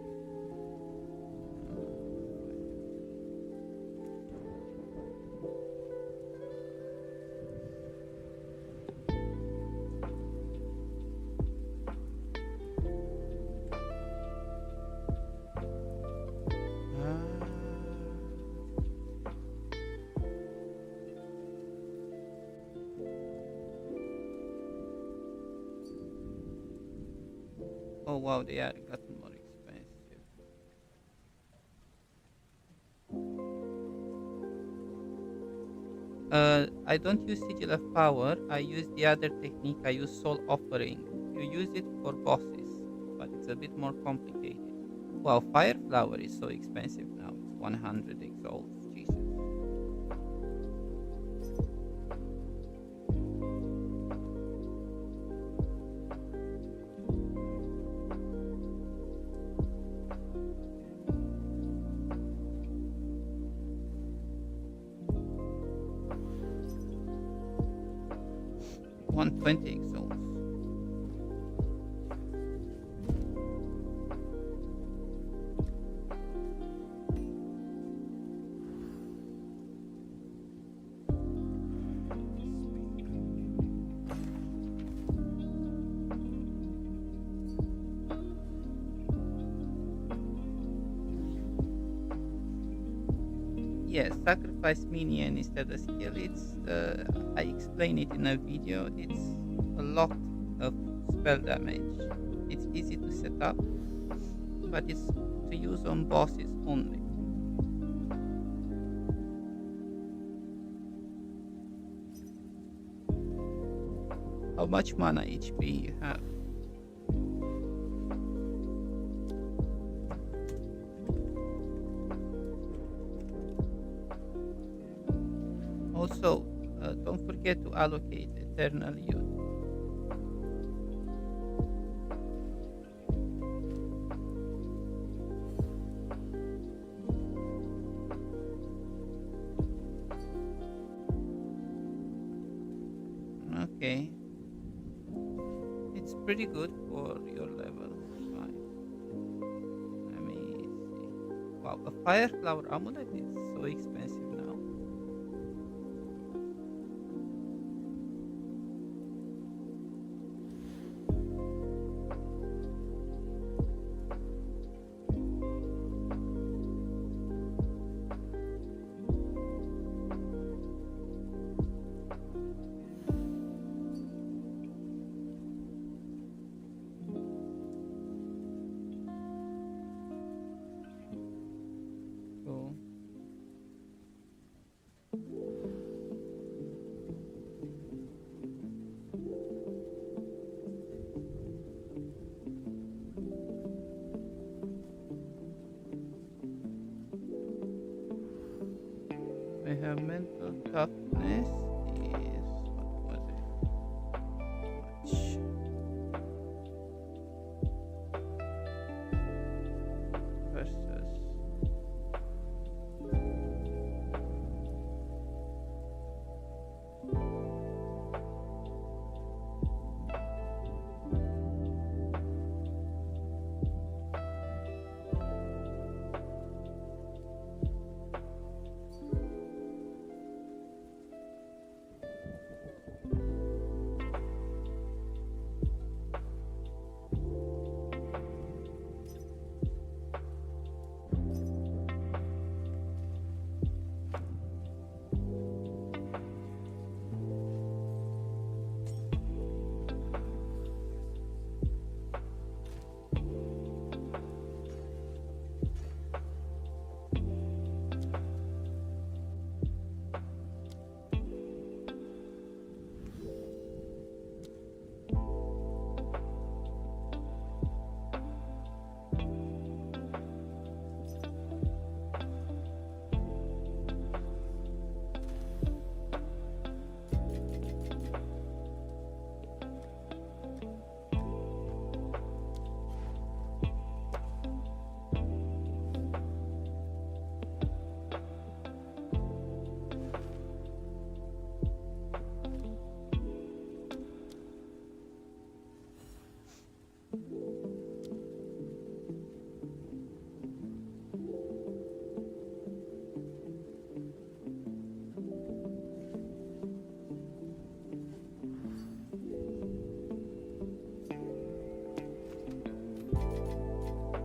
Oh wow, they are gotten more expensive. I don't use Sigil of Power. I use the other technique. I use Soul Offering. You use it for bosses, but it's a bit more complicated. Wow, Fire Flower is so expensive now. It's 100 exalts. Jesus. 120 exols. Yes, sacrifice minion instead of skill. It's I explain it in a video. It's a lot of spell damage. It's easy to set up, but it's to use on bosses only. How much mana HP you have? Also, don't forget to allocate eternal youth. Okay, it's pretty good for your level. Fine. Let me see. Wow, a fire flower amulet is so expensive now. Cool. I have mental toughness is what was it? Much versus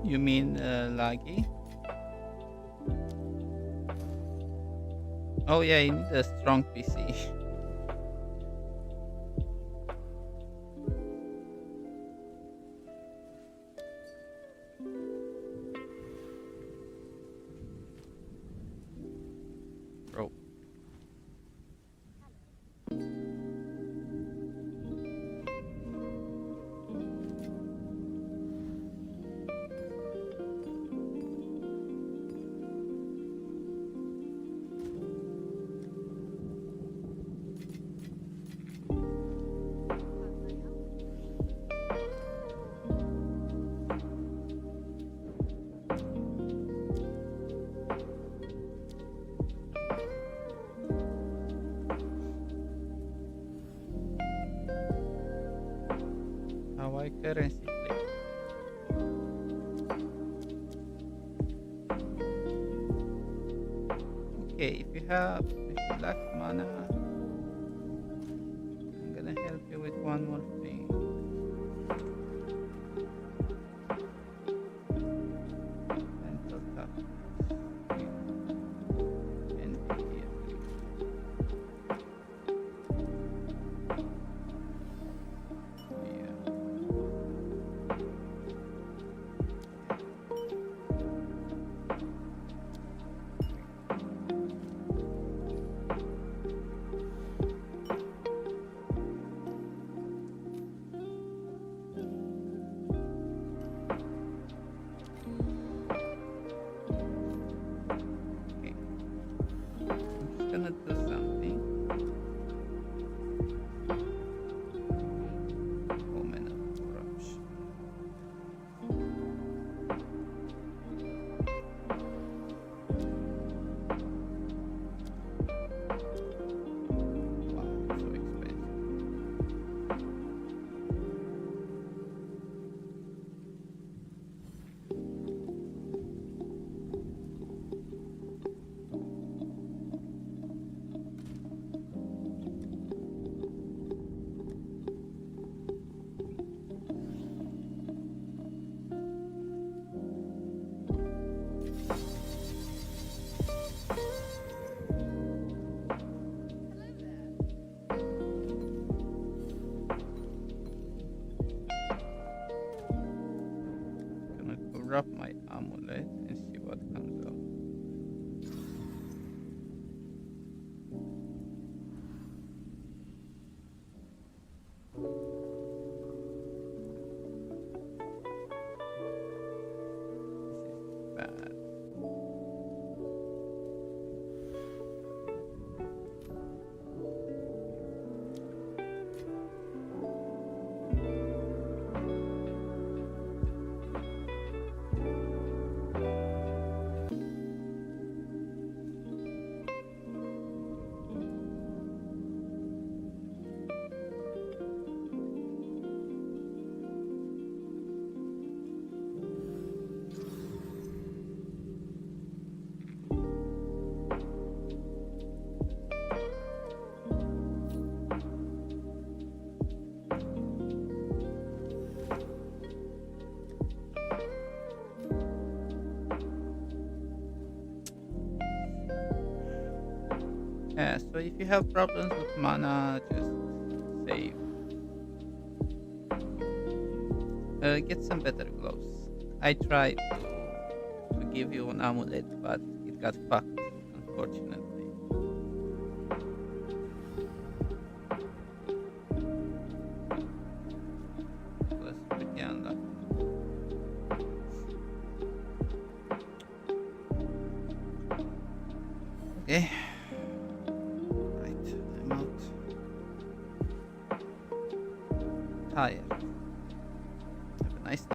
You mean laggy? Oh yeah, you need a strong PC. Bro. currency plate. Okay, if you lack mana, I'm gonna help you with one more thing. Mental toughness. And here. Yeah. Okay. I'm just gonna do something. Omen of corruption. Wow, so expensive. Gonna corrupt my amulet and see what comes out. This is bad. Yeah, so if you have problems with mana, just save. Get some better gloves. I tried to give you an amulet, but it got fucked, unfortunately. It was pretty unlucky. Okay. Right, I'm out. Tired. Have a nice